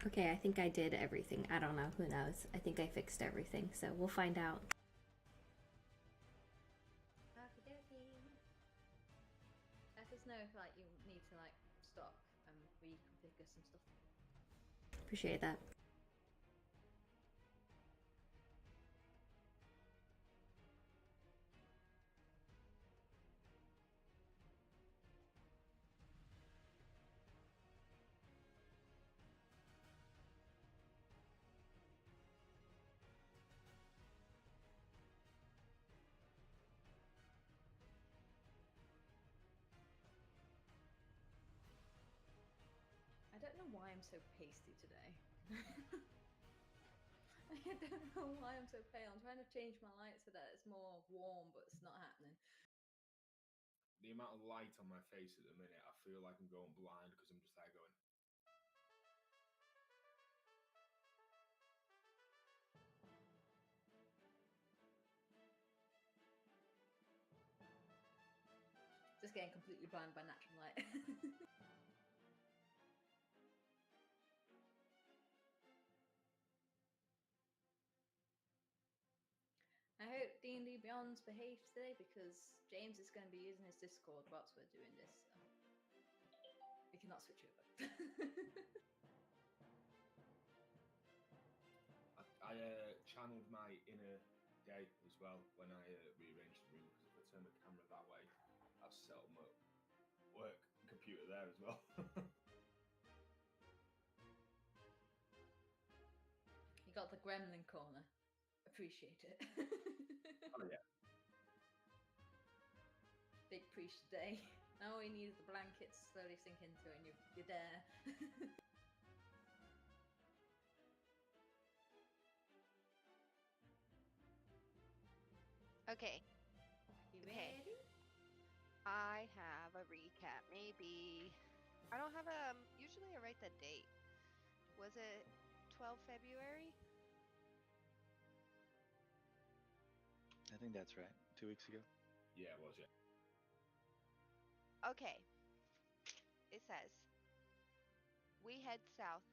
Okay, I think I did everything. I don't know. Who knows? I think I fixed everything, so we'll find out. Okie dokie. Let us know if like you need to like stop and reconfigure some stuff. Appreciate that. I don't know why I'm so pasty today. I don't know why I'm so pale. I'm trying to change my light so that it's more warm, but it's not happening. The amount of light on my face at the minute, I feel like I'm going blind because I'm just there going. Just getting completely blind by natural light. I hope D&D Beyond's behaved today because James is going to be using his Discord whilst we're doing this. So we cannot switch over. I channeled my inner day as well when I rearranged the room because if I turn the camera that way, I've set up my work computer there as well. You got the gremlin corner. Appreciate it. Oh yeah. Big preach today. Now all you need is the blanket to slowly sink into and you're there. Okay, You Okay. ready? I have a recap. Maybe I don't have a. Usually I write the date. Was it 12 February? I think that's right. 2 weeks ago. Yeah, it was, yeah. Okay. It says, we head south.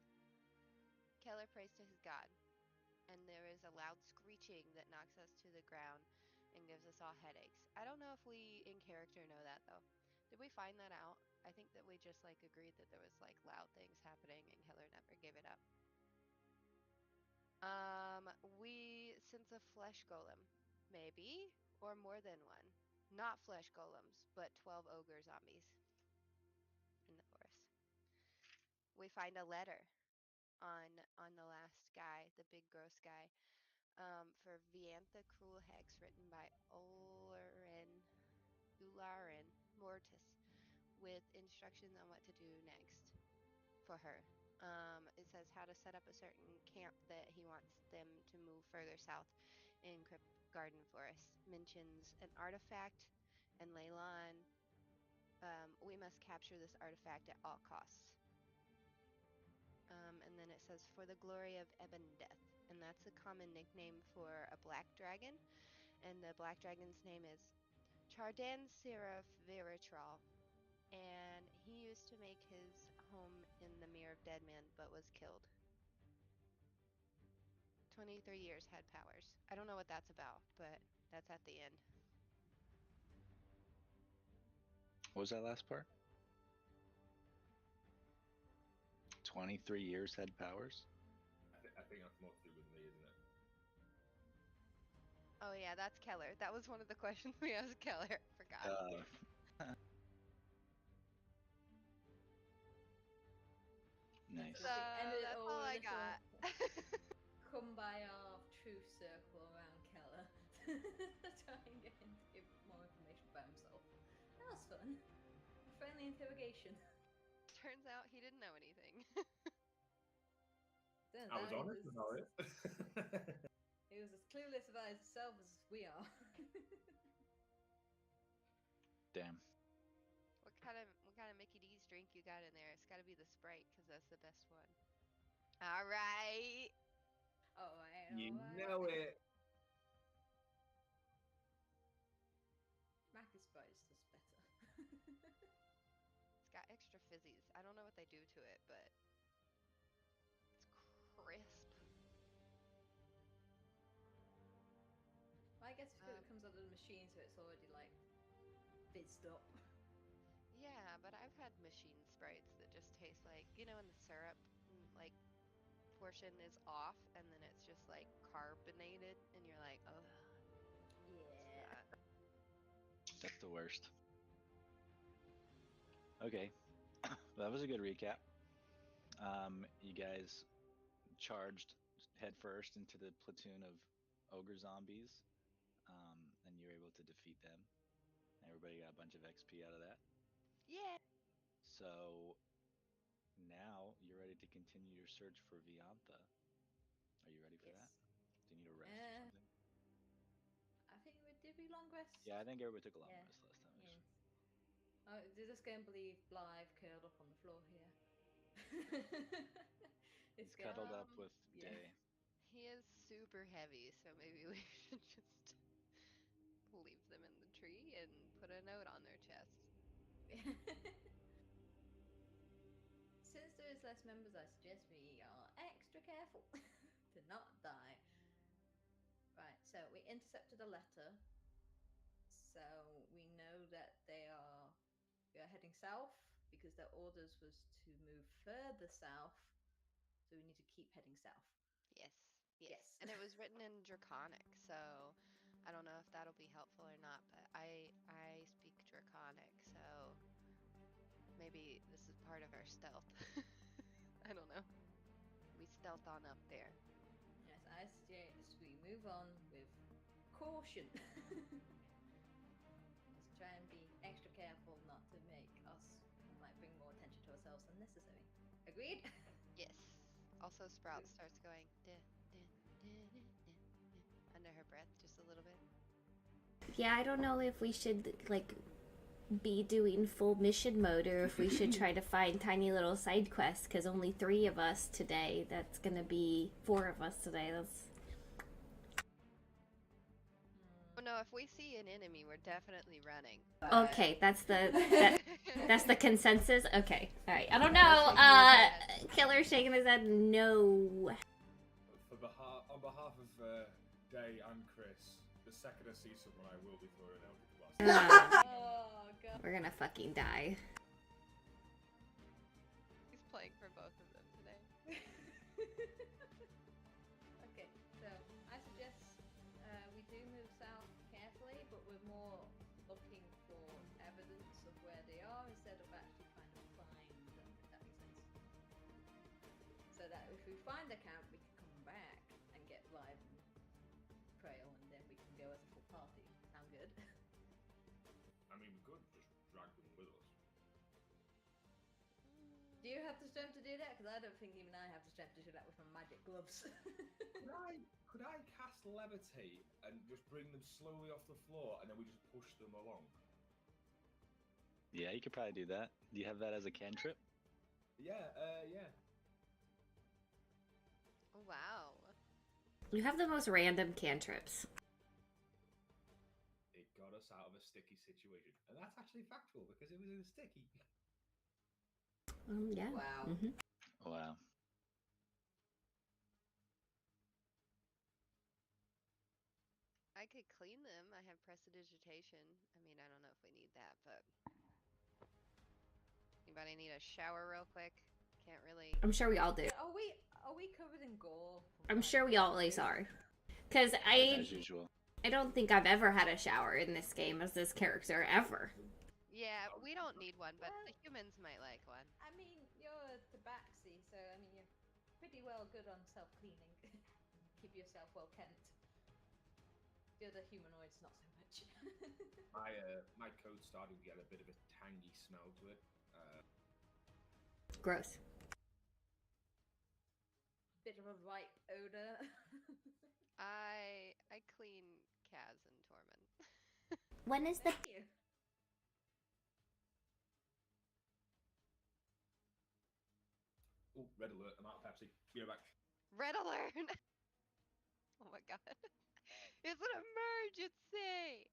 Keller prays to his god, and there is a loud screeching that knocks us to the ground and gives us all headaches. I don't know if we in character know that though. Did we find that out? I think that we just like agreed that there was like loud things happening and Keller never gave it up. We sense a flesh golem, maybe, or more than one. Not flesh golems, but 12 ogre zombies in the forest. We find a letter on the last guy, the big gross guy, for Viantha Cruel Hex, written by Ularin Mortis, with instructions on what to do next for her. It says how to set up a certain camp that he wants them to move further south in Crypt Garden Forest. Mentions an artifact and Leylon. We must capture this artifact at all costs. And then it says for the glory of Ebon Death, and that's a common nickname for a black dragon. And the black dragon's name is Chardan Seraph Veritral. And he used to make his home in the Mirror of Dead Men, but was killed. 23 years had powers. I don't know what that's about, but that's at the end. What was that last part? 23 years had powers? I think that's more to do with me, isn't it? Oh yeah, that's Keller. That was one of the questions we asked Keller. Forgot. Nice. So we ended it That's all all with a I little got. come by our truth circle around Keller to try and get him to give more information about himself. That was fun. A friendly interrogation. Turns out he didn't know anything. Turns I was out honest about it. he was as clueless about himself as we are. Damn. What kind of Mickey D's drink you got in there? It's got to be the Sprite because that's the best one. All right. Alright, You alright. know it. Mackie Sprite is just better. It's got extra fizzies. I don't know what they do to it, but it's crisp. I guess it's because it comes out of the machine, so it's already like fizzed up. Yeah, but I've had machine sprites that just taste like, you know, when the syrup like portion is off and then it's just like carbonated and you're like, oh, Yeah. That's the worst. Okay, that was a good recap. You guys charged headfirst into the platoon of ogre zombies, and you were able to defeat them. Everybody got a bunch of XP out of that. yeah. So now you're ready to continue your search for Viantha. Are you ready for that? Do you need a rest or something? I think did we long rest? Yeah, I think everybody took a long Yeah. rest last time. Yeah. Oh, did this game believe Blythe curled up on the floor here? He's cuddled up with yeah. Day. He is super heavy, so maybe we should just leave them in the tree and put a note on their chest. Since there is less members, I suggest we are extra careful to not die. Right, so we intercepted a letter. So we know that we are heading south because their orders was to move further south. So we need to keep heading south. Yes. Yes. And it was written in Draconic, so I don't know if that'll be helpful or not, but I speak Draconic, so maybe this is part of our stealth. I don't know. We stealth on up there. Yes, I suggest we move on with caution. Just try and be extra careful not to make us bring more attention to ourselves than necessary. Agreed? Yes. Also, Sprout starts going duh, duh, duh, duh, duh, duh, under her breath just a little bit. Yeah, I don't know if we should like be doing full mission mode or if we should try to find tiny little side quests because only 3 of us today. That's gonna be 4 of us today. That's Oh no, if we see an enemy, we're definitely running. okay. That's the consensus. Okay, all right. I don't know. Killer shaking his head. No. On behalf of Day and Chris, the second I see someone, I will be throwing out the glass. Oh god. We're gonna fucking die. He's playing for both of them today. Okay, so I suggest we do move south carefully, but we're more looking for evidence of where they are instead of actually trying to find them, if that makes sense. So that if we find the camp, we can come back and get Blythe and Trail, and then we can go as a full party. Sound good? I mean, we could just drag them with us. Do you have the strength to do that? Because I don't think even I have the strength to do that with my magic gloves. Could I cast levitate and just bring them slowly off the floor, and then we just push them along? Yeah, you could probably do that. Do you have that as a cantrip? Yeah, yeah. Wow. You have the most random cantrips. It got us out of a sticky situation, and that's actually factual because it was in a sticky. Yeah. Wow. Mm-hmm. Wow. I could clean them. I have prestidigitation. I mean, I don't know if we need that, but anybody need a shower real quick? Can't really. I'm sure we all do. Are we covered in gore? I'm sure we always are. Because As usual. I don't think I've ever had a shower in this game as this character, ever. Yeah, we don't need one, but the humans might like one. I mean, you're a tabaxi, so I mean, you're pretty well good on self-cleaning. Keep yourself well kempt. The other humanoids, not so much. My coat's starting to get a bit of a tangy smell to it. Gross. Bit of a ripe odor. I clean Kaz and Tormund. When is the... Thank you. Oh, red alert! I'm out of Pepsi. Be right back. Red alert! Oh my god. It's an emergency!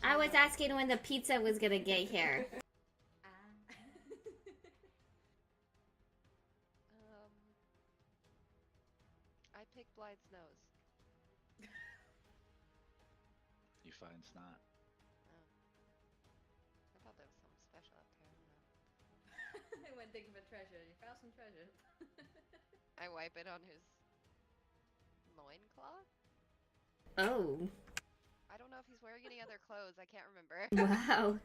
I was asking when the pizza was gonna get here. I picked Blythe's nose. You find snot. Oh. I thought there was something special up there. I don't know. I went digging for treasure. You found some treasure. I wipe it on his loincloth. Oh. I don't know if he's wearing any other clothes. I can't remember. Wow.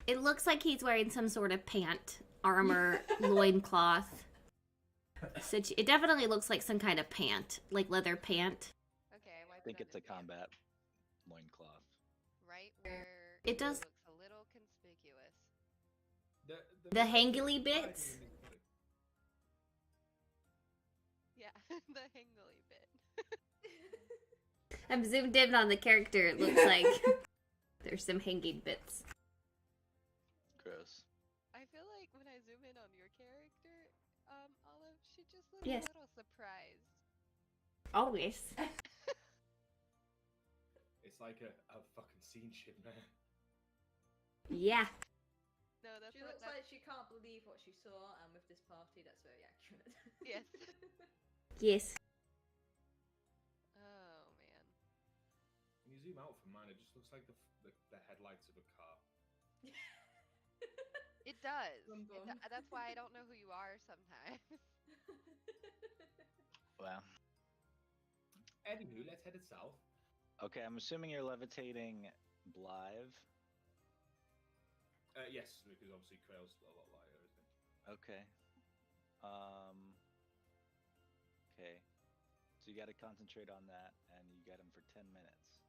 It looks like he's wearing some sort of pant, armor, loincloth. It definitely looks like some kind of pant, like leather pant. Okay, I wipe I think it it's a on his hand. combat loincloth. Right where It does- looks a little conspicuous. The hangly bits? Yeah, the hangly bit. I'm zoomed in on the character. It looks like there's some hanging bits. Gross. I feel like when I zoom in on your character, Olive, she just looks Yes. a little surprised. Always. It's like a fucking scene ship, man. Yeah. No, that's She what looks like she can't believe what she saw, and with this party, that's very accurate. Yes. Yes. Oh man. When you zoom out from mine, it just looks like the headlights of a car. It does. Vroom, vroom. That's why I don't know who you are sometimes. Well, Anywho, let's head south. okay. I'm assuming you're levitating Blythe. Yes, because obviously Krail's a lot lighter, isn't it? Okay. Okay. So you got to concentrate on that, and you get him for 10 minutes.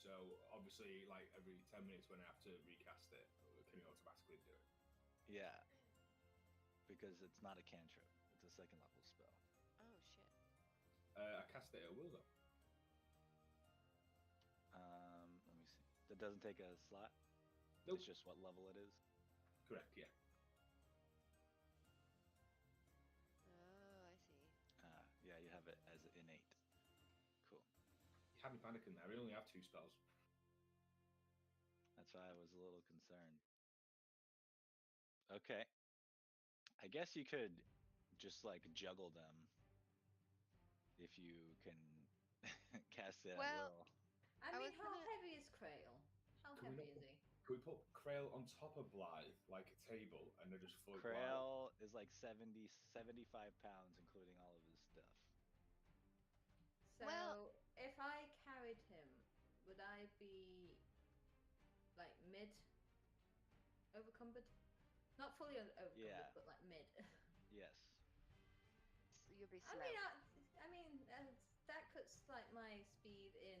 So obviously, like every 10 minutes when I have to recast it, can you automatically do it? Yeah. Because it's not a cantrip. It's a second level spell. Oh shit. I cast it at will though. Let me see. That doesn't take a slot. Nope. It's just what level it is. Correct, yeah. Oh, I see. Yeah, you have it as innate. Cool. You had me panicking there. I only have 2 spells. That's why I was a little concerned. Okay. I guess you could just like juggle them if you can cast it at Well, will. I I mean, was how gonna- heavy is Krail? How Can we heavy not is he? Could we put Krail on top of Blythe, like a table, and then just float Blythe? Krail is like 75 pounds, including all of his stuff. So, Well- if I carried him, would I be like mid overcumbered? Not fully overcumbered, Yeah. but like mid. Yes. So you'll be I slow. mean, that puts like my speed in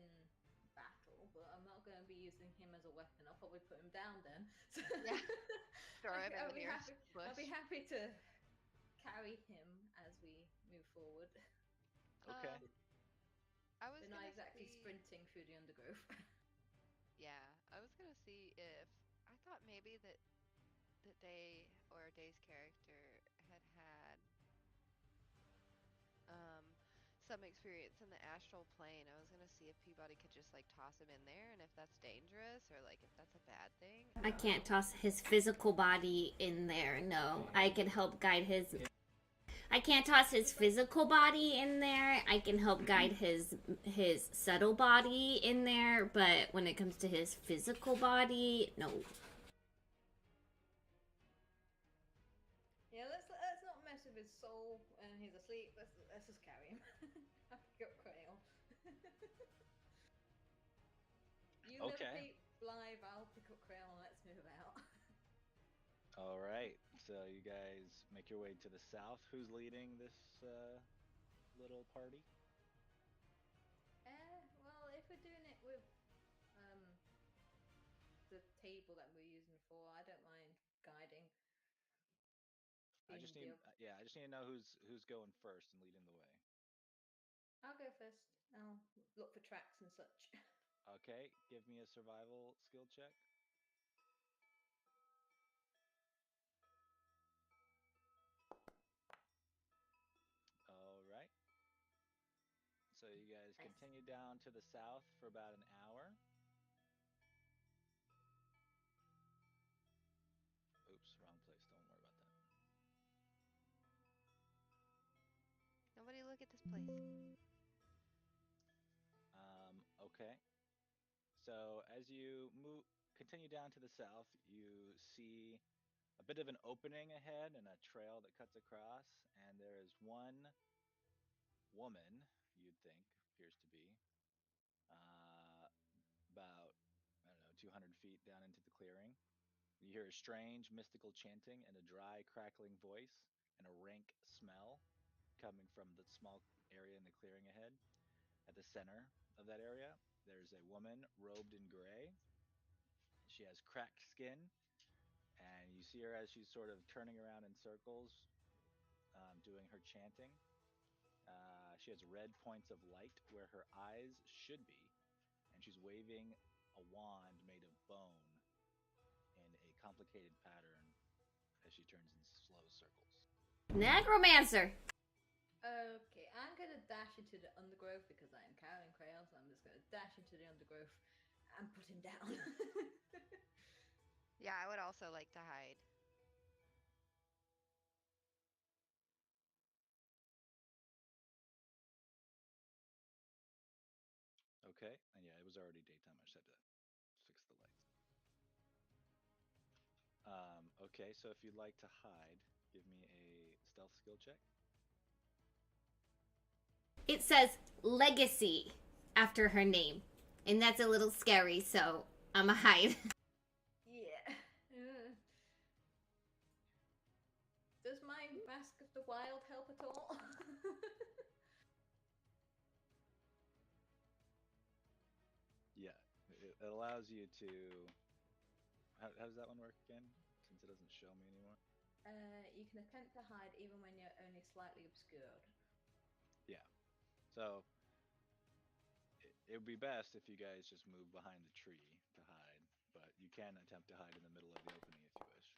battle, but I'm not going to be using him as a weapon. I'll probably put him down then. So Yeah. Throw him in I'll the be nearest happy. bush. I'll be happy to carry him as we move forward. Okay. I was They're gonna not exactly see... sprinting through the undergrowth. Yeah, I was gonna see if I thought maybe that they or Day's character had some experience in the astral plane. I was gonna see if Peabody could just like toss him in there, and if that's dangerous or like if that's a bad thing. I can't toss his physical body in there. No, I can help guide his. I can't toss his physical body in there. I can help guide his subtle body in there, but when it comes to his physical body, no. Yeah, let's not mess with his soul when he's asleep. Let's just carry him. I'll pick up Krail. You Okay. levitate Blythe, I'll pick up Krail and let's move out. All right. So you guys make your way to the south. Who's leading this little party? Well, if we're doing it with the table that we're using before, I don't mind guiding. I just need I just need to know who's going first and leading the way. I'll go first. I'll look for tracks and such. Okay, give me a survival skill check. All right. So you guys guys continue down to the south for about an hour. Oops, wrong place. Don't worry about that. Nobody look at this place. Okay. So as you continue down to the south, you see a bit of an opening ahead and a trail that cuts across, and there is one woman, you'd think, appears to be, about, I don't know, 200 feet down into the clearing. You hear a strange, mystical chanting and a dry, crackling voice and a rank smell coming from the small area in the clearing ahead. At the center of that area, there's a woman robed in gray. She has cracked skin, and you see her as she's sort of turning around in circles, doing her chanting. She has red points of light where her eyes should be, and she's waving a wand made of bone in a complicated pattern as she turns in slow circles. Necromancer! Okay, I'm gonna dash into the undergrowth because I am carrying Crayon, so I'm just gonna dash into the undergrowth and put him down. Yeah, I would also like to hide. Okay, and yeah, it was already daytime. I just had to fix the lights. Okay, so if you'd like to hide, give me a stealth skill check. It says Legacy after her name. And that's a little scary, so I'm a hide. Yeah. Does my Mask of the Wild help at all? Yeah, it allows you to. How does that one work again? Since it doesn't show me anymore. You can attempt to hide even when you're only slightly obscured. Yeah. So it would be best if you guys just move behind the tree to hide, but you can attempt to hide in the middle of the opening if you wish.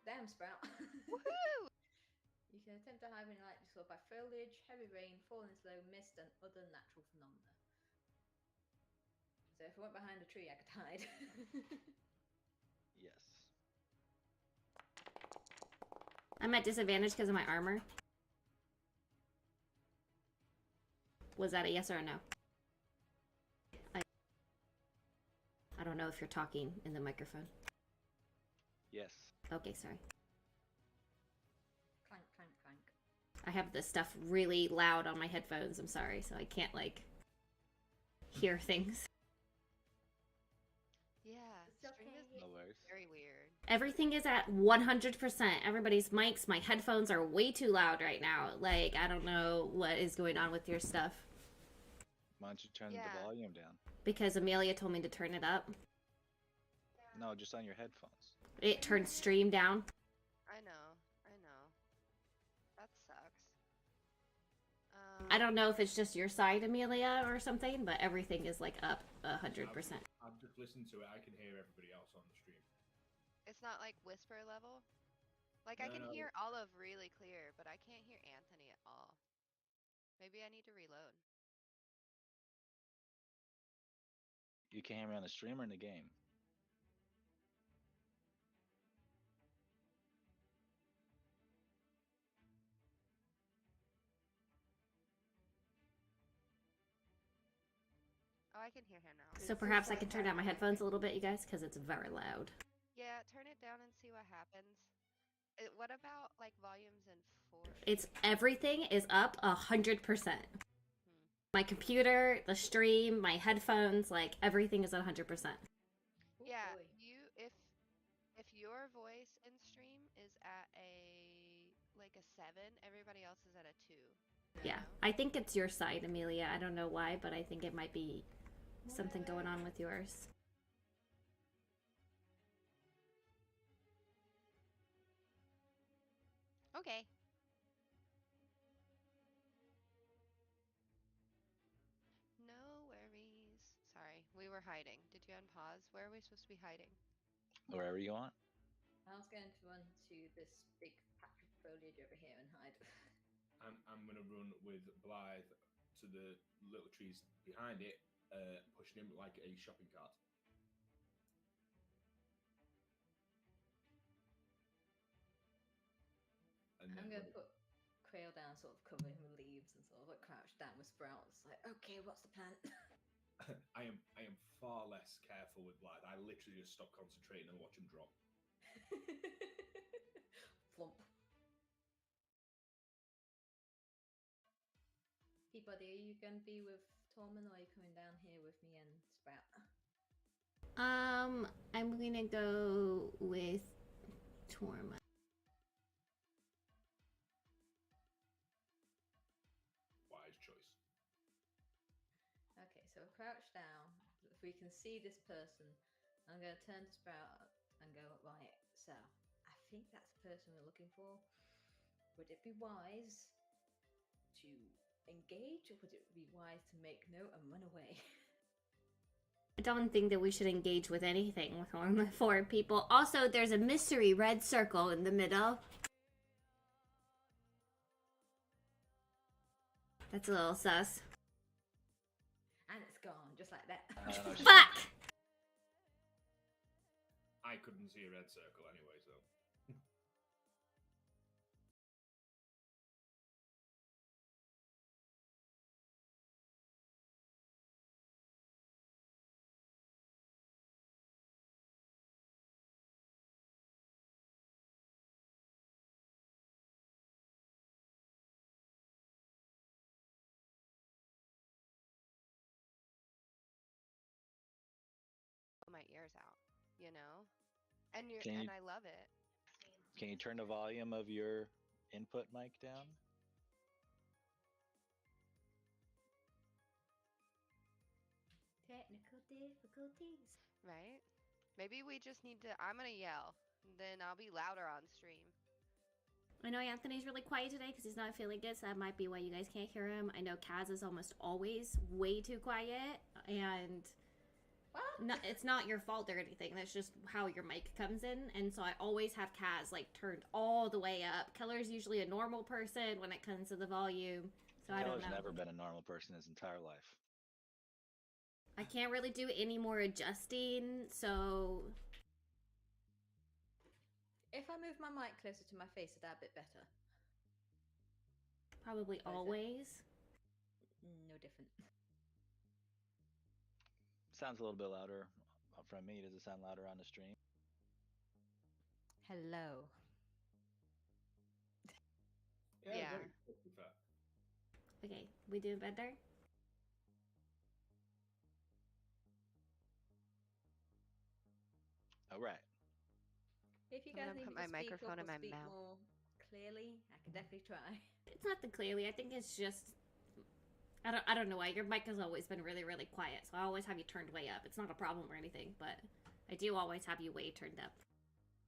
Damn, Sprout. Woohoo! You can attempt to hide when you're lightly disturbed by foliage, heavy rain, falling snow, mist, and other natural phenomena. So if I went behind a tree, I could hide. Yes. I'm at disadvantage because of my armor. Was that a yes or a no? I don't know if you're talking in the microphone. Yes. Okay, sorry. Clank, clank, clank. I have this stuff really loud on my headphones, I'm sorry, so I can't, like, hear things. Yeah, It's stream okay. is No worries. very weird. Everything is at 100%. Everybody's mics, my headphones are way too loud right now. Like, I don't know what is going on with your stuff. Why don't you turn Yeah. the volume down? Because Amelia told me to turn it up. No, just on your headphones. It turned stream down. I know. That sucks. I don't know if it's just your side, Amelia, or something, but everything is, like, up 100%. I've just listened to it. I can hear everybody else on the stream. It's not like whisper level? Like, I can No. hear Olive really clear, but I can't hear Anthony at all. Maybe I need to reload. You can hear me on the stream or in the game? Oh, I can hear him now. So perhaps I can turn down my headphones a little bit, you guys, because it's very loud. Yeah, turn it down and see what happens. What about, like, volumes in 4? It's everything is up 100%. My computer, the stream, my headphones, like everything is at 100%. Yeah, boy. if your voice in stream is at like a 7, everybody else is at a 2. Yeah, know? I think it's your side, Amelia. I don't know why, but I think it might be something going on with yours. Okay. No worries. Sorry, we were hiding. Did you unpause? Where are we supposed to be hiding? Wherever you want. I was going to run to this big patch of foliage over here and hide. I'm gonna run with Blythe to the little trees behind it, pushing him like a shopping cart. And I'm then going to put Crail down, sort of cover him with leaves and sort of like crouch down with Sprouts. Like, okay, what's the plan? I am far less careful with Blythe. I literally just stop concentrating and watch him drop. Flump. Peabody, are you going to be with Tormund or are you coming down here with me and Sprout? I'm gonna go with Tormund. Wise choice. Okay, so crouch down. If we can see this person, I'm going to turn to Sprout and go, right, so I think that's the person we're looking for. Would it be wise to engage or would it be wise to make note and run away? I don't think that we should engage with anything with only 4 people. Also, there's a mystery red circle in the middle. That's a little sus. And it's gone, just like that. I don't know, Fuck! I couldn't see a red circle anyway, so. My ears out, you know? And you're Can you- and I love it. Can you turn the volume of your input mic down? Technical difficulties. Right? Maybe we just need to. I'm gonna yell. Then I'll be louder on stream. I know Anthony's really quiet today because he's not feeling good, so that might be why you guys can't hear him. I know Kaz is almost always way too quiet, and What? it's not your fault or anything. That's just how your mic comes in, and so I always have Kaz like turned all the way up. Keller's usually a normal person when it comes to the volume, so I don't Keller's know. never been a normal person his entire life. I can't really do any more adjusting, so If I move my mic closer to my face, is that a bit better? probably it? always. No different. Sounds a little bit louder from me. Does it sound louder on the stream? Hello. Yeah. Very good, in fact. Okay, we doing better? All right. If you I'm guys gonna need put me to my speak microphone up in or my speak mouth. more clearly, I can definitely try. It's not the clearly. I think it's just I don't know why your mic has always been really really quiet, so I always have you turned way up. It's not a problem or anything, but I do always have you way turned up.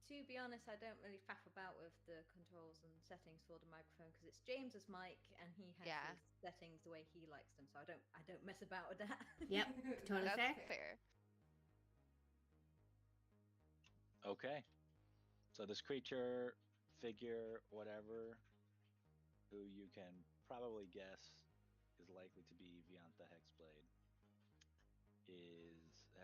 To be honest, I don't really faff about with the controls and settings for the microphone because it's James's mic and he has Yeah. his settings the way he likes them, so I don't mess about with that. Yep, totally That's fair. fair. Okay. So this creature, figure, whatever, who you can probably guess is likely to be Viantha Hexblade,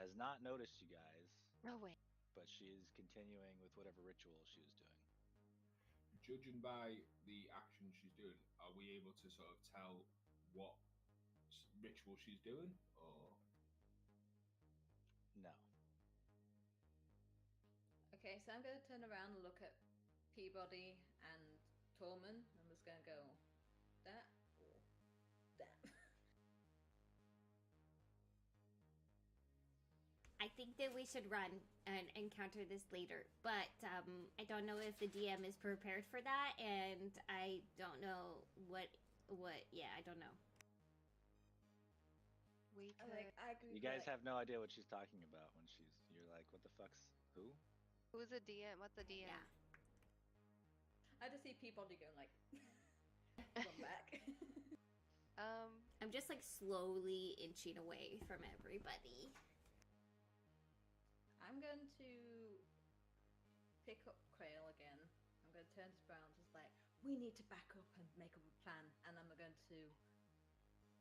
has not noticed you guys, No way. but she is continuing with whatever ritual she was doing. Judging by the action she's doing, are we able to sort of tell what ritual she's doing, or No. Okay, so I'm going to turn around and look at Peabody and Tormund. I'm just going to go that or that. I think that we should run and encounter this later, but I don't know if the DM is prepared for that, and I don't know what. Yeah, I don't know. We could. I agree. You guys have no idea what she's talking about when you're like, what the fuck's who? Who's a DM? What's a DM? Yeah. I just see Peabody going like, run back. I'm just like slowly inching away from everybody. I'm going to pick up Crail again. I'm going to turn to Brown, just like, we need to back up and make up a plan, and I'm going to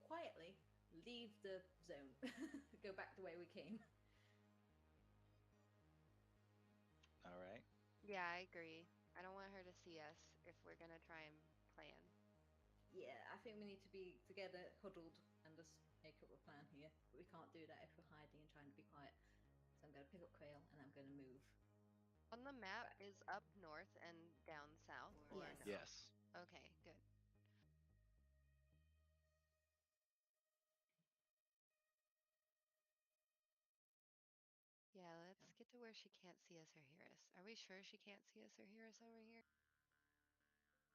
quietly leave the zone, go back the way we came. All right. Yeah, I agree. I don't want her to see us if we're gonna try and plan. Yeah, I think we need to be together, huddled, and just make up a plan here. But we can't do that if we're hiding and trying to be quiet. So I'm going to pick up Quail and I'm going to move. On the map is up north and down south, or Yes. no? Yes. Okay, good. Yeah, let's get to where she can't see us or hear us. Are we sure she can't see us or hear us over here?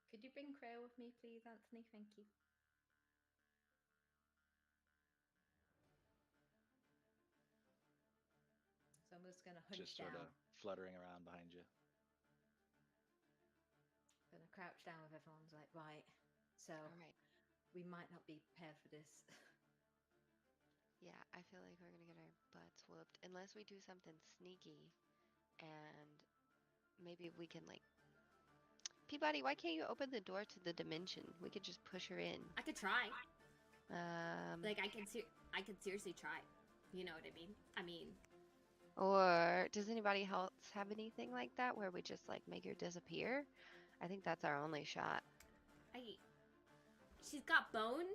Could you bring Quail with me, please, Anthony? Thank you. So I'm just going to hunch Just down. sort of fluttering around behind you. Going to crouch down with everyone's like, right. So All right. we might not be prepared for this. Yeah, I feel like we're gonna get our butts whooped unless we do something sneaky, and maybe we can like. Peabody, why can't you open the door to the dimension? We could just push her in. I could try. Like, Like I could seriously try. You know what I mean? I mean, or does anybody else have anything like that where we just like make her disappear? I think that's our only shot. she's got bone.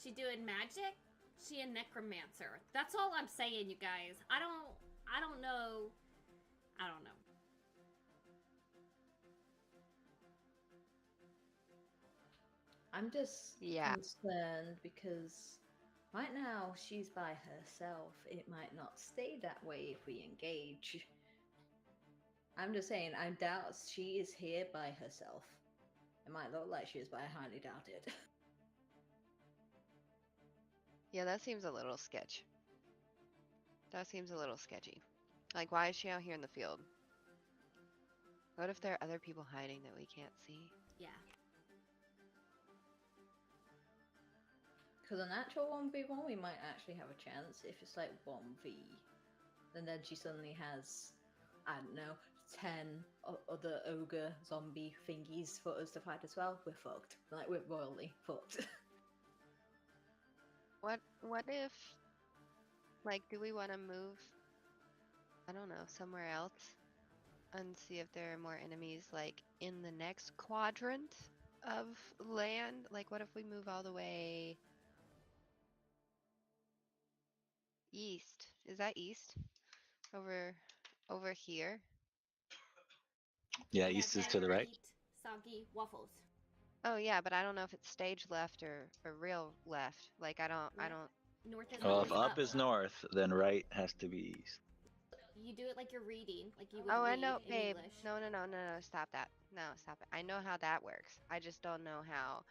She doing magic. She a necromancer. That's all I'm saying, you guys. I don't know. I don't know. I'm just Yeah. concerned because right now she's by herself. It might not stay that way if we engage. I'm just saying, I doubt she is here by herself. It might look like she is, but I highly doubt it. Yeah, that seems a little sketch. That seems a little sketchy. Like, why is she out here in the field? What if there are other people hiding that we can't see? Yeah. Because an actual 1v1, we might actually have a chance. If it's like 1v, then she suddenly has, I don't know, 10 other ogre zombie thingies for us to fight as well. We're fucked. Like, we're royally fucked. What if, like, do we want to move, I don't know, somewhere else and see if there are more enemies, like, in the next quadrant of land? Like, what if we move all the way east? Is that east? Over here? Yeah, I east have is to the right. eat soggy waffles. Oh yeah, but I don't know if it's stage left or real left. Like, I don't North is Well, always if up is north, then right has to be east. You do it like you're reading, like you would Oh, I read know, in babe. English. No, stop that. No, stop it. I know how that works. I just don't know how,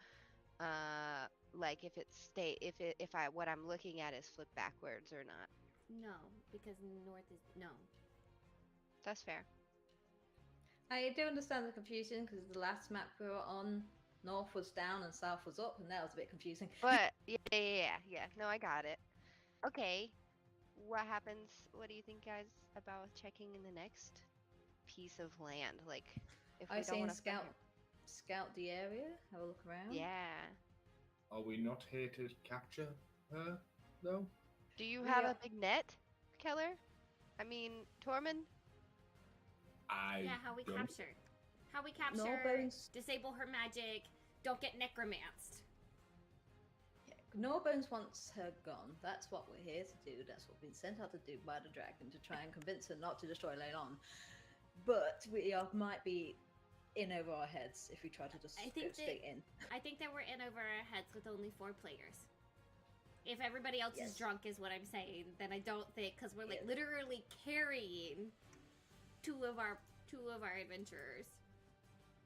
like if what I'm looking at is flipped backwards or not. No, because north is no. That's fair. I do understand the confusion because the last map we were on, north was down and south was up, and that was a bit confusing. But yeah. No, I got it. Okay. What happens? What do you think, guys, about checking in the next piece of land? Like, if I we was don't saying want to scout the area, have a look around. Yeah. Are we not here to capture her, though? Do you We have a are- big net, Keller? I mean, Tormund? Yeah, how we capture. How we capture. Bones. Disable her magic. Don't get necromanced. Norbones wants her gone. That's what we're here to do. That's what we've been sent out to do by the dragon, to try and convince her not to destroy Leylon. But we might be in over our heads if we try to just go straight in. I think that we're in over our heads with only 4 players. If everybody else Yes. is drunk, is what I'm saying, then I don't think, because we're like Yes. literally carrying two of our adventurers.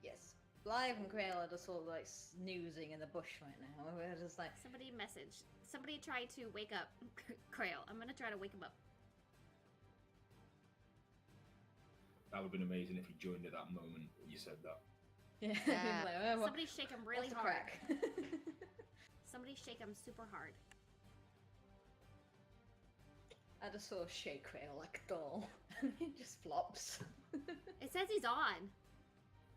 Yes. Blythe and Quail are just sort of like snoozing in the bush right now. We're just like, Somebody message. Somebody try to wake up Crail. I'm gonna try to wake him up. That would have been amazing if you joined at that moment you said that. yeah. Yeah. Like, oh, well, Somebody shake him really what's the hard. crack? Somebody shake him super hard. I just sort of shake Quail like a doll, and he just flops. It says he's on.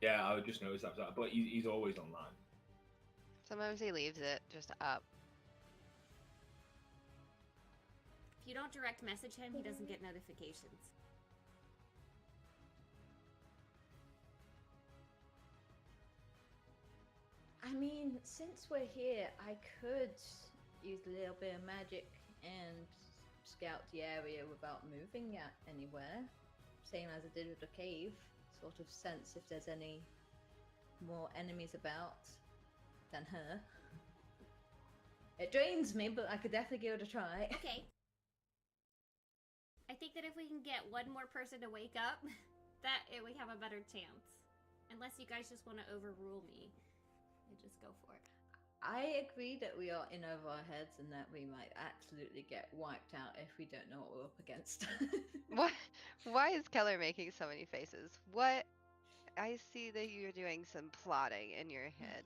Yeah, I would just notice that, but he's always online. Sometimes he leaves it just up. If you don't direct message him, he doesn't get notifications. I mean, since we're here, I could use a little bit of magic and scout the area without moving anywhere. Same as I did with the cave. Sort of sense if there's any more enemies about than her. It drains me, but I could definitely give it a try. Okay. I think that if we can get one more person to wake up, we have a better chance. Unless you guys just want to overrule me. You just go for it. I agree that we are in over our heads and that we might absolutely get wiped out if we don't know what we're up against. What? Why is Keller making so many faces? What? I see that you're doing some plotting in your head.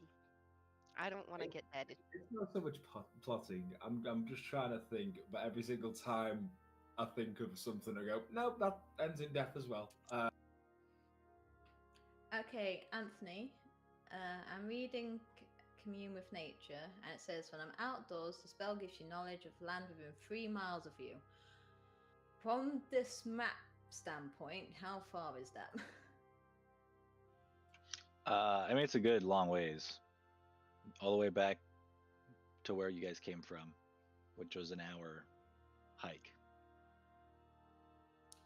I don't want to get dead. It's not so much plotting. I'm just trying to think, but every single time I think of something, I go, nope, that ends in death as well. Okay, Anthony, I'm reading Commune with Nature, and it says, when I'm outdoors, the spell gives you knowledge of land within 3 miles of you. From this map standpoint, how far is that? I mean, it's a good long ways, all the way back to where you guys came from, which was an hour hike.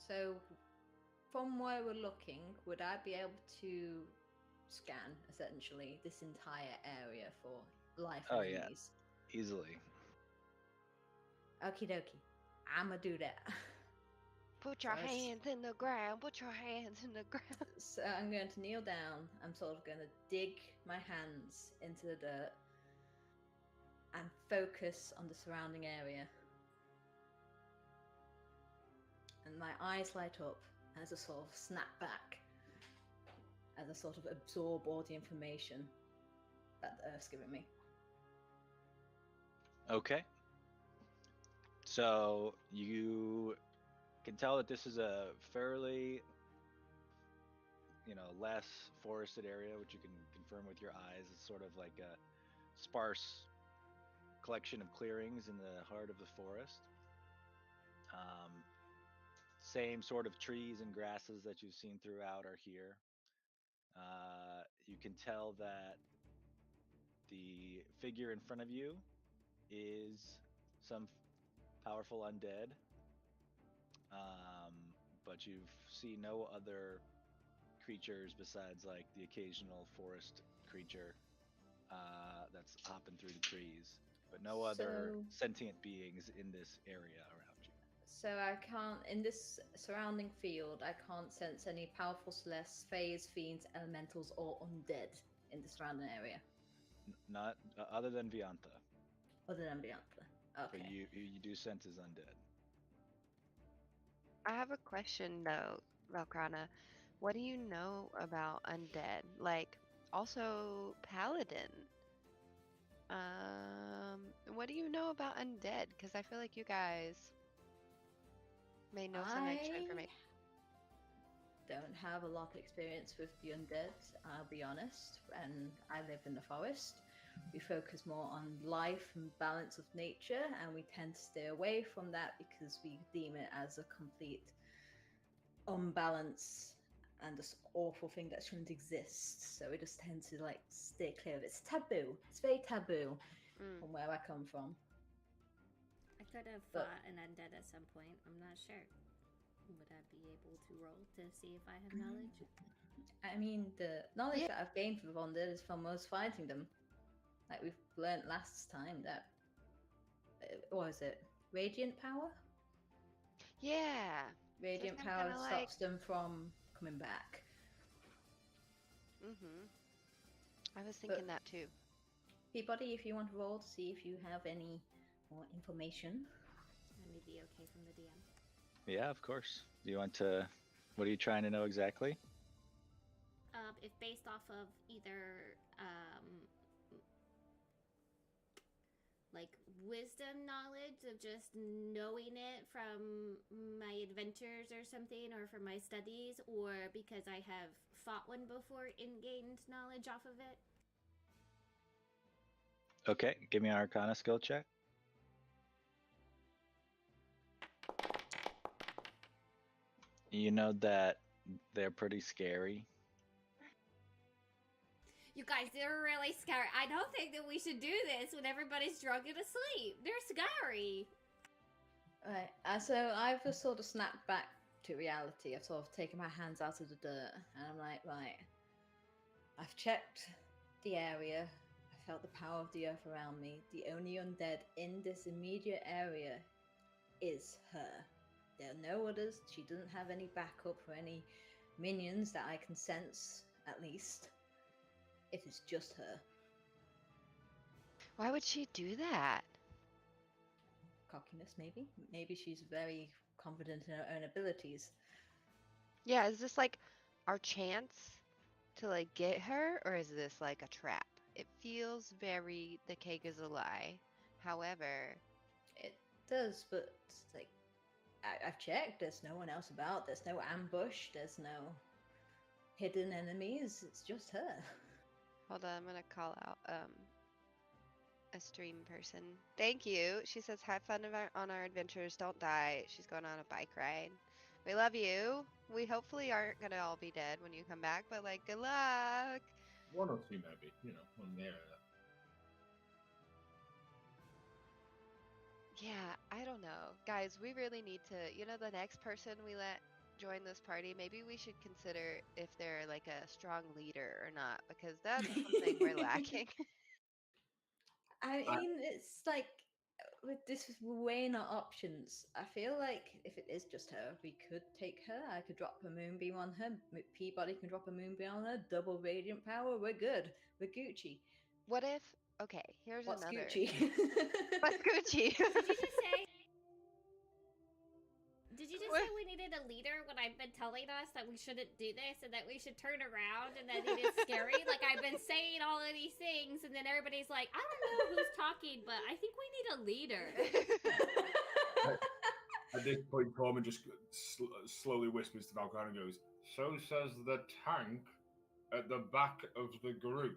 So, from where we're looking, would I be able to scan, essentially, this entire area for life Oh, enemies? yeah, easily. Okie dokie. I'ma do that. Put your So it's- hands in the ground. Put your hands in the ground. So I'm going to kneel down. I'm sort of going to dig my hands into the dirt and focus on the surrounding area. And my eyes light up as a sort of snap back, as I sort of absorb all the information that the Earth's giving me. Okay. So you can tell that this is a fairly, less forested area, which you can confirm with your eyes. It's sort of like a sparse collection of clearings in the heart of the forest. Same sort of trees and grasses that you've seen throughout are here. You can tell that the figure in front of you is some powerful undead, but you see no other creatures besides like the occasional forest creature that's hopping through the trees, but no other So- sentient beings in this area around you. So I can't, in this surrounding field, I can't sense any powerful celestials, fays, fiends, elementals, or undead in the surrounding area, Not other than Viantha, other than Bianca. but Okay. you do sense as undead. I have a question though, Valkrana. What do you know about undead? Like, also Paladin. What do you know about undead? Because I feel like you guys may know some extra I information. don't have a lot of experience with the undead, I'll be honest, and I live in the forest. We focus more on life and balance of nature, and we tend to stay away from that because we deem it as a complete unbalance and this awful thing that shouldn't exist. So we just tend to like stay clear of it. It's taboo. It's very taboo Mm. from where I come from. I could have But- fought an undead at some point. I'm not sure. Would I be able to roll to see if I have knowledge? I mean, the knowledge Yeah. that I've gained from undead is from us fighting them. Like we've learnt last time that what was it? Radiant power? Yeah. Radiant I'm power kinda stops them from coming back. I was thinking that too. Peabody, if you want to roll to see if you have any more information. Let me be okay from the DM. Yeah, of course. Do you want to? What are you trying to know exactly? If based off of either like wisdom knowledge of just knowing it from my adventures or something, or for my studies, or because I have fought one before and gained knowledge off of it? Okay, give me an Arcana skill check. You know that they're pretty scary. You guys, they're really scary. I don't think that we should do this when everybody's drunk and asleep. They're scary. Right. So I've just sort of snapped back to reality. I've sort of taken my hands out of the dirt, and I'm like, right. I've checked the area. I felt the power of the earth around me. The only undead in this immediate area is her. There are no others. She doesn't have any backup or any minions that I can sense, at least. It is just her. Why would she do that? Cockiness, maybe. Maybe she's very confident in her own abilities. Yeah, is this like our chance to like get her, or is this like a trap? It feels very the cake is a lie. However, It does, but it's like I've checked. There's no one else about. There's no ambush. There's no hidden enemies. It's just her. hold on, I'm gonna call out a stream person. Thank you. She says, "Have fun on our adventures. Don't die." She's going on a bike ride. We love you. We hopefully aren't gonna all be dead when you come back, but like, good luck. One or two, maybe. You know, one there. Yeah, I don't know. Guys, we really need to, the next person we let join this party, maybe we should consider if they're like a strong leader or not, because that's something we're lacking. I mean, it's like with this, we're weighing our options. I feel like if it is just her, we could take her. I could drop a moonbeam on her. Peabody can drop a moonbeam on her. Double radiant power. We're good. We're Gucci. What if, okay, here's What's another. Gucci? What's Gucci? Did you just say? Did you just What? say we needed a leader when I've been telling us that we shouldn't do this and that we should turn around and that it is scary? Like, I've been saying all of these things, and then everybody's like, I don't know who's talking, but I think we need a leader. At this point, Corman just slowly whispers to Valkyrie and goes, "So says the tank at the back of the group."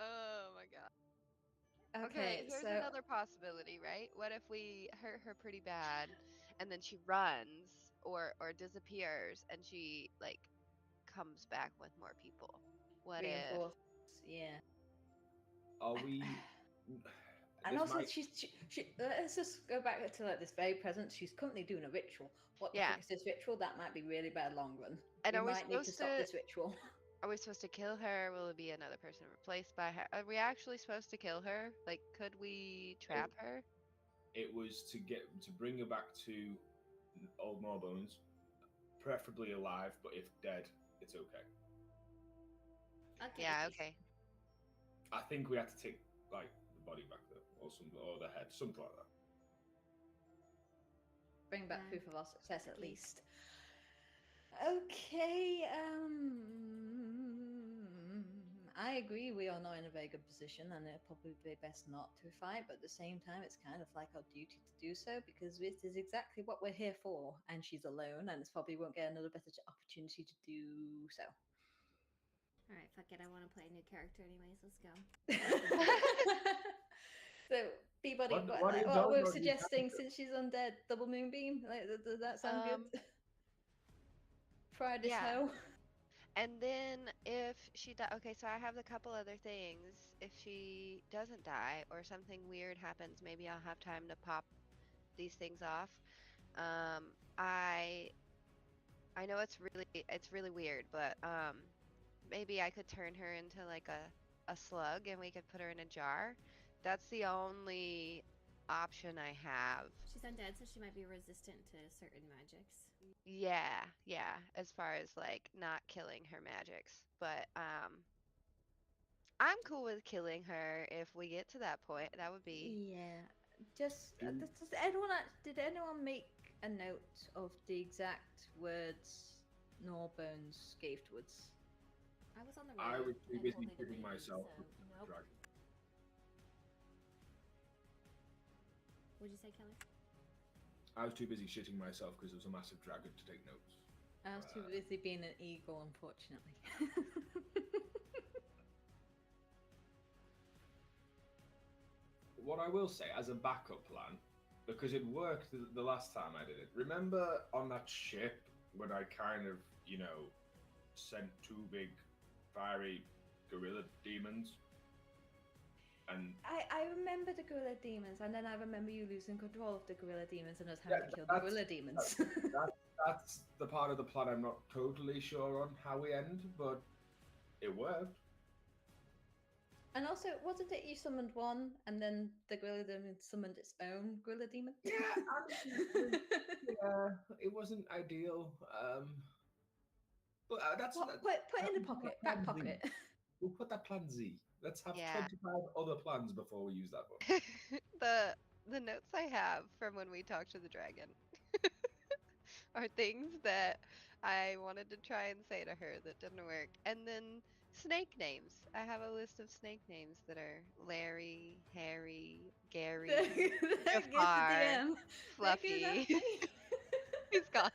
Oh my god. Okay, Okay, here's so another possibility, right? What if we hurt her pretty bad and then she runs or disappears and she like comes back with more people? What if reinforce. Yeah. Are we? And This also, might- she let's just go back to like this very present. She's currently doing a ritual. What the Yeah. fuck is this ritual? That might be really bad long run. And we are we might need to supposed stop to- this ritual. Are we supposed to kill her? Will it be another person replaced by her? Are we actually supposed to kill her? Like, could we trap her? It was to bring her back to Old Morbones, preferably alive, but if dead, it's okay. Okay. Yeah, okay. I think we had to take like the body back though, or the head, something like that. Bring back Yeah. proof of our success at Okay. least. Okay. I agree. We are not in a very good position, and it'd probably be best not to fight. But at the same time, it's kind of like our duty to do so because this is exactly what we're here for. And she's alone, and it's probably won't get another better opportunity to do so. All right, fuck it. I want to play a new character anyways. Let's go. So, Peabody, What what is we're Velma suggesting character? since she's undead, double moonbeam. Like, does that sound good? Friday yeah. snow. And then if she okay, so I have a couple other things. If she doesn't die or something weird happens, maybe I'll have time to pop these things off. I know it's really weird, but maybe I could turn her into like a slug and we could put her in a jar. That's the only option I have. She's undead, so she might be resistant to certain magics. Yeah, as far as like not killing her magics. But I'm cool with killing her if we get to that point. That would be Yeah. Just Do- did anyone make a note of the exact words Norbones gave towards? I was on the I road. was too and busy holding a giving baby, myself so with the nope. dragon. What'd you say, Keller? I was too busy shitting myself because there was a massive dragon to take notes. I was too busy being an eagle, unfortunately. What I will say as a backup plan, because it worked the last time I did it. Remember on that ship when I kind of, sent two big fiery gorilla demons? And I remember the gorilla demons, and then I remember you losing control of the gorilla demons and us having to kill the gorilla demons. that's the part of the plan I'm not totally sure on how we end, but it worked. And also, wasn't it you summoned one, and then the gorilla demon summoned its own gorilla demon? Yeah, yeah, it wasn't ideal. But that's Put it in the pocket, back pocket. We'll put that plan Z. Let's have Yeah. 25 other plans before we use that one. The notes I have from when we talked to the dragon are things that I wanted to try and say to her that didn't work. And then snake names. I have a list of snake names that are Larry, Harry, Gary, Jafar, Fluffy. He's gone.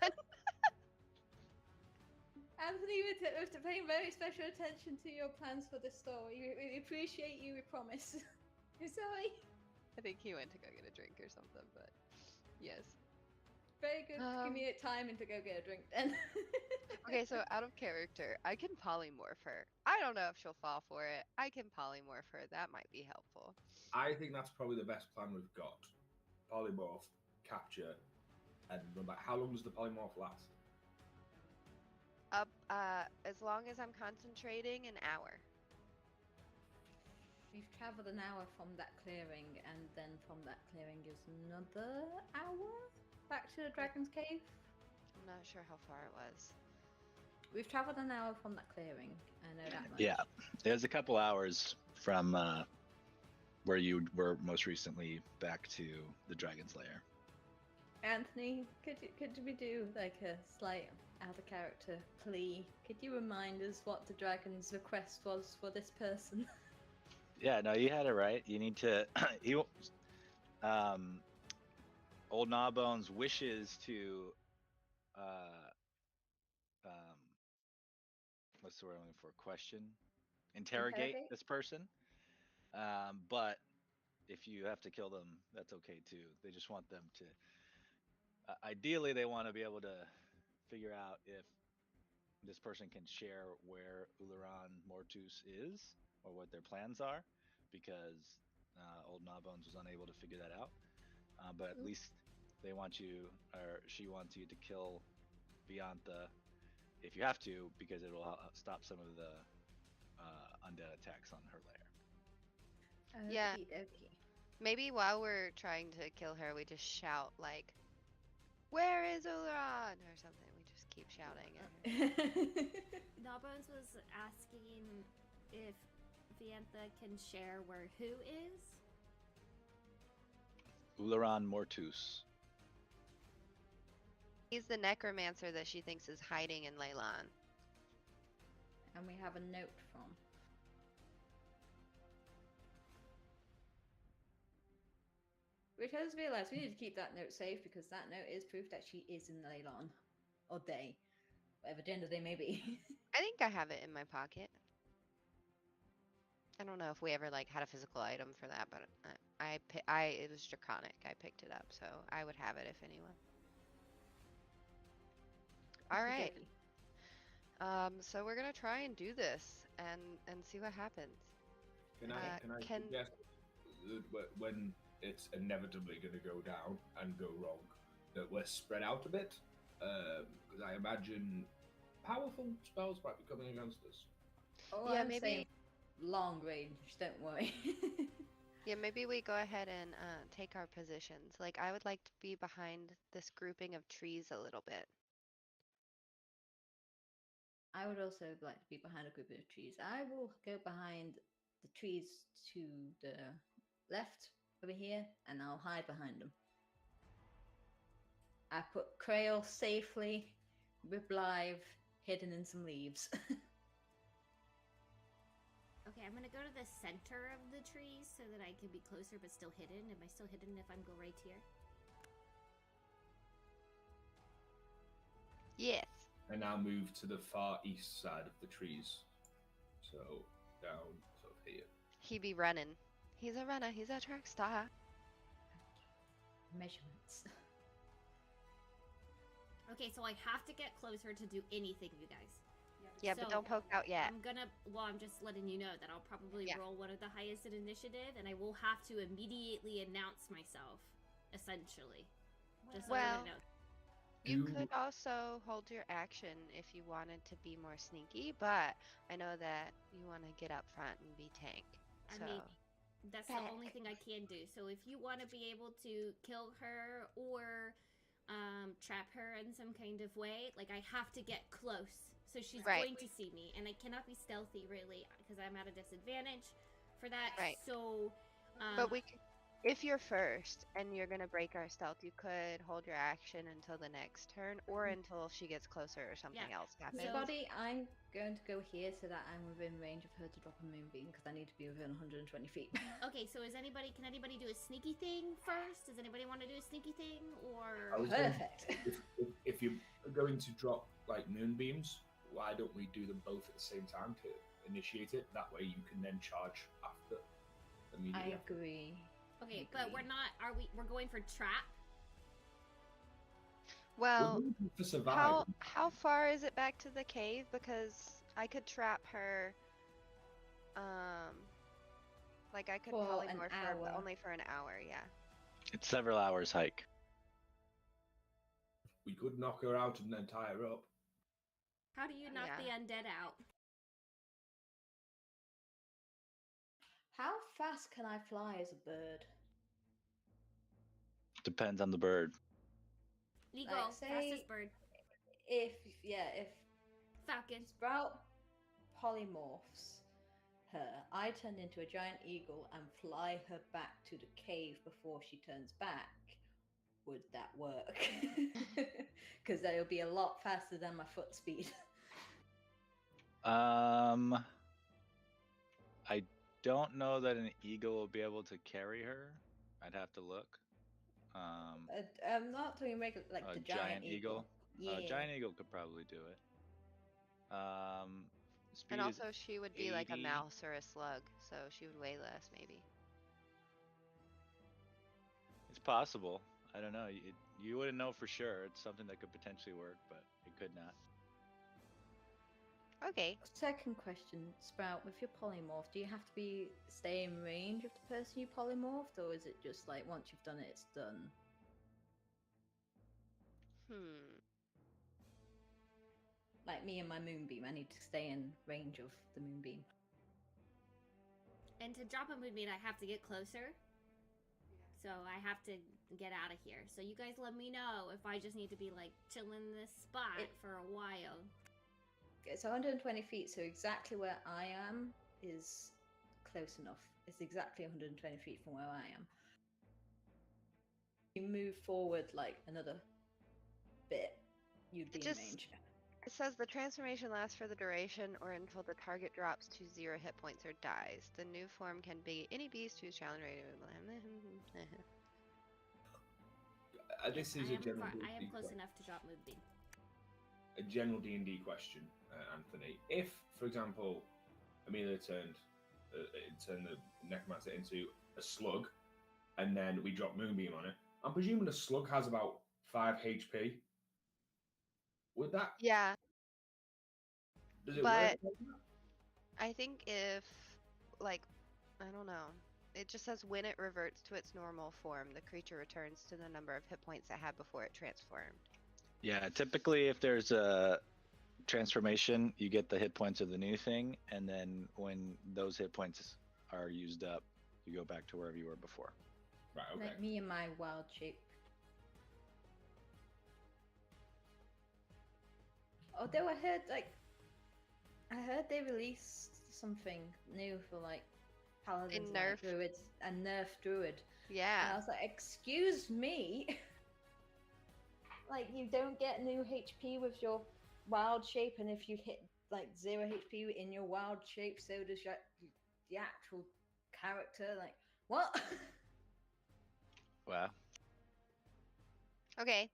Anthony, we're paying very special attention to your plans for this story. We appreciate you, we promise. You're sorry. I think he went to go get a drink or something, but yes. Very good convenient timing to go get a drink then. Okay, so out of character, I can polymorph her. I don't know if she'll fall for it. I can polymorph her. That might be helpful. I think that's probably the best plan we've got. Polymorph, capture, and run back. How long does the polymorph last? As long as I'm concentrating, an hour. We've travelled an hour from that clearing, and then from that clearing is another hour back to the Dragon's Cave. I'm not sure how far it was. We've travelled an hour from that clearing. I know that much. Yeah, there's a couple hours from where you were most recently back to the Dragon's Lair. Anthony, could we do like a slight out of character plea? Could you remind us what the dragon's request was for this person? Yeah, no, you had it right. You need to. Old Gnawbones wishes to. What's the word I'm looking for? Question. Interrogate this person. But if you have to kill them, that's okay too. They just want them to. Ideally, they want to be able to figure out if this person can share where Ularan Mortus is or what their plans are, because Old Gnawbones was unable to figure that out. But at least they want you, or she wants you to kill Viantha if you have to, because it will stop some of the undead attacks on her lair. Yeah. Okay. Maybe while we're trying to kill her, we just shout like, "Where is Ularan?" or something. We just keep shouting at her. Gnawbones was asking if Viantha can share where who is? Ularan Mortus. He's the necromancer that she thinks is hiding in Leyland. And we have a note from. Which I just realised we need to keep that note safe, because that note is proof that she is in Leyland. Or they. Whatever gender they may be. I think I have it in my pocket. I don't know if we ever like had a physical item for that, but it was draconic. I picked it up, so I would have it if anyone. All right. So we're gonna try and do this and see what happens. Can I suggest that when it's inevitably going to go down and go wrong, that we're spread out a bit? Because I imagine powerful spells might be coming against us. Oh, yeah, I'm maybe saying long range. Don't worry. Yeah, maybe we go ahead and take our positions. Like, I would like to be behind this grouping of trees a little bit. I would also like to be behind a group of trees. I will go behind the trees to the left over here, and I'll hide behind them. I put Krail safely with Blythe hidden in some leaves. Okay, I'm gonna go to the center of the trees so that I can be closer but still hidden. Am I still hidden if I'm go right here? Yes. And now move to the far east side of the trees. So down sort of here. He be running. He's a runner. He's a track star. Measurements. Okay, so I have to get closer to do anything, you guys. Yeah, but So, don't poke out yet. I'm just letting you know that I'll probably Yeah. roll one of the highest in initiative, and I will have to immediately announce myself, essentially. Just so Well- everyone knows. You Do- could also hold your action if you wanted to be more sneaky, but I know that you want to get up front and be tank. I So mean, that's the only thing I can do. So if you want to be able to kill her or trap her in some kind of way, like I have to get close. So she's Right. going to see me, and I cannot be stealthy really because I'm at a disadvantage for that. Right. So, but if you're first and you're gonna break our stealth, you could hold your action until the next turn or until she gets closer or something else happens. So- Everybody, I'm going to go here so that I'm within range of her to drop a moonbeam because I need to be within 120 feet. Okay, so can anybody do a sneaky thing first? Does anybody want to do a sneaky thing or? I was going- Perfect. if you're going to drop like moonbeams, why don't we do them both at the same time to initiate it? That way you can then charge after I immediately. agree. Okay, but we're not. We're going for trap. Well, For survival. how far is it back to the cave? Because I could trap her. Like I could For probably an morph her, but hour. only for an hour. Yeah. It's several hours hike. We could knock her out and then tie her up. How do you knock Yeah. the undead out? How fast can I fly as a bird? Depends on the bird. Eagle, Like, say- fastest bird, If falcon. Sprout polymorphs her, I turn into a giant eagle and fly her back to the cave before she turns back. Would that work? Because that'll be a lot faster than my foot speed. I don't know that an eagle will be able to carry her. I'd have to look. I'm not talking about like A the giant eagle. Yeah. A giant eagle could probably do it. Speed And is also, she would be like a 80. mouse or a slug, so she would weigh less, maybe. It's possible. I don't know. You wouldn't know for sure. It's something that could potentially work, but it could not. Okay. Second question, Sprout, with your polymorph, do you have to stay in range of the person you polymorphed, or is it just like once you've done it, it's done? Like me and my moonbeam, I need to stay in range of the moonbeam. And to drop a moonbeam, I have to get closer. So I have to get out of here. So you guys let me know if I just need to be like chilling this spot for a while. It's 120 feet, so exactly where I am is close enough. It's exactly 120 feet from where I am. You move forward like another bit, you'd be in range. It says the transformation lasts for the duration or until the target drops to 0 hit points or dies. The new form can be any beast whose challenge rating. This is a general I am D&D close question. enough to drop moonbeam. A general D&D question, Anthony. If, for example, Amelia turned the necromancer into a slug, and then we drop moonbeam on it, I'm presuming a slug has about 5 HP. Would that? Yeah, Does it but work? like that? I think if, like, I don't know. It just says when it reverts to its normal form, the creature returns to the number of hit points it had before it transformed. Yeah, typically if there's a transformation, you get the hit points of the new thing, and then when those hit points are used up, you go back to wherever you were before. Right, okay. Like me and my wild shape. Although I heard they released something new for like paladins and nerfed. like, druids and nerf druid. And Yeah. I was like, excuse me. Like you don't get new HP with your wild shape, and if you hit like 0 HP in your wild shape, so does the actual character. Like, what? Wow. Okay.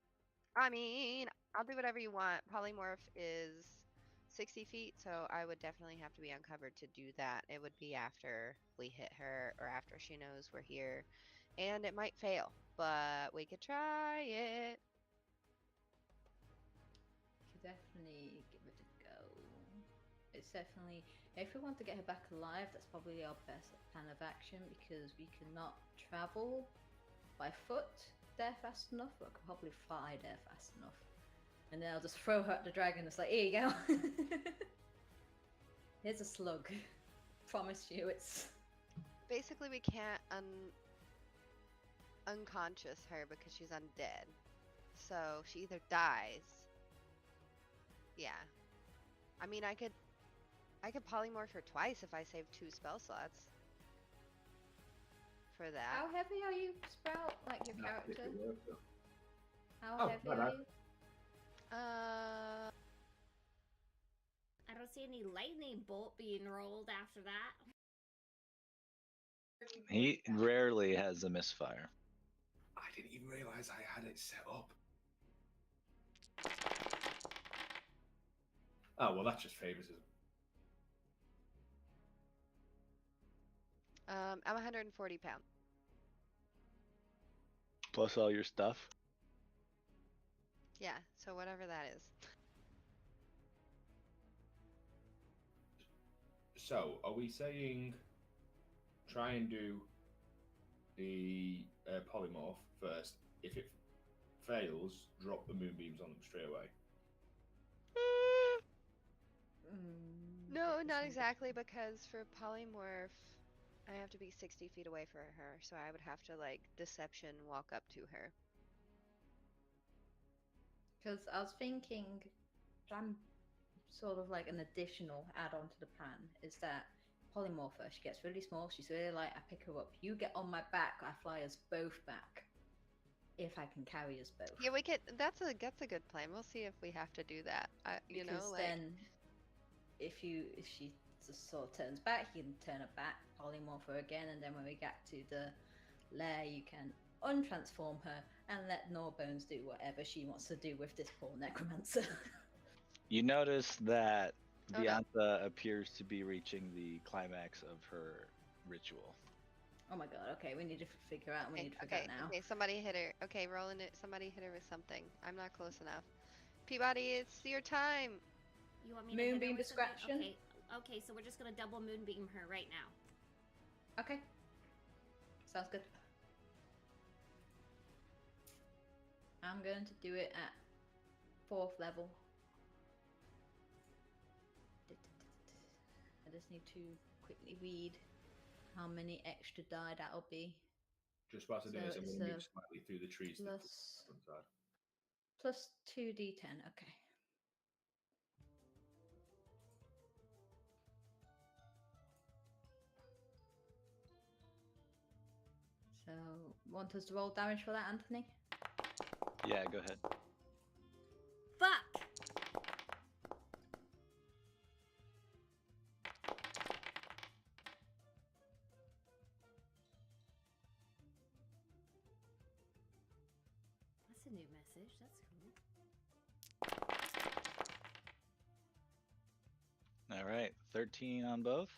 I mean, I'll do whatever you want. Polymorph is 60 feet, so I would definitely have to be uncovered to do that. It would be after we hit her or after she knows we're here. And it might fail, but we could try it. Could definitely give it a go. It's definitely, if we want to get her back alive, that's probably our best plan of action because we cannot travel by foot there fast enough, but I could probably fly there fast enough. And then I'll just throw her at the dragon. It's like, here you go. Here's a slug. Promise you, it's. Basically, we can't unconscious her because she's undead. So she either dies. Yeah. I mean, I could polymorph her twice if I save 2 spell slots. For that. How heavy are you, Sprout? Like your Nah, if character? it worked, though. How Oh, heavy my are bad. you? I don't see any lightning bolt being rolled after that. He rarely has a misfire. I didn't even realize I had it set up. Oh, well, that's just favoritism. I'm 140 pounds. Plus all your stuff. Yeah, so whatever that is. So, are we saying try and do the polymorph first? If it fails, drop the moonbeams on them straight away. No, not exactly, because for polymorph, I have to be 60 feet away from her, so I would have to, like, deception walk up to her. Because I was thinking, I'm sort of like an additional add-on to the plan, is that polymorpher, she gets really small, she's really light, I pick her up, you get on my back, I fly us both back. If I can carry us both. Yeah, we could. That's a good plan. We'll see if we have to do that. You Because know, like. then, if she just sort of turns back, you can turn her back, polymorph her again, and then when we get to the lair, you can untransform her and let Norbones do whatever she wants to do with this poor necromancer. You notice that Oh, no. Diantha appears to be reaching the climax of her ritual. Oh my god, okay, we need to figure out, Okay, now. okay, somebody hit her. Okay, rolling it. Somebody hit her with something. I'm not close enough. Peabody, it's your time. You want me to hit her Moonbeam with something? distraction? Okay, so we're just gonna double moonbeam her right now. Okay. Sounds good. I'm going to do it at 4th level. I just need to quickly read how many extra die that'll be. Just about to do So is I'm it's going to move slightly through the trees. to the Plus, front side. plus 2d10, okay. So, want us to roll damage for that, Anthony? Yeah, go ahead. Fuck! That's a new message. That's cool. All right, 13 on both.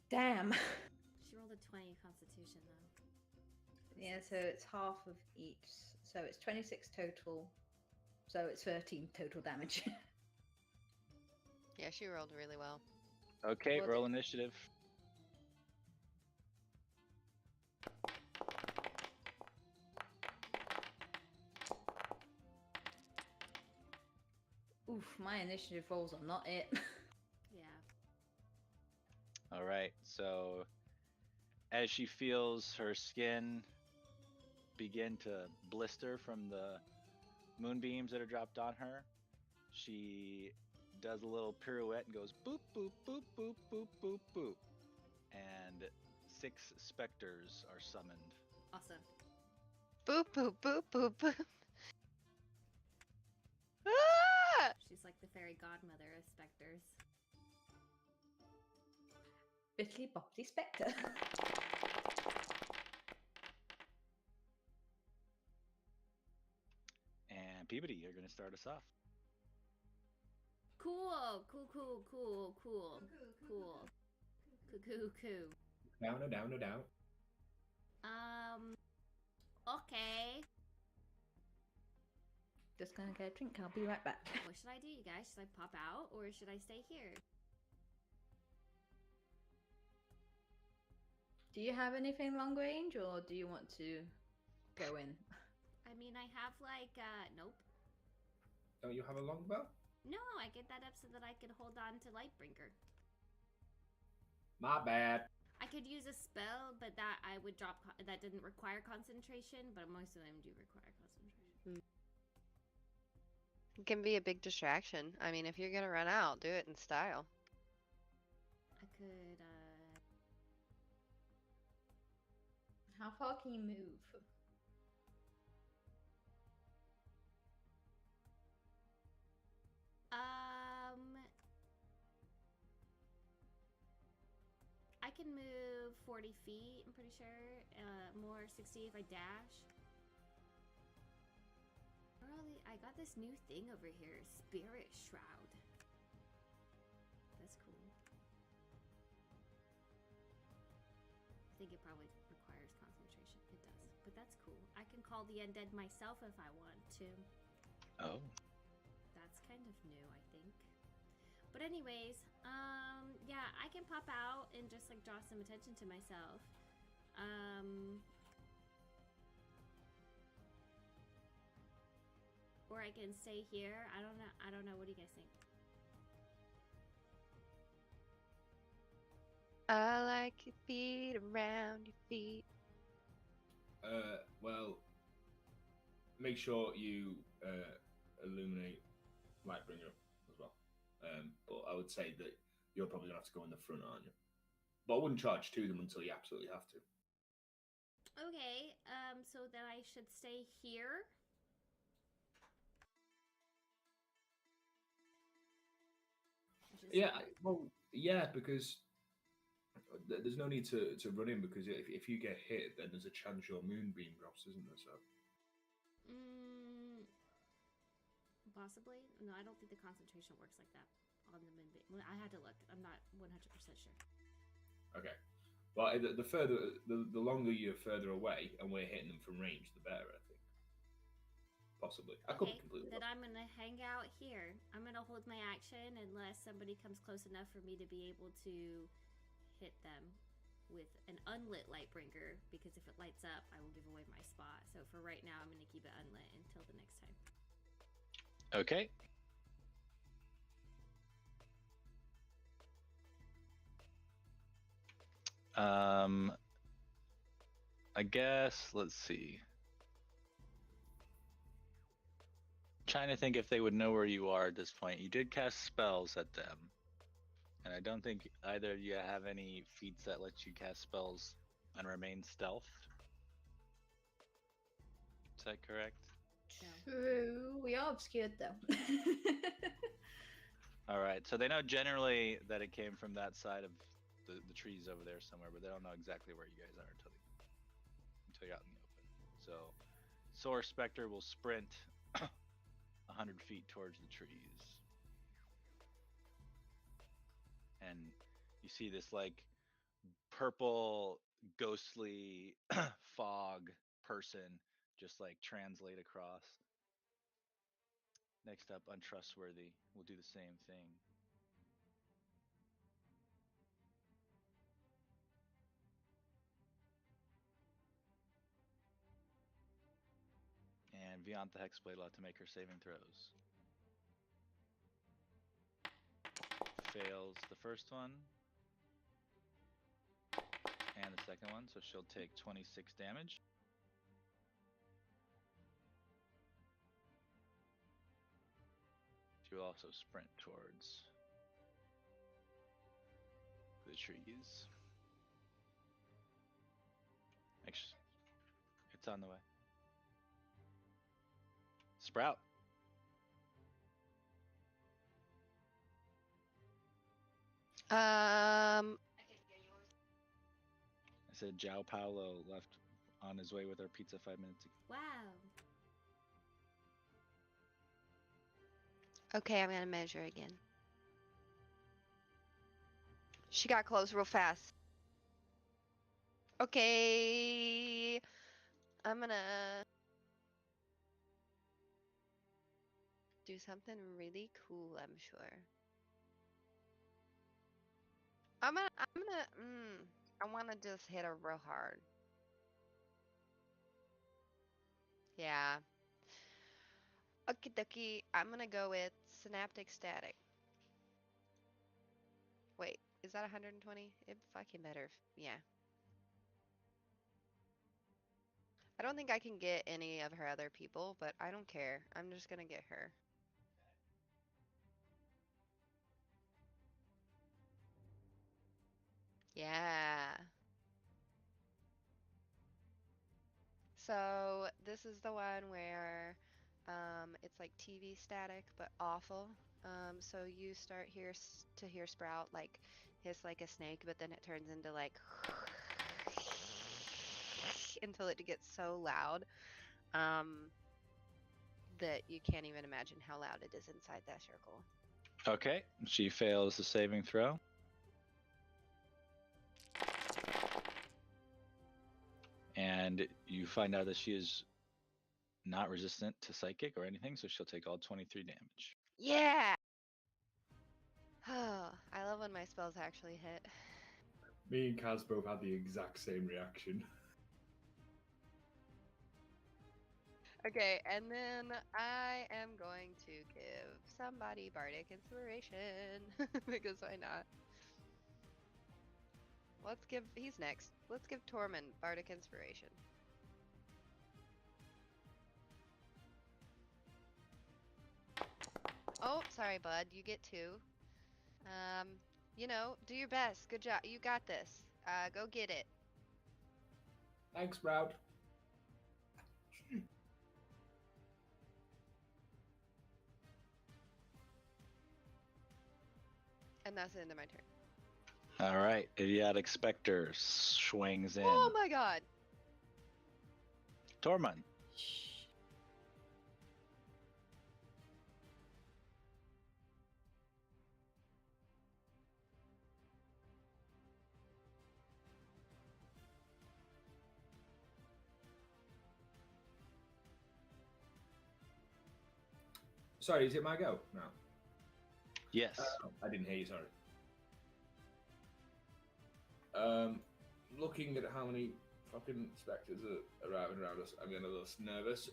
Damn! She rolled a 20 constitution though. Yeah, so it's half of each. So it's 26 total. So it's 13 total damage. Yeah, she rolled really well. Okay, Well, roll initiative. Oof, my initiative rolls are not it. Yeah. All right, so as she feels her skin begin to blister from the moonbeams that are dropped on her, she does a little pirouette and goes boop, boop, boop, boop, boop, boop, boop. And 6 specters are summoned. Awesome. Boop, boop, boop, boop, boop. Ah! She's like the fairy godmother of specters. Bitley Bopley Spectre. And Peabody, you're going to start us off. Cool. Cool. Down, no down, no down. Okay. Just gonna get a drink. I'll be right back. What should I do, you guys? Should I pop out or should I stay here? Do you have anything long range, or do you want to go in? I mean, I have like, nope. Don't you have a longbow? No, I get that up so that I could hold on to Lightbringer. My bad. I could use a spell, but that I would drop. That didn't require concentration, but most of them do require concentration. It can be a big distraction. I mean, if you're gonna run out, do it in style. I could. How far can you move? I can move 40 feet. I'm pretty sure. More 60 if I dash. Really, I got this new thing over here, Spirit Shroud. That's cool. I think it probably requires concentration. It does, but that's cool. I can call the undead myself if I want to. Oh. That's kind of new, I think. But anyways, yeah, I can pop out and just like draw some attention to myself. Or I can stay here. I don't know. What do you guys think? I like your feet around your feet. Well, make sure you illuminate Lightbringer as well. But I would say that you're probably gonna have to go in the front, aren't you? But I wouldn't charge to them until you absolutely have to. Okay, so then I should stay here. Yeah, because there's no need to run in, because if you get hit, then there's a chance your moonbeam drops, isn't there? So. Possibly. No, I don't think the concentration works like that on the moonbeam. Well, I had to look. I'm not 100% sure. Okay. Well, the longer you're further away and we're hitting them from range, the better, I think. Possibly. I could be completely then wrong. I'm gonna hang out here. I'm gonna hold my action unless somebody comes close enough for me to be able to hit them with an unlit Lightbringer, because if it lights up, I will give away my spot. So for right now, I'm gonna keep it unlit until the next time. Okay. I guess, let's see. Trying to think if they would know where you are at this point. You did cast spells at them. And I don't think either of you have any feats that let you cast spells and remain stealth. Is that correct? True. We are obscured though. Alright, so they know generally that it came from that side of the trees over there somewhere, but they don't know exactly where you guys are until you're out in the open. So, Soar Spectre will sprint 100 feet towards the trees. And you see this like purple ghostly fog person just like translate across. Next up, Untrustworthy will do the same thing. And Viantha Hexblade will have to make her saving throws. Fails the first one. And the second one, so she'll take 26 damage. She will also sprint towards the trees. Actually, it's on the way. Sprout. said Jao Paulo left on his way with our pizza 5 minutes ago. Wow. Okay, I'm gonna measure again. She got close real fast. Okay. I'm gonna do something really cool, I'm sure. I wanna just hit her real hard. Yeah. Okie dokie, I'm gonna go with Synaptic Static. Wait, is that 120? It fucking better. Yeah. I don't think I can get any of her other people, but I don't care. I'm just gonna get her. Yeah. So this is the one where it's like TV static, but awful. So you start to hear Sprout like hiss like a snake, but then it turns into like until it gets so loud that you can't even imagine how loud it is inside that circle. Okay, she fails the saving throw. And you find out that she is not resistant to psychic or anything, so she'll take all 23 damage. Yeah! Oh, I love when my spells actually hit. Me and Kaz both had the exact same reaction. Okay, and then I am going to give somebody Bardic Inspiration, because why not? He's next. Let's give Tormund Bardic Inspiration. Oh, sorry, bud, you get 2. Do your best. Good job. You got this. Go get it. Thanks, Sprout. And that's the end of my turn. All right, Idiotic Spectre swings in. Oh my god! Tormund. Sorry, is it my go now? Yes. I didn't hear you, sorry. Looking at how many fucking specters are arriving around us, I'm getting a little nervous.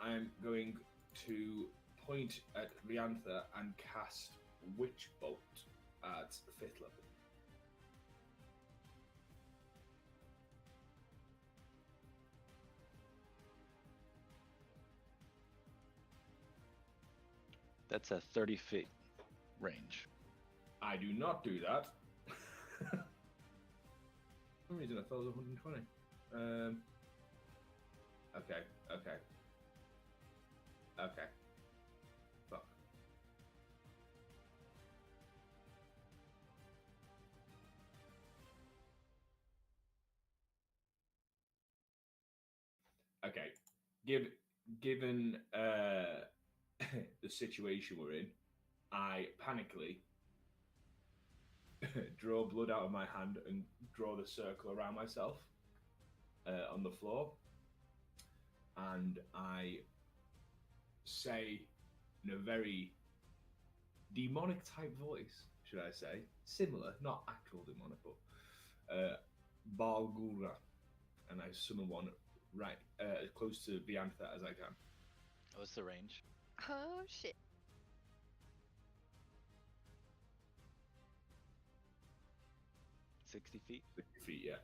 I'm going to point at Riantha and cast Witch Bolt at 5th level. That's a 30 feet range. I do not do that. For some reason I thought it was 120. Okay. Fuck. Okay. Given the situation we're in, I panically draw blood out of my hand and draw the circle around myself on the floor. And I say in a very demonic type voice, should I say, similar, not actual demonic, but Balgura. And I summon one right as close to Viantha as I can. What's the range? Oh shit. $60 feet? 50 feet, yeah.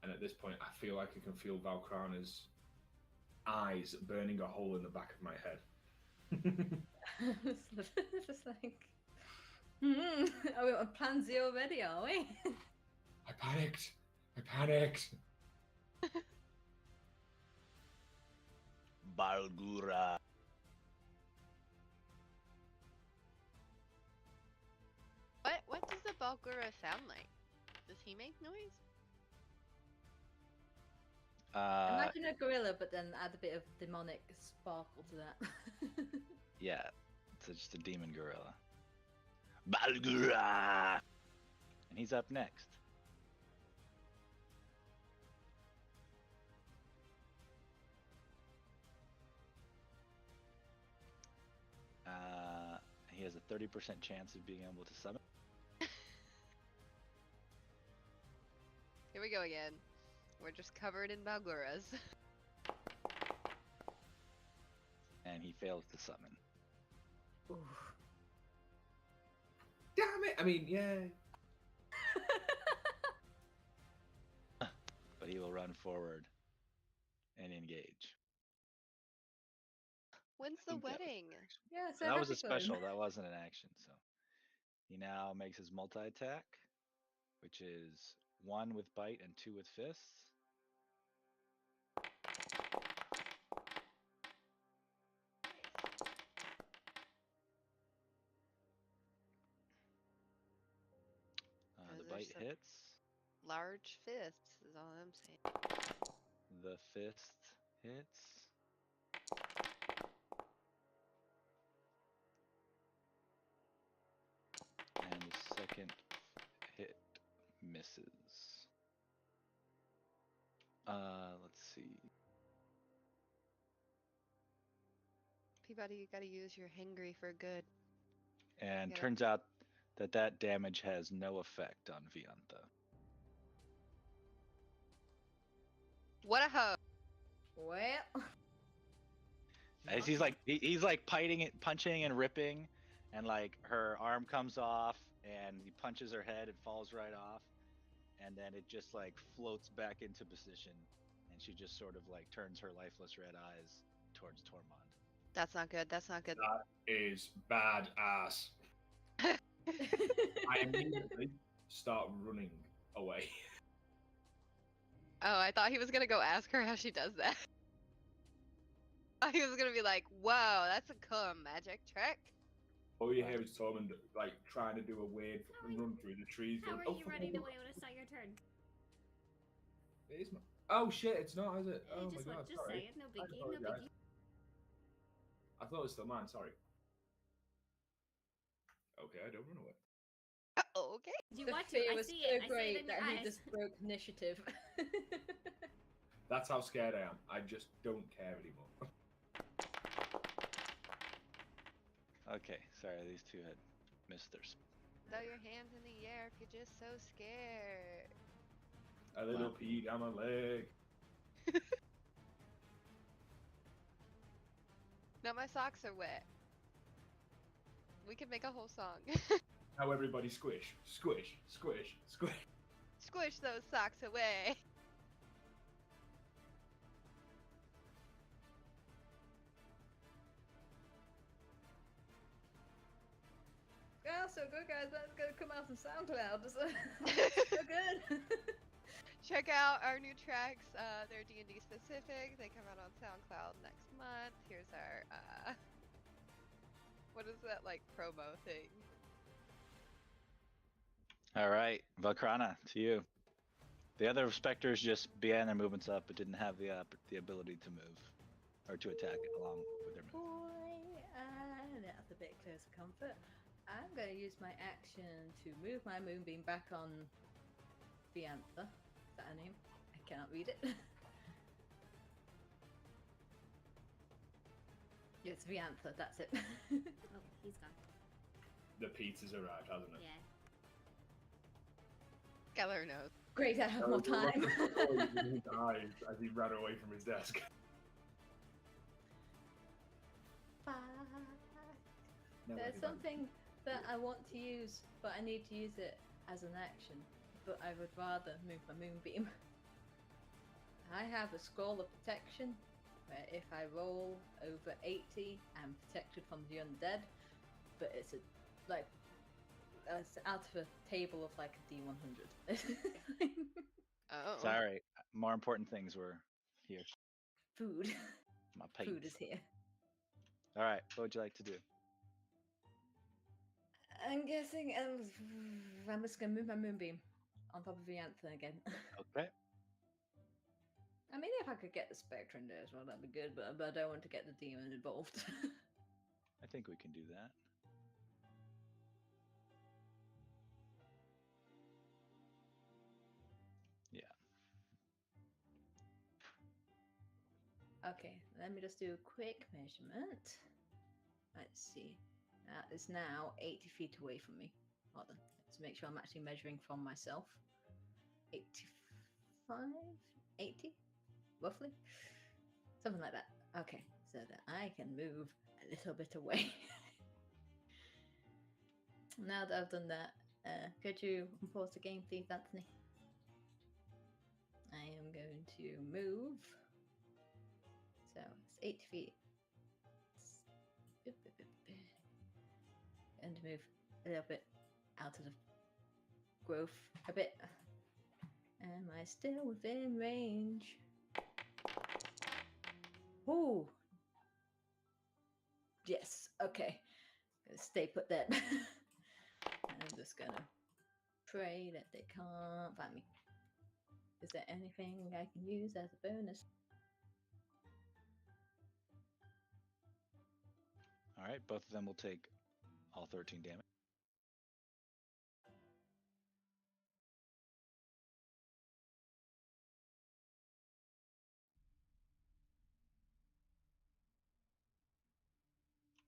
And at this point, I feel like I can feel Valkrana's eyes burning a hole in the back of my head. Just like, are we on plan Z already, are we? I panicked. Balgura. What does the Balgura sound like? Does he make noise? Imagine a gorilla, but then add a bit of demonic sparkle to that. Yeah, it's just a demon gorilla. Balgura! And he's up next. He has a 30% chance of being able to summon. Here we go again. We're just covered in Balguras. And he fails to summon. Ooh. Damn it! I mean, yeah. But he will run forward and engage. When's the think that was wedding? Yeah, so that was a happy for him. special. That wasn't an action. So he now makes his multi-attack, which is 1 with bite and 2 with fists. The Those are bite some hits. large fists is all I'm saying. The fist hits. And the second hit misses. Let's see. Peabody, you gotta use your hangry for good. And Yeah. turns out that that damage has no effect on Viantha. What a hoe! Well, As he's like he's like punching and ripping, and like her arm comes off, and he punches her head, it falls right off, and then it just like floats back into position, and she just sort of like turns her lifeless red eyes towards Tormund. That's not good. That's not good. That is badass. I immediately start running away. Oh, I thought he was gonna go ask her how she does that. He was gonna be like, "Whoa, that's a cool magic trick." All you hear is Tormund like trying to do a weird fucking run through the trees. How going, are "Oh, you fuck, running oh, away when it's not your turn? It is my... Oh shit, it's not, is it? You Oh my just god, want, just sorry. say it. No I biggie. No apologize. biggie. I thought it was still mine, sorry. Okay, I don't run away. Okay. Do you the want to? fear I was see so it. I see great it in your that he eyes. just broke initiative. That's how scared I am. I just don't care anymore. Okay, sorry, these two had missed their. Throw your hands in the air if you're just so scared. A little Wow. pee down my leg. Now my socks are wet. We could make a whole song. Now everybody squish, squish, squish, squish. Squish those socks away. Yeah, so good, guys. That's gonna come out on SoundCloud. So good. Check out our new tracks. They're D&D specific. They come out on SoundCloud next month. Here's our what is that like promo thing? All right, Valkrana, to you. The other specters just began their movements up, but didn't have the ability to move or to attack along with their move. Boy, and that's a bit close for comfort. I'm going to use my action to move my moonbeam back on Viantha. Is that her name? I cannot read it. It's Viantha, that's it. Oh, he's gone. The pizza's arrived, hasn't it? Yeah. Geller knows. Great, I have more time. He died as he ran away from his desk. Never There's did. something that I want to use, but I need to use it as an action. But I would rather move my moonbeam. I have a scroll of protection, where if I roll over 80, I'm protected from the undead. But it's it's out of a table of like a D100. Oh. Sorry, more important things were here. Food. My page. Food is here. All right, what would you like to do? I'm guessing I'm just gonna move my moonbeam on top of the anther again. Okay. I mean, if I could get the spectre in there as well, that'd be good. But I don't want to get the demon involved. I think we can do that. Yeah. Okay, let me just do a quick measurement. Let's see. That is now 80 feet away from me. Hold on. Let's make sure I'm actually measuring from myself. 85? 80? Roughly? Something like that. Okay, so that I can move a little bit away. Now that I've done that, could you pause the game, please, Anthony? I am going to move. So it's 80 feet. And move a little bit out of the growth a bit. Am I still within range? Ooh. Yes, okay. Gonna stay put then. I'm just gonna pray that they can't find me. Is there anything I can use as a bonus? All right. Both of them will take all 13 damage.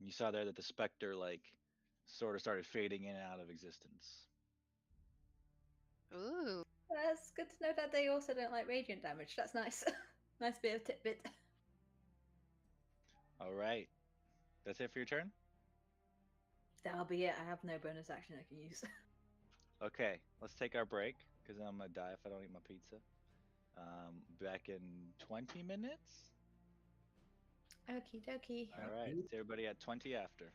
You saw there that the specter like sort of started fading in and out of existence. Ooh. That's good to know that they also don't like radiant damage. That's nice. Nice bit of tidbit. All right. That's it for your turn? That'll be it. I have no bonus action I can use. Okay, let's take our break because I'm gonna die if I don't eat my pizza. Back in 20 minutes. Okie dokie. All right, it's everybody at 20 after.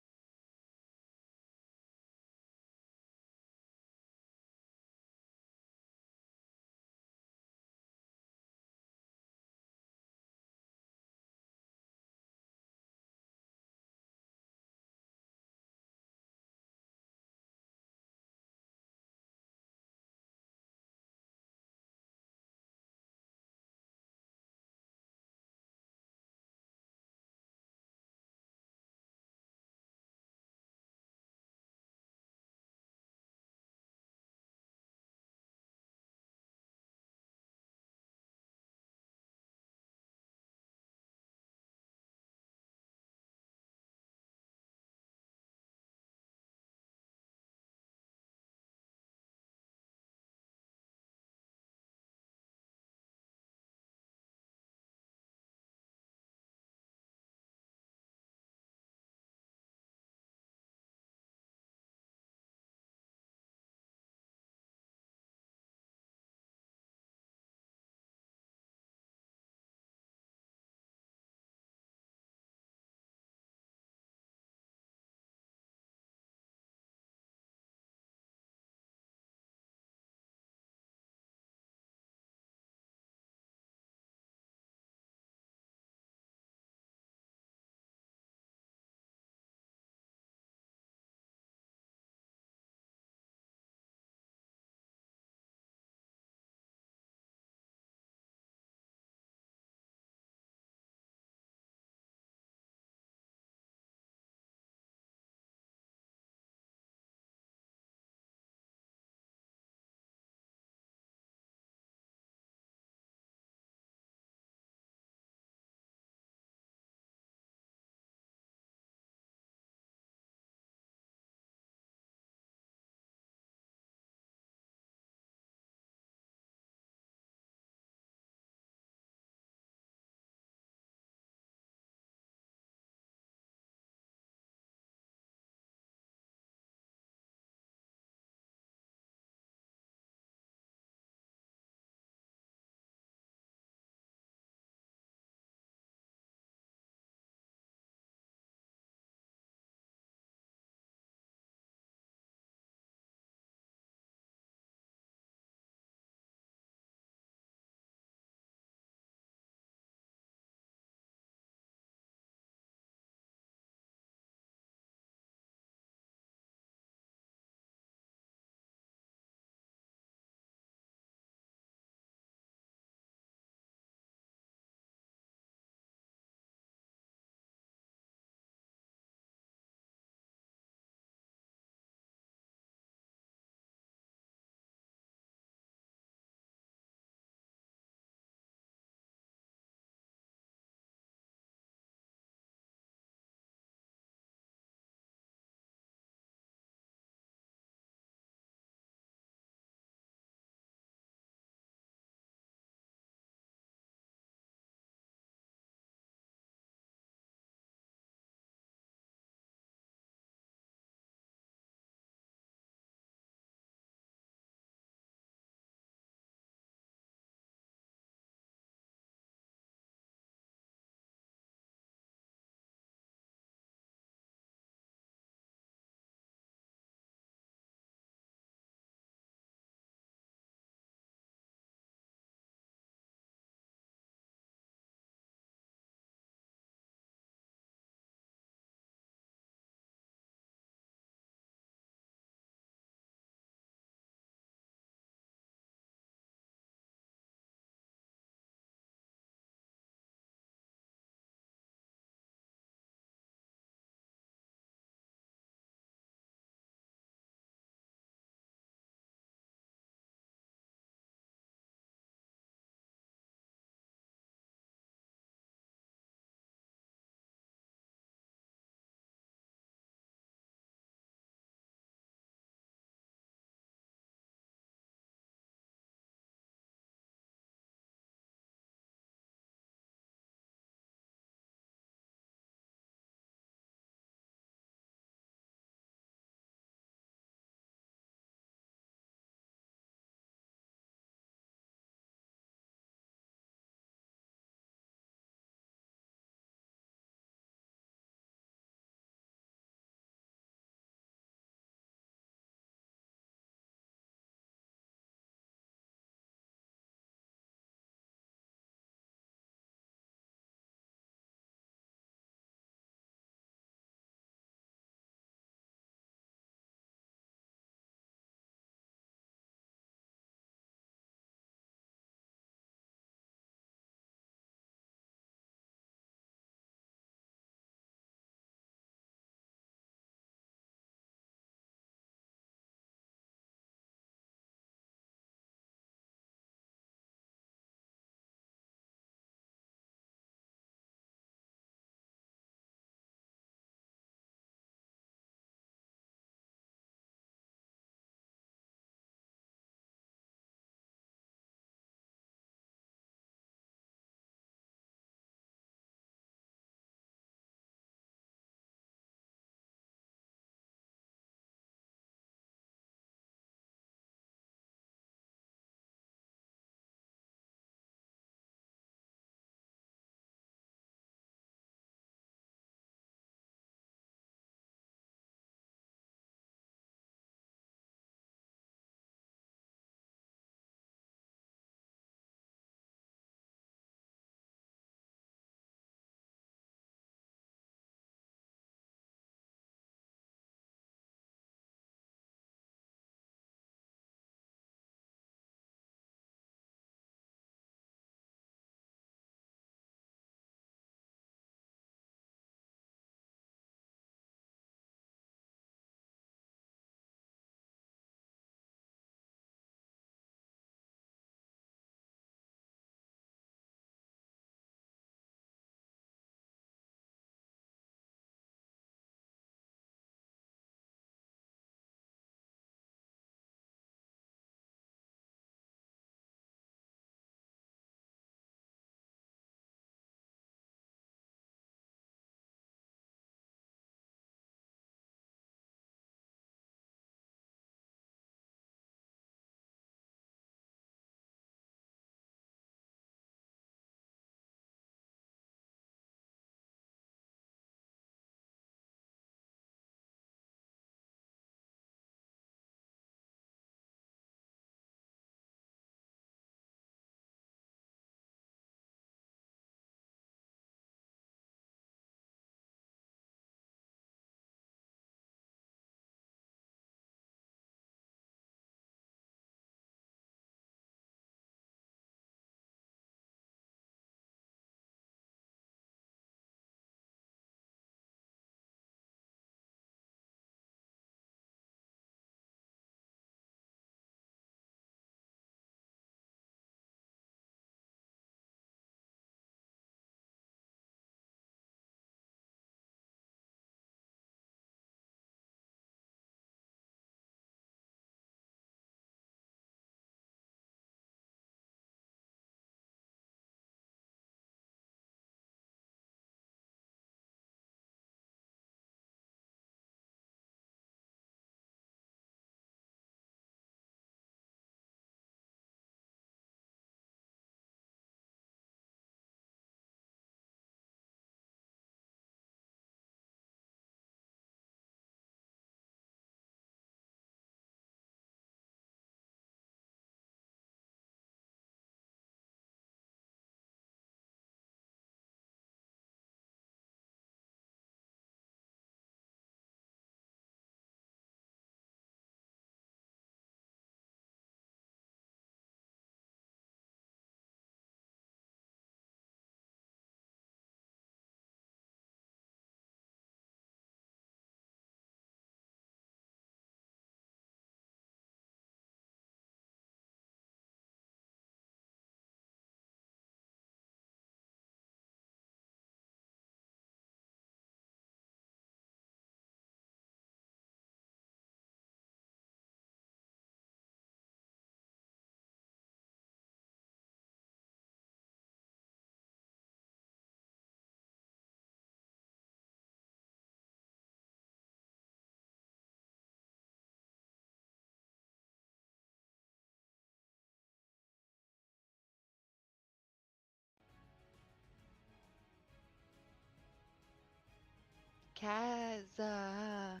Kaz,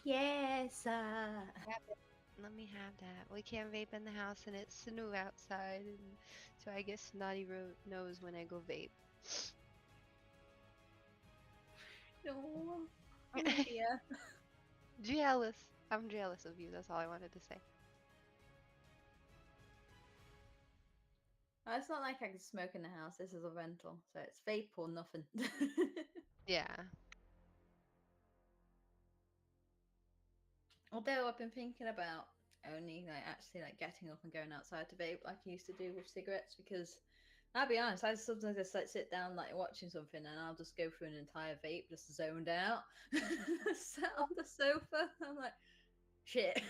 Yes. let me have that. We can't vape in the house and it's snow outside, and so I guess Snotty knows when I go vape. No. Lydia. Jealous. I'm jealous of you. That's all I wanted to say. It's not like I can smoke in the house. This is a rental, so it's vape or nothing. Yeah. Although I've been thinking about only like actually like getting up and going outside to vape like I used to do with cigarettes, because I'll be honest, I sometimes just like sit down like watching something and I'll just go through an entire vape just zoned out, sat on the sofa. I'm like, shit.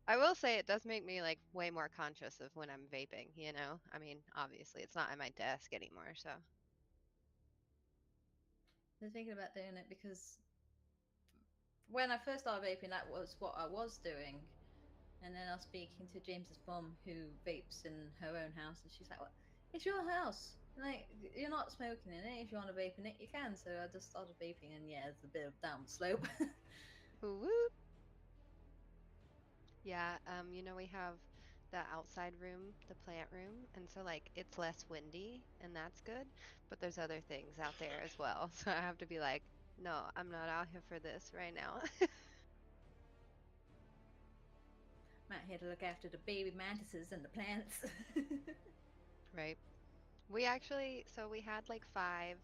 I will say it does make me like way more conscious of when I'm vaping, you know? I mean, obviously it's not at my desk anymore, so. I was thinking about doing it because when I first started vaping, that was what I was doing. And then I was speaking to James's mum, who vapes in her own house, and she's like, "What? It's your house. Like, you're not smoking in it. If you want to vape in it, you can." So I just started vaping, and yeah, it's a bit of down slope. Woo woo. Yeah, you know, we have the outside room, the plant room, and so like it's less windy and that's good, but there's other things out there as well. So I have to be like, no, I'm not out here for this right now. I'm out here to look after the baby mantises and the plants. Right. We actually, so we had like five,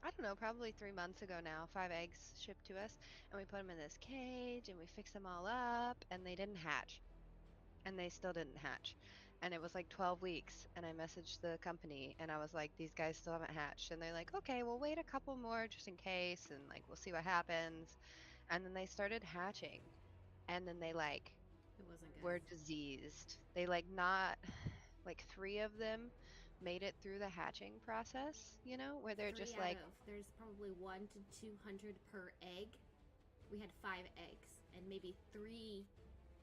I don't know, probably 3 months ago now, 5 eggs shipped to us, and we put them in this cage and we fixed them all up, and they didn't hatch. And they still didn't hatch. And it was like 12 weeks. And I messaged the company and I was like, these guys still haven't hatched. And they're like, okay, we'll wait a couple more just in case. And like, we'll see what happens. And then they started hatching. And then they like It wasn't good. were diseased. They like not, like 3 of them made it through the hatching process, you know, where they're Three just out like, of there's probably 1 to 200 per egg. We had 5 eggs, and maybe 3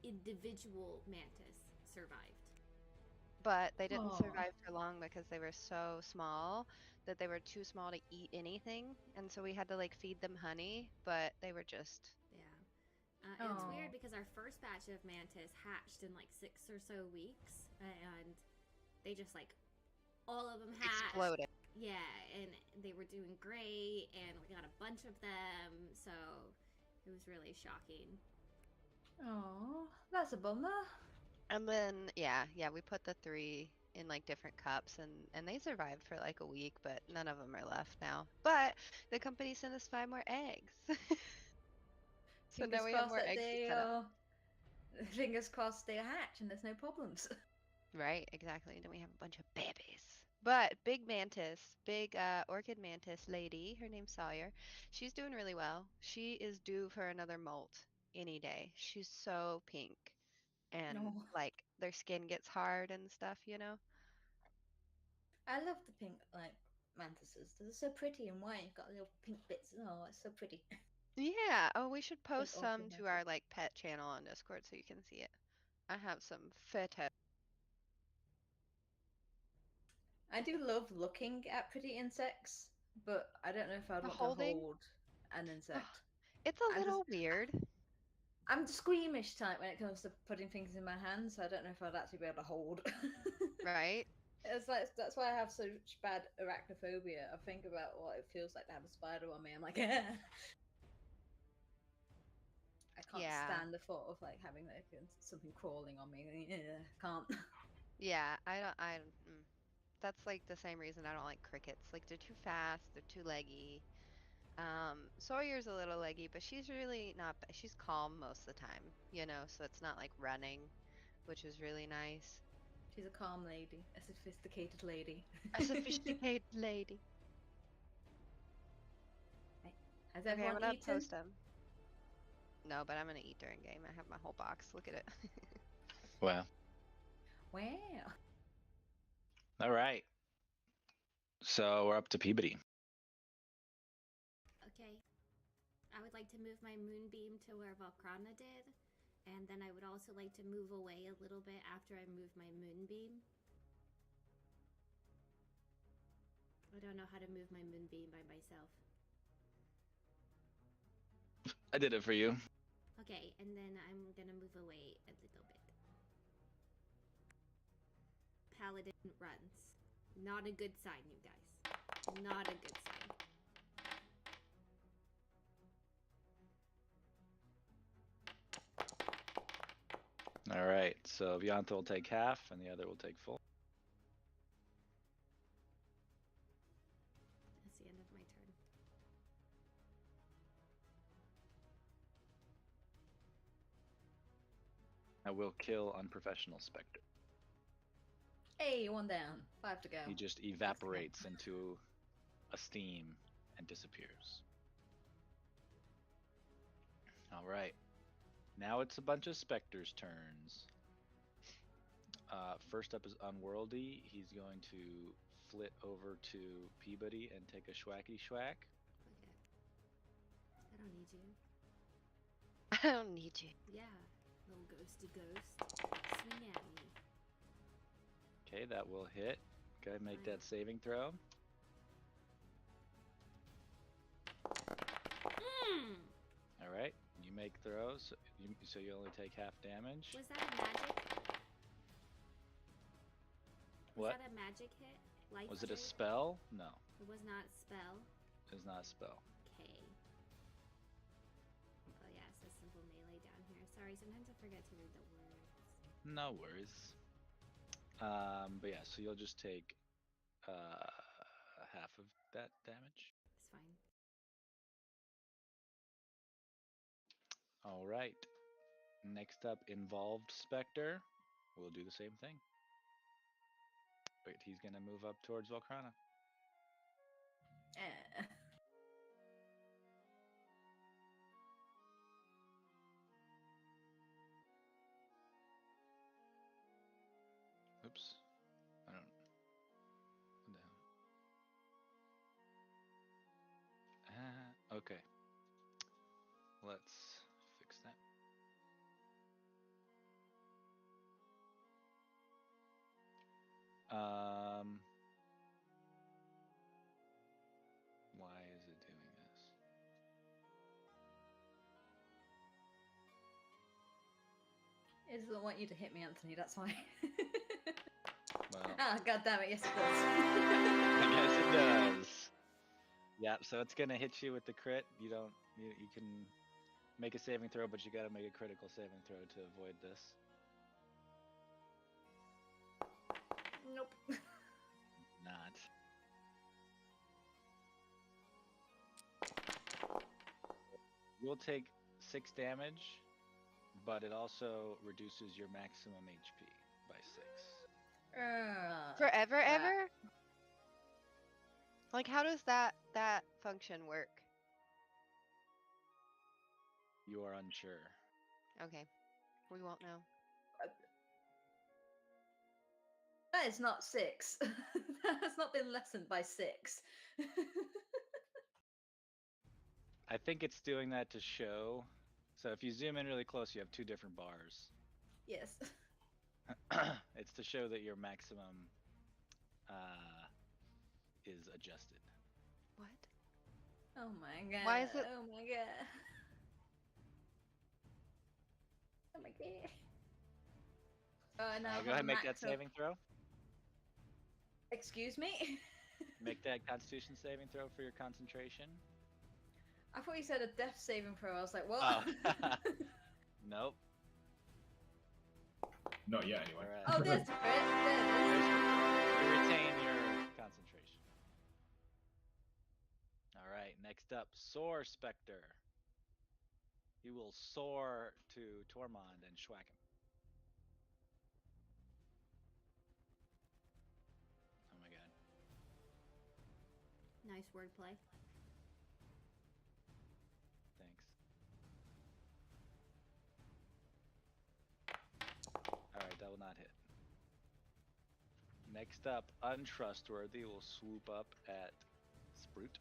individual mantis survived. but they didn't Aw. survive for long because they were so small that they were too small to eat anything, and so we had to like feed them honey, but they were just Yeah. And it's weird because our first batch of mantis hatched in like 6 or so weeks, and they just like all of them hatched. exploded. Yeah, and they were doing great, and we got a bunch of them, so it was really shocking. Oh, that's a bummer. And then yeah, we put the 3 in like different cups, and they survived for like a week, but none of them are left now. But the company sent us 5 more eggs. So Fingers now we have crossed more that eggs to they set up. fingers crossed they hatch and there's no problems. Right, exactly. Then we have a bunch of babies. But big mantis, big orchid mantis lady, her name's Sawyer. She's doing really well. She is due for another molt any day. She's so pink, and No. like their skin gets hard and stuff, you know? I love the pink like mantises. They're so pretty and white. You've got little pink bits. Oh, it's so pretty. Yeah. Oh, we should Big post some orchid to our mantis. like pet channel on Discord so you can see it. I have some photos. I do love looking at pretty insects, but I don't know if I'd The want to holding, hold an insect. it's a I just little weird. I'm the squeamish type when it comes to putting things in my hands, so I don't know if I'd actually be able to hold. Right? It's like that's why I have such bad arachnophobia. I think about what it feels like to have a spider on me. I'm like, I can't Yeah. stand the thought of like having like something crawling on me. Can't. Yeah, that's like the same reason I don't like crickets. Like they're too fast, they're too leggy. Sawyer's a little leggy, but she's really not she's calm most of the time, you know, so it's not like running, which is really nice. She's a calm lady, a sophisticated lady. A sophisticated lady. Has Okay, I'm everyone gonna eaten? post them. No, but I'm gonna eat during game. I have my whole box. Look at it. Wow. Wow. All right. So we're up to Peabody. Okay. I would like to move my moonbeam to where Valkrana did, and then I would also like to move away a little bit after I move my moonbeam. I don't know how to move my moonbeam by myself. I did it for you. Okay, and then I'm gonna move away a little bit. Paladin runs. Not a good sign, you guys. Not a good sign. All right, so Vianta will take half, and the other will take full. That's the end of my turn. I will kill Unprofessional Spectre. Hey, one down. 5 to go. He just evaporates into a steam and disappears. All right. Now it's a bunch of Spectres' turns. First up is Unworldy. He's going to flit over to Peabody and take a schwacky schwack. Okay. I don't need you. I don't need you. Yeah, little ghosty ghost. Swing at me. Okay, that will hit. Go ahead and make Fine. that saving throw. Mm! All right, you make throws, so you only take half damage. Was that a magic? Was What? that a magic hit? Life Was it a save? spell? No, It was not a spell. it was not a spell. Okay. Oh yeah, it says simple melee down here. Sorry, sometimes I forget to read the words. No worries. But yeah, so you'll just take half of that damage. It's fine. All right. Next up, Involved Spectre. We'll do the same thing. Wait, he's gonna move up towards Volcrana. Eh. Oops. I don't. No. Okay. Let's fix that. Why is it doing this? It doesn't want you to hit me, Anthony, that's why. Well, Ah, god damn it, yes it I does. guess it does. Yeah, so it's gonna hit you with the crit. You don't. You can make a saving throw, but you gotta make a critical saving throw to avoid this. Nope. Not. You'll take 6 damage, but it also reduces your maximum HP by 6. Forever, that- ever? Like, how does that function work? You are unsure. Okay, we won't know. That is not 6. That has not been lessened by 6. I think it's doing that to show. So if you zoom in really close, you have 2 different bars. Yes. It's to show that your maximum is adjusted. What? Oh my god. Why is it- Oh my god. Oh my god. Oh, no, Go ahead and make that saving throw. Excuse me? Make that Constitution saving throw for your concentration. I thought you said a death saving throw. I was like, what? Oh. Nope. Not yet, anyway. Alright. Oh, there's the crit. There it is. You retain your concentration. Alright, next up, Soar Spectre. He will soar to Tormund and schwack him. Oh my god. Nice wordplay. Thanks. Alright, that will not hit. Next up, Untrustworthy will swoop up at Sprout.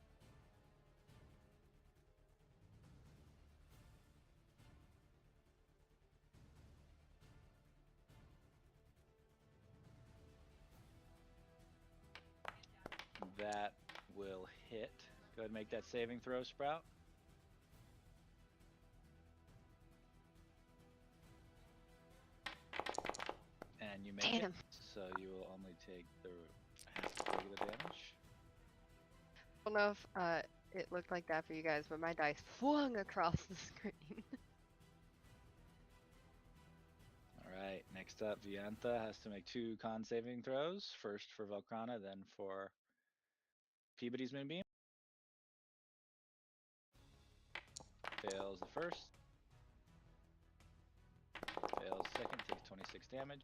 That will hit. Go ahead and make that saving throw, Sprout. You make Damn. it, so you will only take the half the regular damage. I don't know if it looked like that for you guys, but my dice flung across the screen. Alright, next up, Viantha has to make 2 con saving throws. First for Velkrana, then for Peabody's Moonbeam. Fails the first. Fails the second, takes 26 damage.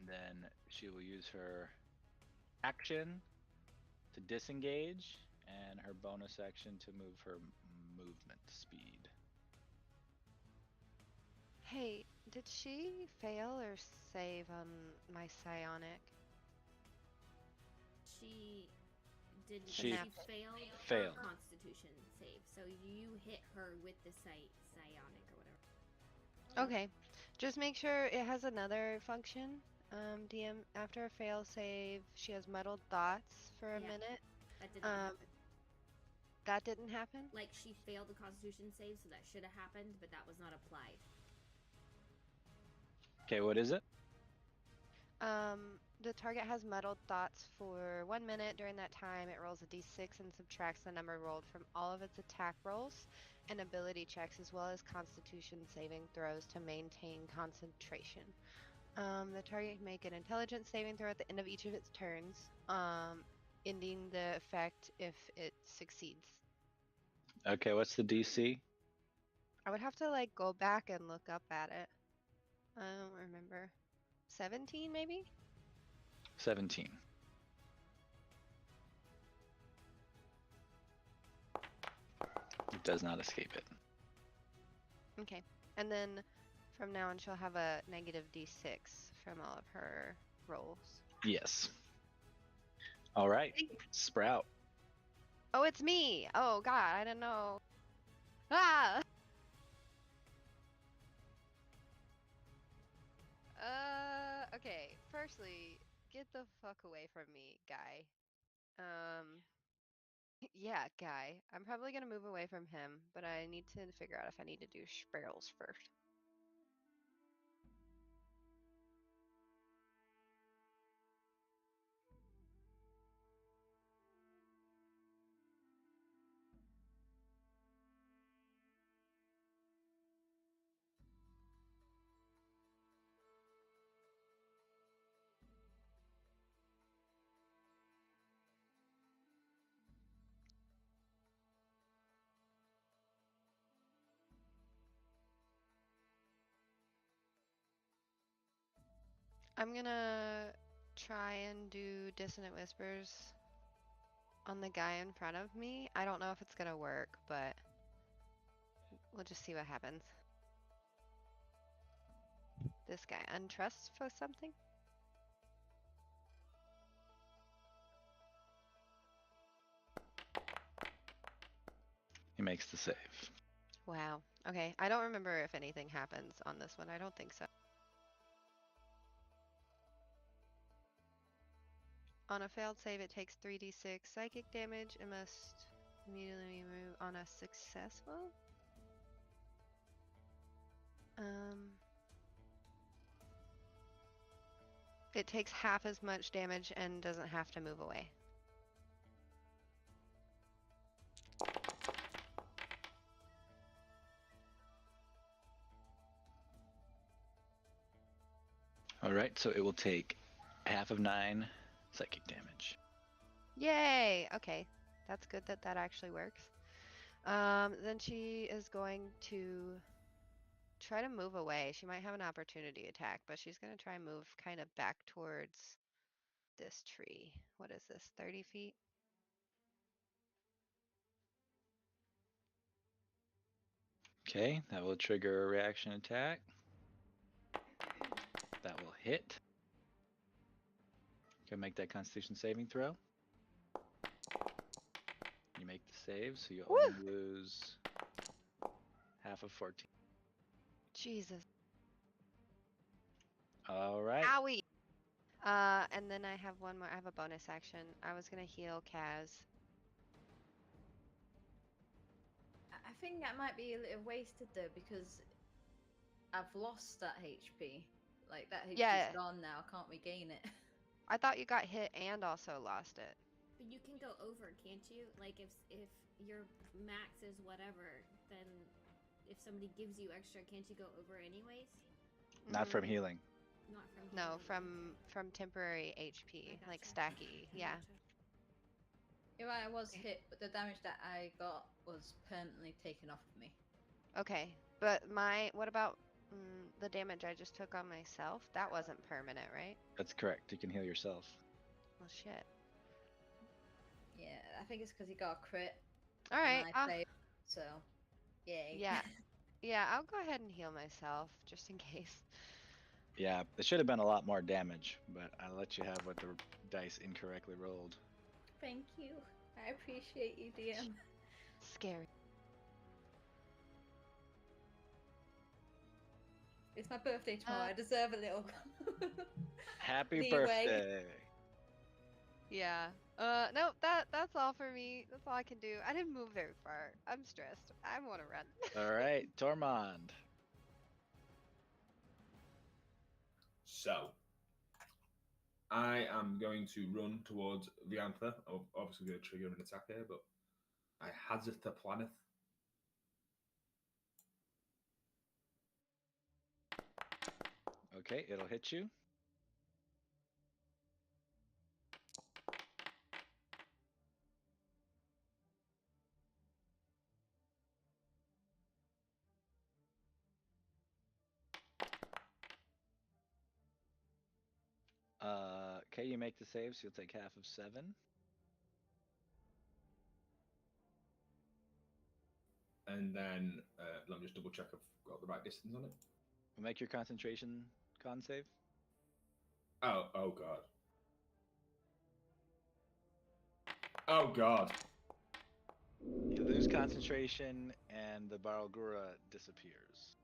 And then she will use her action to disengage and her bonus action to move her movement speed. Hey, did she fail or save on my psionic? She did. She failed failed. her Constitution save, so you hit her with the psionic or whatever. Okay, just make sure it has another function. DM, after a fail save, she has muddled thoughts for a Yeah. minute. That didn't happen. That didn't happen? Like she failed the Constitution save, so that should have happened, but that was not applied. Okay, what is it? The target has muddled thoughts for 1 minute. During that time, it rolls a d6 and subtracts the number rolled from all of its attack rolls and ability checks, as well as Constitution saving throws to maintain concentration. The target can make an intelligence saving throw at the end of each of its turns, ending the effect if it succeeds. Okay, what's the DC? I would have to like go back and look up at it. I don't remember. 17 maybe? 17. It does not escape it. Okay. And then from now on she'll have a negative d6 from all of her rolls. Yes. All right, Sprout. Oh, it's me! Oh god, I didn't know. Ah! Okay. Firstly, get the fuck away from me, guy. Yeah, guy. I'm probably gonna move away from him, but I need to figure out if I need to do spells first. I'm gonna try and do Dissonant Whispers on the guy in front of me. I don't know if it's gonna work, but we'll just see what happens. This guy untrusts for something? He makes the save. Wow. Okay, I don't remember if anything happens on this one. I don't think so. On a failed save, it takes 3d6 psychic damage and must immediately move on a successful. It takes half as much damage and doesn't have to move away. All right, so it will take half of 9 psychic damage. Yay! Okay, that's good that that actually works. Then she is going to try to move away. She might have an opportunity attack, but she's going to try and move kind of back towards this tree. What is this, 30 feet? Okay, that will trigger a reaction attack. That will hit. Go make that Constitution saving throw. You make the save, so you only lose half of 14. Jesus. All right. Owie! And then I have one more. I have a bonus action. I was gonna heal Kaz. I think that might be a little wasted though because I've lost that HP. Like that HP's Yeah. gone now. I can't regain it. I thought you got hit and also lost it. But you can go over, can't you? Like if your max is whatever, then if somebody gives you extra, can't you go over anyways? Not from Mm, healing. Not from No, healing. from temporary HP, I like gotcha. stacky. I Yeah. gotcha. You're right, I was Okay. hit, but the damage that I got was permanently taken off of me. Okay, but what about the damage I just took on myself? That wasn't permanent, right? That's correct. You can heal yourself. Well, shit. Yeah, I think it's because he got a crit. All right. And I failed, so yay. Yeah. Yeah, I'll go ahead and heal myself just in case. Yeah, it should have been a lot more damage, but I let you have what the dice incorrectly rolled. Thank you. I appreciate you, DM. Scary. It's my birthday tomorrow. I deserve a little. Happy Leeway. birthday! Yeah. No, that's all for me. That's all I can do. I didn't move very far. I'm stressed. I want to run. All right, Tormund. So, I am going to run towards the Anther. I'm obviously going to trigger an attack here, but I hazard the planeth. Okay, it'll hit you. Okay, you make the save, so you'll take half of 7. And then let me just double check I've got the right distance on it. Make your concentration con save. Oh god. Oh god. You lose concentration, and the Baralgura disappears.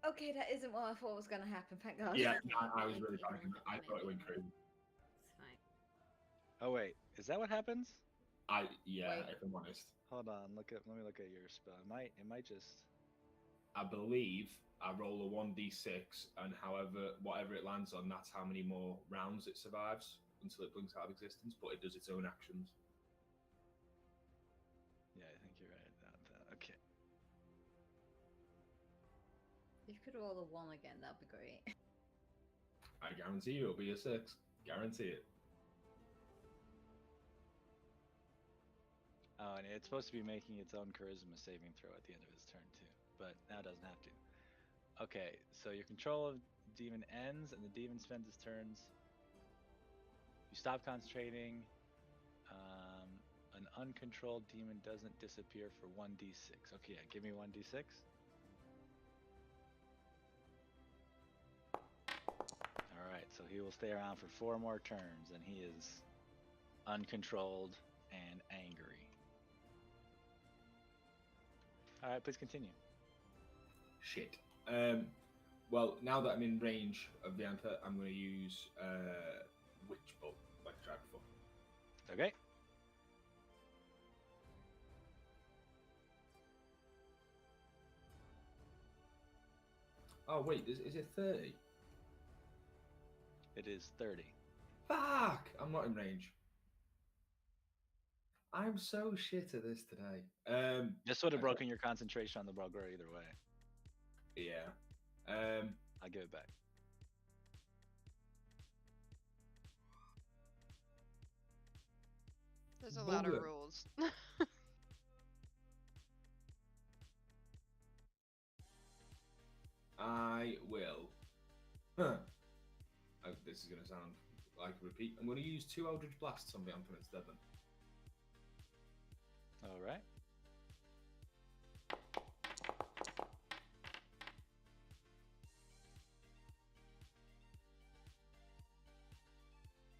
Okay, that isn't what I thought was going to happen. Thank God. Yeah, Okay, I was okay, really okay, panicking. I okay, thought it went okay. crazy. It's fine. Oh wait, is that what happens? Wait. If I'm honest. Hold on, let me look at your spell. It might just. I believe I roll a 1d6, and whatever it lands on, that's how many more rounds it survives until it blinks out of existence, but it does its own actions. Yeah, I think you're right about that. Okay. If you could roll a 1 again, that'd be great. I guarantee you it'll be a 6. Guarantee it. Oh, and it's supposed to be making its own charisma saving throw at the end of its turn too, but now it doesn't have to. Okay, so your control of demon ends, and the demon spends its turns. You stop concentrating. An uncontrolled demon doesn't disappear for 1d6. Okay, yeah, give me 1d6. Alright, so he will stay around for 4 more turns, and he is uncontrolled and angry. Alright, please continue. Shit. Well, now that I'm in range of the Anther, I'm going to use Witch Bolt, like I tried before. Okay. Oh, wait, is it 30? It is 30. Fuck! I'm not in range. I'm so shit at this today. This would have Okay. broken your concentration on the Baralgura either way. Yeah. I'll give it back. There's a lot of Bugger. rules. I will. Huh. This is going to sound like a repeat. I'm going to use 2 Eldritch Blasts on the Anthem instead then. Alright.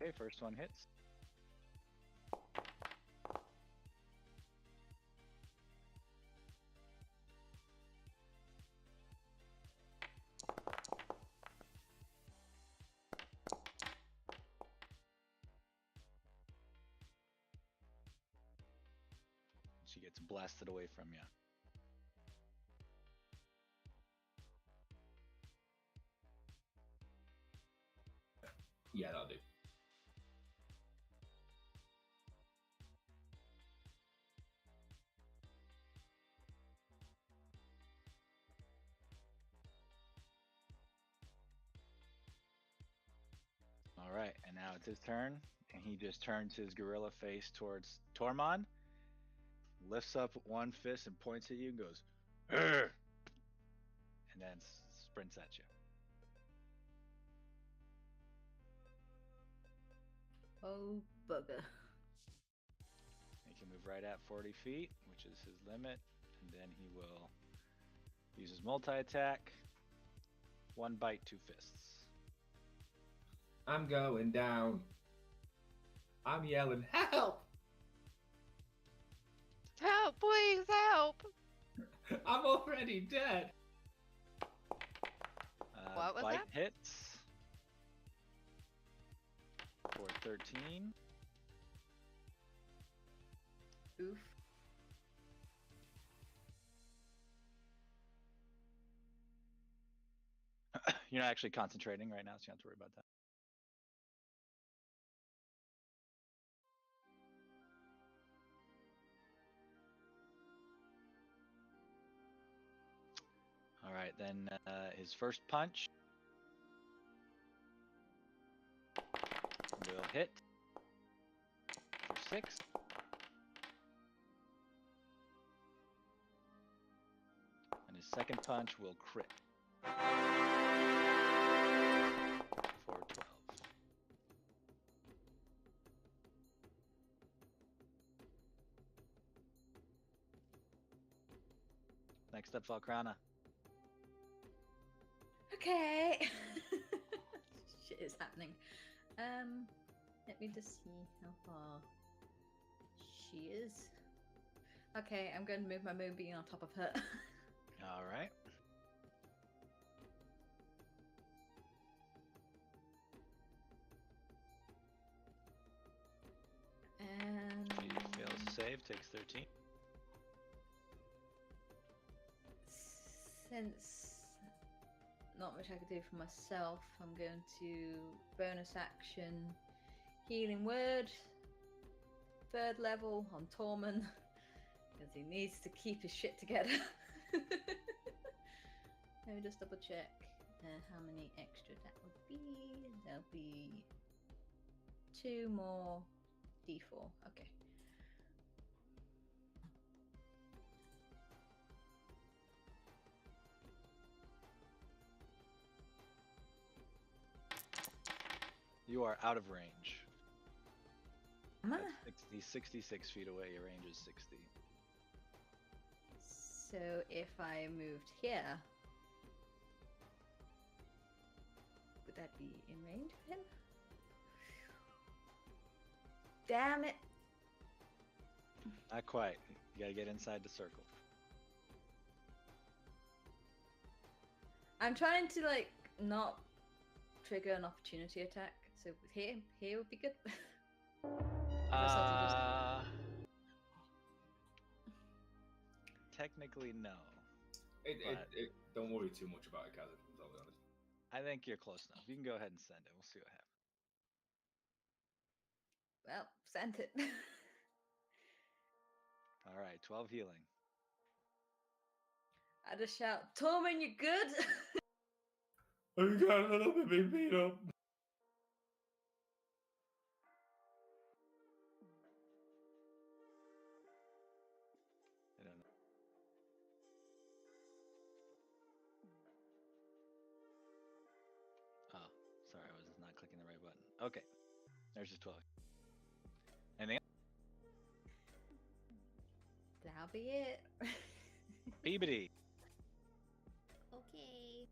Okay, first one hits. She gets blasted away from you. Yeah, that'll do. All right, and now it's his turn, and he just turns his gorilla face towards Tormund, lifts up one fist and points at you and goes, "Urgh!" and then sprints at you. Oh, bugger. He can move right at 40 feet, which is his limit, and then he will use his multi-attack. One bite, two fists. I'm going down. I'm yelling, help! Help, please, help! I'm already dead. What was bite that? hits for 13. Oof. You're not actually concentrating right now, so you don't have to worry about that. All right, then his first punch will hit for 6. And his second punch will crit for 12. Next up, Valkrana. Okay. Shit is happening. Let me just see how far she is. Okay, I'm going to move my moonbeam on top of her. All right. And She fails to save, takes 13. since not much I could do for myself, I'm going to bonus action healing word, 3rd level on Tormund, because he needs to keep his shit together. Let me just double check how many extra that would be. There'll be 2 more d4. Okay. You are out of range. Am I? That's 66 feet away. Your range is 60. So if I moved here, would that be in range of him? Damn it! Not quite. You gotta get inside the circle. I'm trying to like not trigger an opportunity attack. So here would be good. Technically, no. Don't worry too much about it, Kazakh, I'll be honest. I think you're close enough. You can go ahead and send it. We'll see what happens. Well, sent it. All right, 12 healing. I just shout, Tormund, you good? I got a little bit beat up. I don't know. Oh, sorry, I was just not clicking the right button. Okay, there's just 12. Anything else? That'll be it. Peabody. Okay.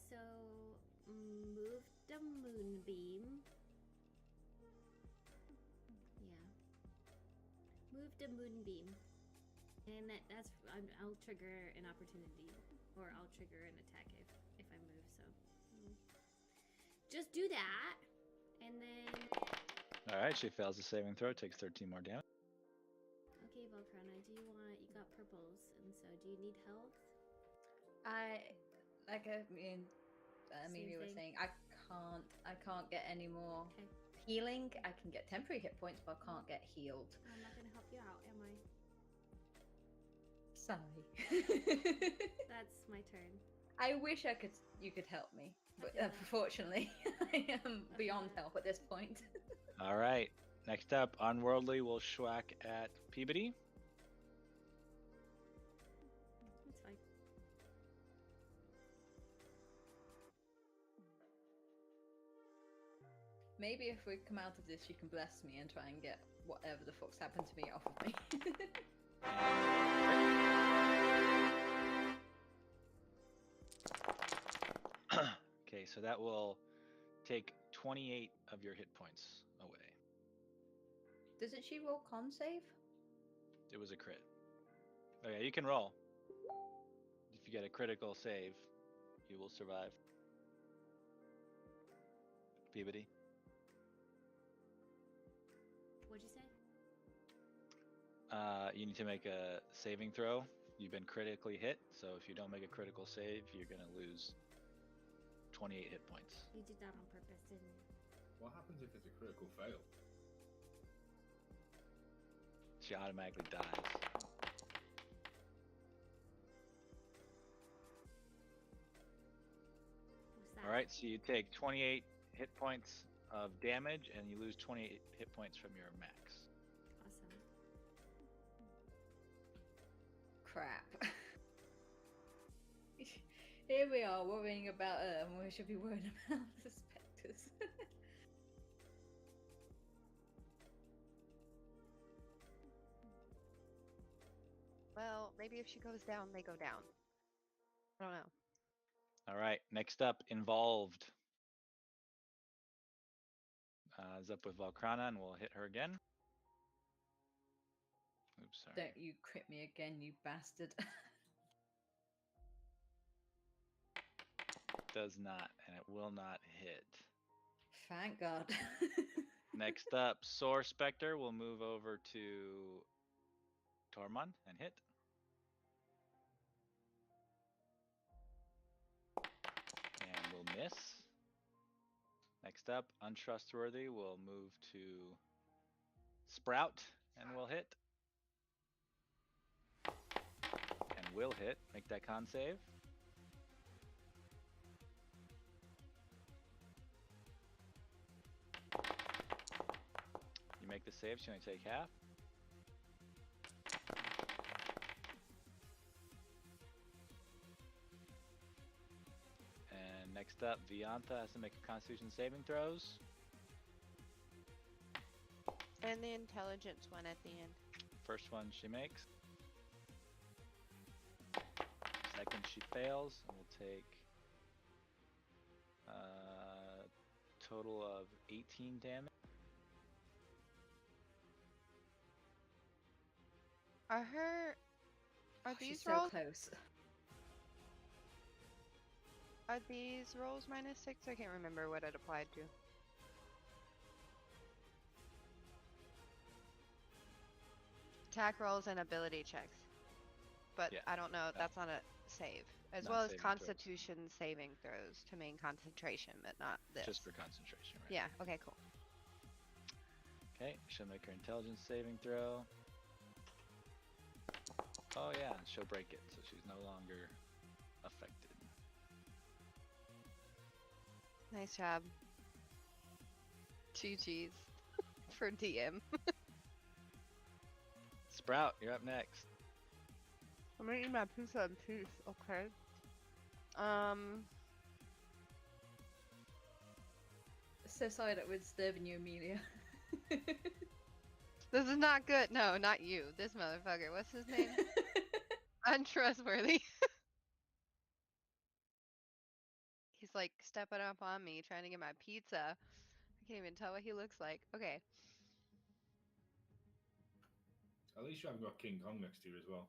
So move the moonbeam. Yeah. Move the moonbeam. And I'll trigger an opportunity, or I'll trigger an attack if I move. So just do that, and then. All right, she fails the saving throw, takes 13 more damage. Okay, Volcrona, do you want? You got purples, and so do you need health? Amelia was Same thing. saying, I can't get any more Okay. healing. I can get temporary hit points, but I can't get healed. I'm not gonna help you out, am I? Sorry. That's my turn. I wish you could help me, but feel that. unfortunately, I am beyond that. help at this point. All right. Next up, Unworldly will schwack at Peabody. That's fine. Maybe if we come out of this, you can bless me and try and get whatever the fuck's happened to me off of me. Okay, so that will take 28 of your hit points away. Doesn't she roll con save? It was a crit. Okay, you can roll. If you get a critical save, you will survive. Peabody. What'd you say? You need to make a saving throw. You've been critically hit, so if you don't make a critical save, you're gonna lose 28 hit points. You did that on purpose, didn't you? What happens if it's a critical fail? She automatically dies. What's that? All right, so you take 28 hit points of damage, and you lose 28 hit points from your max. Awesome. Crap. Here we are worrying about when we should be worrying about the specters. Well, maybe if she goes down, they go down. I don't know. All right, next up, Involved. Is up with Valkrana, and we'll hit her again. Oops, sorry. Don't you crit me again, you bastard. Does not, and it will not hit. Thank God. Next up, Soar Spectre will move over to Tormund and hit. And will miss. Next up, Untrustworthy will move to Sprout and will hit. And will hit. Make that con save. You make the save, so you only take half. And next up, Viantha has to make a Constitution saving throws. And the intelligence one at the end. First one she makes. Second she fails, and we'll take total of 18 damage. Are She's these so rolls? close. Are these rolls -6? I can't remember what it applied to. Attack rolls and ability checks. But Yeah, I don't know. That's not a save. As Not well as saving throws. Constitution saving throws to main concentration, but not this. Just for concentration, right? Yeah. Okay. Cool. Okay, she'll make her intelligence saving throw. Oh yeah, she'll break it, so she's no longer affected. Nice job. GG's for DM. Sprout, you're up next. I'm gonna eat my pizza in peace. Okay. So sorry that we're disturbing you, Amelia. This is not good. No, not you. This motherfucker. What's his name? Untrustworthy. He's like stepping up on me, trying to get my pizza. I can't even tell what he looks like. Okay. At least you haven't got King Kong next to you as well.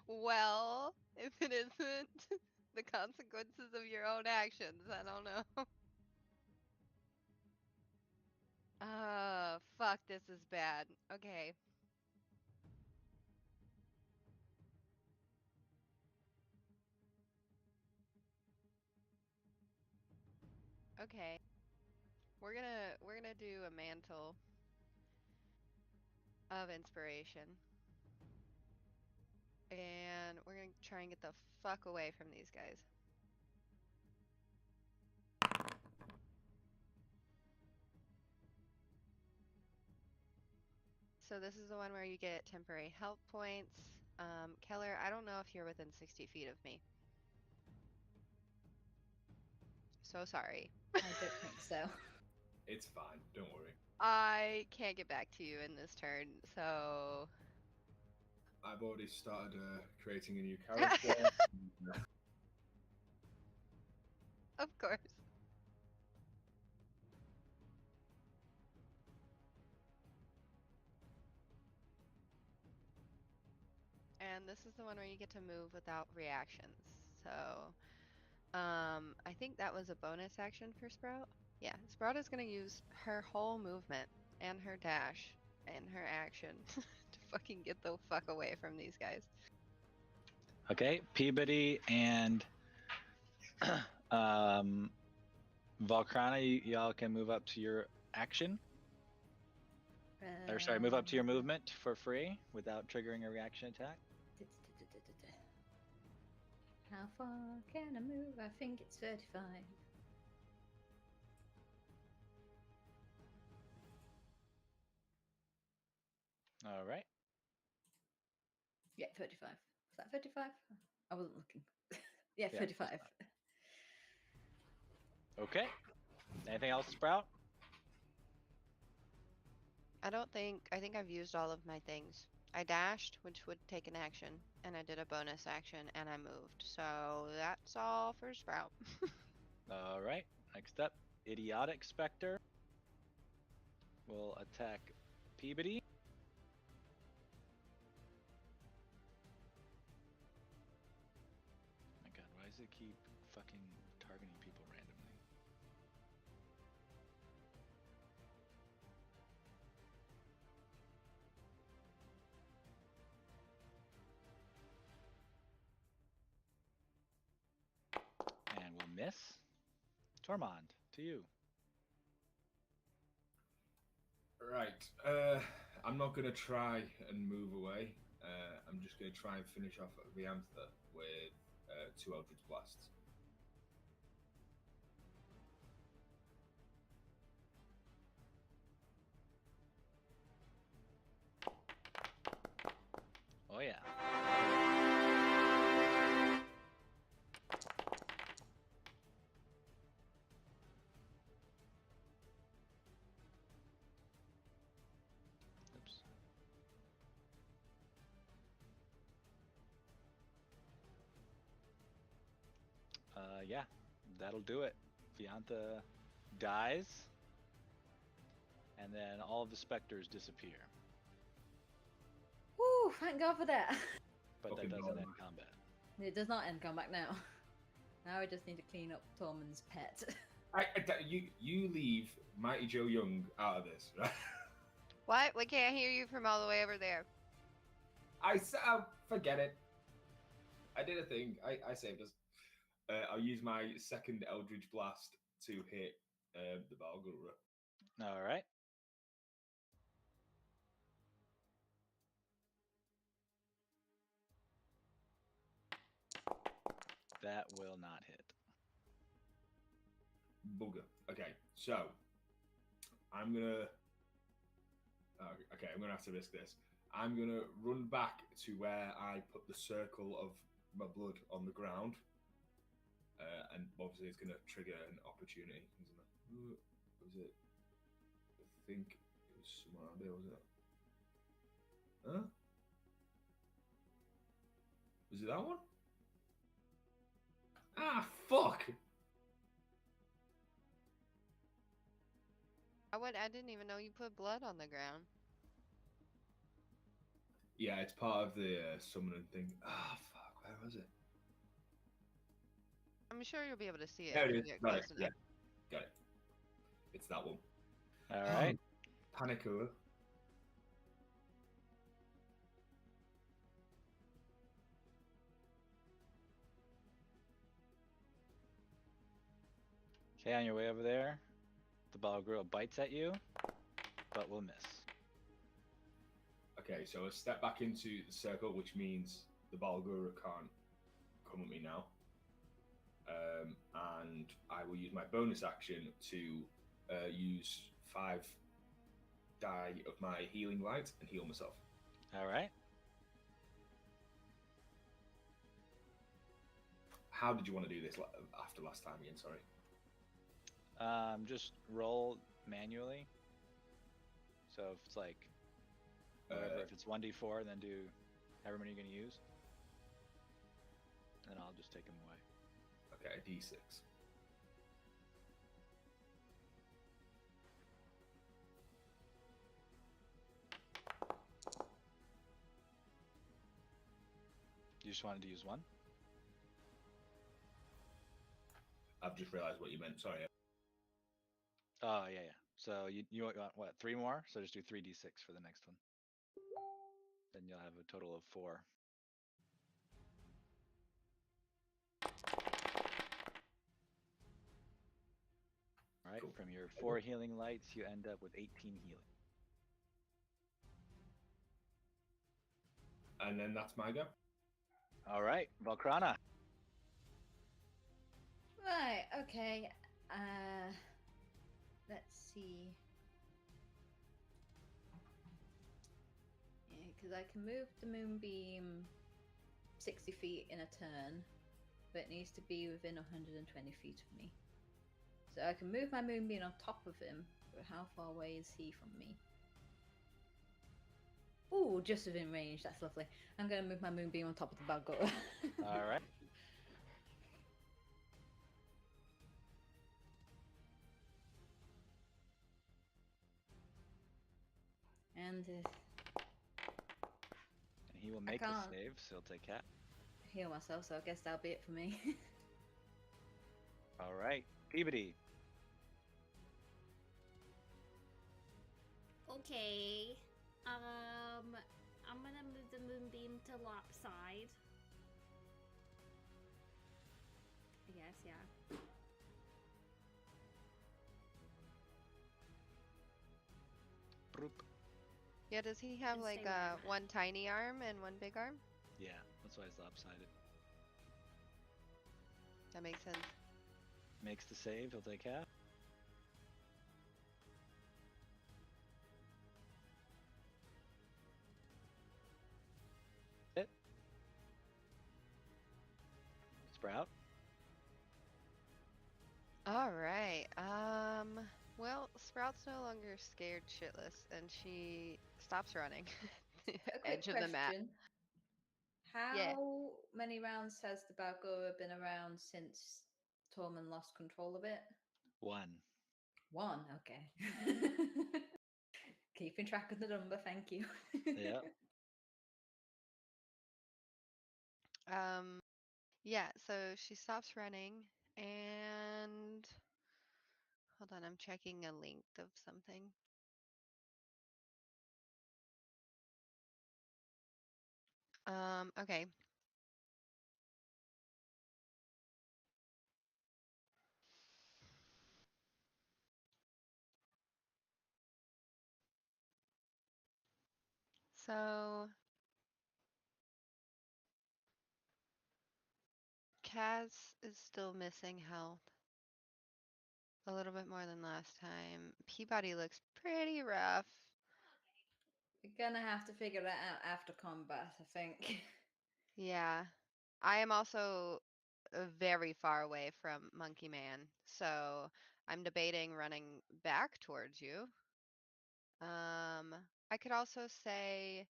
Well, if it isn't the consequences of your own actions, I don't know. Fuck. fuck, this is bad. Okay. Okay. We're gonna do a mantle of inspiration. And we're gonna try and get the fuck away from these guys. So this is the one where you get temporary help points. Keller, I don't know if you're within 60 feet of me. So sorry. I don't think so. It's fine. Don't worry. I can't get back to you in this turn, so I've already started creating a new character. of course. And this is the one where you get to move without reactions. So, I think that was a bonus action for Sprout. Yeah, Sprout is going to use her whole movement and her dash and her action to fucking get the fuck away from these guys. Okay, Peabody and Valkrana, y'all can move up to your action. Or sorry, move up to your movement for free without triggering a reaction attack. How far can I move? I think it's 35. All right. Yeah, 35. Was that 35? I wasn't looking. Yeah, Yeah, 35. that's Okay. Anything else, Sprout? I think I've used all of my things. I dashed, which would take an action, and I did a bonus action, and I moved. So that's all for Sprout. All right. Next up, Idiotic Spectre will attack Peabody. My God, why does it keep fucking targeting people randomly? And we'll miss. Tormund, to you. Right. I'm not going to try and move away. I'm just going to try and finish off Viantha with 2 Eldritch Blasts. Oh yeah. Oops. Yeah, that'll do it. Viantha dies, and then all of the specters disappear. Woo, thank God for that. But Fucking that doesn't normal. end combat. It does not end combat now. Now I just need to clean up Tormund's pet. You leave Mighty Joe Young out of this, right? What? We can't hear you from all the way over there. Forget it. I did a thing. I saved us. I'll use my second Eldritch Blast to hit the Balgura. All right. That will not hit. Bugger. Okay, so I'm gonna. Okay, I'm gonna have to risk this. I'm gonna run back to where I put the circle of my blood on the ground, and obviously it's gonna trigger an opportunity, isn't it? Was it? I think it was somewhere around there, wasn't it? Huh? Was it that one? Ah, fuck! I didn't even know you put blood on the ground. Yeah, it's part of the summoning thing. Ah, fuck, where was it? I'm sure you'll be able to see it There if it you is. get Got close it. enough. Yeah, got it. It's that one. All right. Panic over. Okay, on your way over there, the Balgruul bites at you, but will miss. Okay, so a step back into the circle, which means the Balgura can't come at me now. And I will use my bonus action to use 5 die of my healing light and heal myself. All right. How did you want to do this after last time again? Sorry. Just roll manually. So if it's like, whatever, if it's 1d4, then do however many you're going to use. And I'll just take them away. Okay, d6. You just wanted to use one? I've just realised what you meant. Sorry. Oh, yeah. So you want, what, 3 more? So just do 3d6 for the next one. Then you'll have a total of 4. All right, Cool. from your 4 healing lights, you end up with 18 healing. And then that's my go. All right, Valkrana. Right, okay. Let's see. Yeah, because I can move the moonbeam 60 feet in a turn, but it needs to be within 120 feet of me. So I can move my moonbeam on top of him, but how far away is he from me? Ooh, just within range. That's lovely. I'm going to move my moonbeam on top of the Balgura. All right. And And he will make the can't. save, so he'll take half. heal myself, so I guess that'll be it for me. All right, Peabody. Okay. I'm gonna move the moonbeam to lopside. I guess, yeah. Broop. Yeah, does he have And like stay where I'm at. one tiny arm and one big arm? Yeah, that's why it's lopsided. That makes sense. Makes the save, he'll take half. It. Sprout. All right. Well, Sprout's no longer scared shitless, and she stops running. A quick Edge of the map. question. How Yeah. many rounds has the Balgura been around since Tormund lost control of it? 1. 1, okay. Keeping track of the number, thank you. Yeah. Yeah, so she stops running and hold on, I'm checking a link of something. Okay. So Kaz is still missing health. A little bit more than last time. Peabody looks pretty rough. We're gonna have to figure that out after combat, I think. Yeah. I am also very far away from Monkey Man, so I'm debating running back towards you. I could also say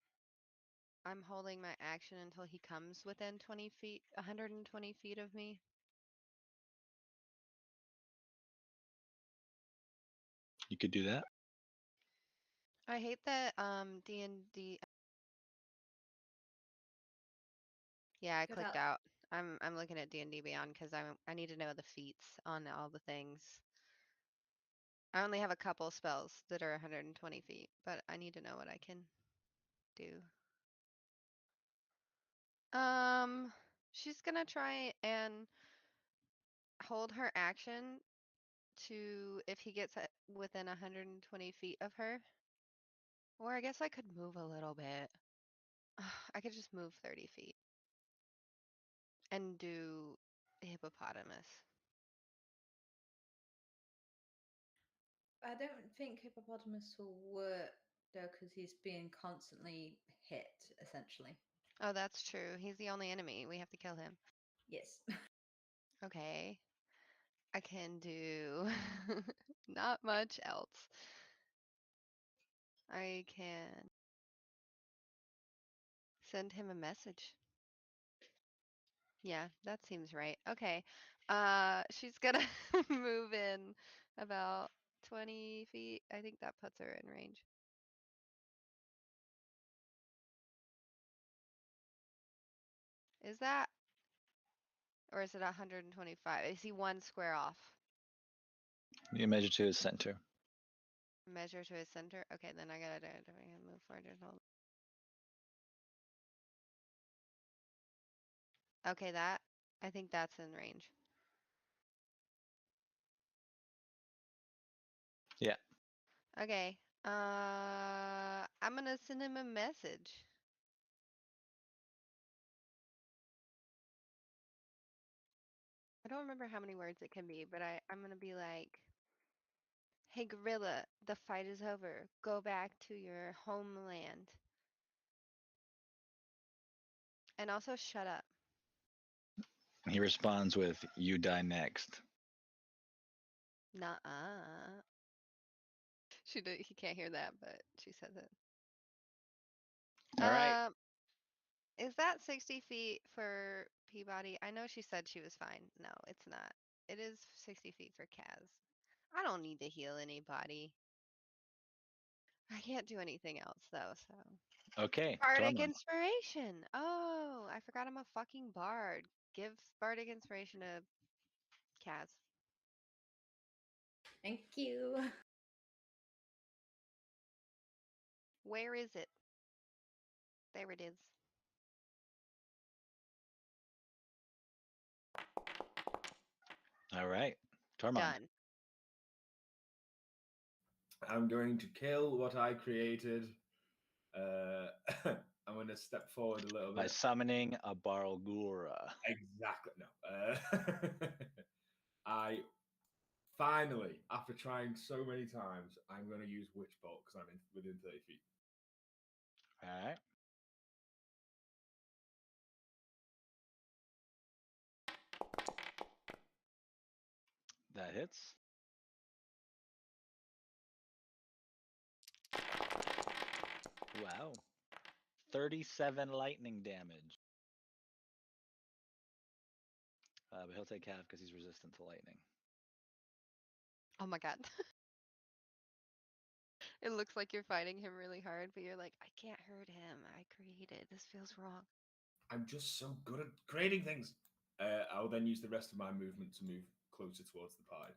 I'm holding my action until he comes within 20 feet, 120 feet of me. You could do that. I hate that D&D. Yeah, I Good clicked out. out. I'm looking at D&D Beyond because I need to know the feats on all the things. I only have a couple spells that are 120 feet, but I need to know what I can do. She's gonna try and hold her action to if he gets within 120 feet of her. Or I guess I could move a little bit. I could just move 30 feet and do hippopotamus. I don't think hippopotamus will work though, because he's being constantly hit, essentially. Oh, that's true. He's the only enemy. We have to kill him. Yes. Okay. I can do not much else. I can send him a message. Yeah, that seems right. Okay. She's gonna move in about 20 feet. I think that puts her in range. Is that? Or is it 125? Is he one square off? You measure to his center. Measure to his center? Okay, then I gotta move forward. Hold. Okay, that. I think that's in range. Yeah. Okay. I'm gonna send him a message. I don't remember how many words it can be, but I'm gonna be like, "Hey, gorilla, the fight is over. Go back to your homeland." And also, shut up. He responds with, "You die next." Nuh-uh. He can't hear that, but she says it. All right. Is that 60 feet for Peabody? I know she said she was fine. No, it's not. It is 60 feet for Kaz. I don't need to heal anybody. I can't do anything else though, so. Okay. Bardic Tormund. inspiration. Oh, I forgot I'm a fucking bard. Give bardic inspiration to Kaz. Thank you. Where is it? There it is. All right. Tormund. Done. I'm going to kill what I created. I'm going to step forward a little By bit. summoning a Barlgura. Exactly. No. I finally, after trying so many times, I'm going to use Witch Bolt because I'm within 30 feet. All right. That hits. Wow. 37 lightning damage. But he'll take half because he's resistant to lightning. Oh my god. It looks like you're fighting him really hard, but you're like, I can't hurt him. I created. This feels wrong. I'm just so good at creating things. I'll then use the rest of my movement to move closer towards the pie.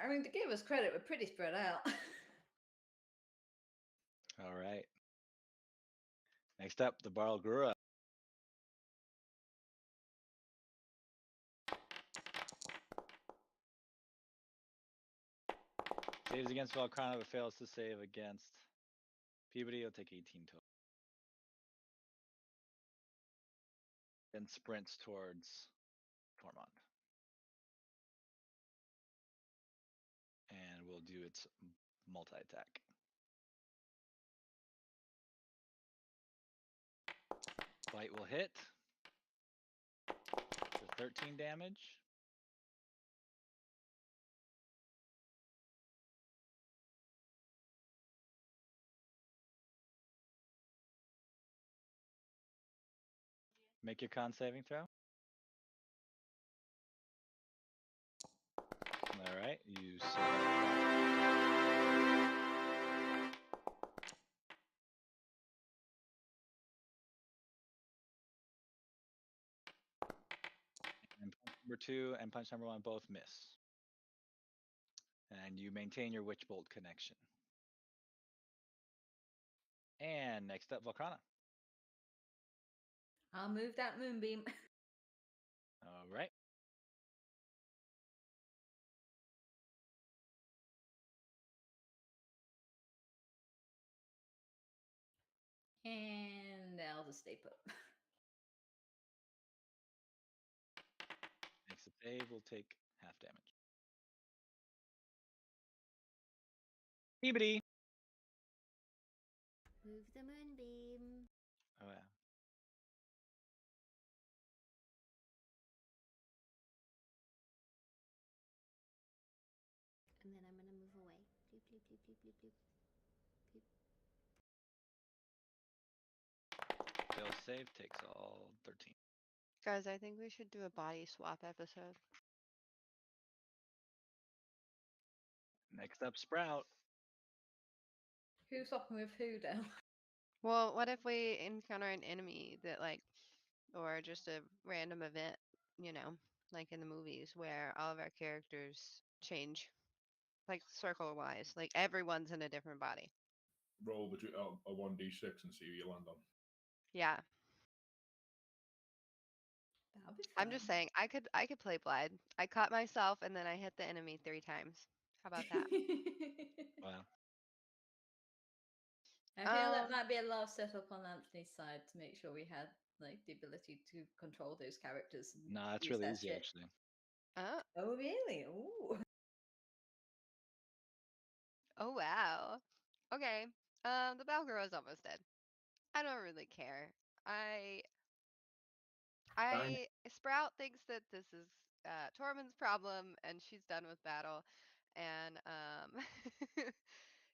I mean, to give us credit, we're pretty spread out. All right. Next up, the Barlgura. Saves against Volcano, but fails to save against Peabody. He'll take 18 total. Then sprints towards Tormund. And will do its multi-attack. Bite will hit for 13 damage. Make your con saving throw. All right, you survive. And punch number 2 and punch number 1 both miss. And you maintain your Witch Bolt connection. And next up, Volcana. I'll move that moonbeam. All right. And I'll just stay put. Makes a save. Will take half damage. Beebity. Move the moonbeam. Oh yeah. And then I'm gonna move away. Bloop, bloop, bloop, bloop, bloop, bloop. Bloop. Fail save takes all 13. Guys, I think we should do a body swap episode. Next up, Sprout. Who's swapping with who now? Well, what if we encounter an enemy that like, or just a random event, you know, like in the movies where all of our characters change, like circle wise, like everyone's in a different body. Roll between a 1d6 and see who you land on. Yeah, That'll be I'm just fun. saying I could play Blade. I caught myself and then I hit the enemy 3 times. How about that? Wow. I feel that Um, might be a lot of setup on Anthony's side to make sure we had like the ability to control those characters. And Nah, it's use really that easy shit. actually. Oh really? Ooh. Oh wow. Okay. The Balgaro is almost dead. I don't really care. Fine. Sprout thinks that this is Tormund's problem and she's done with battle, and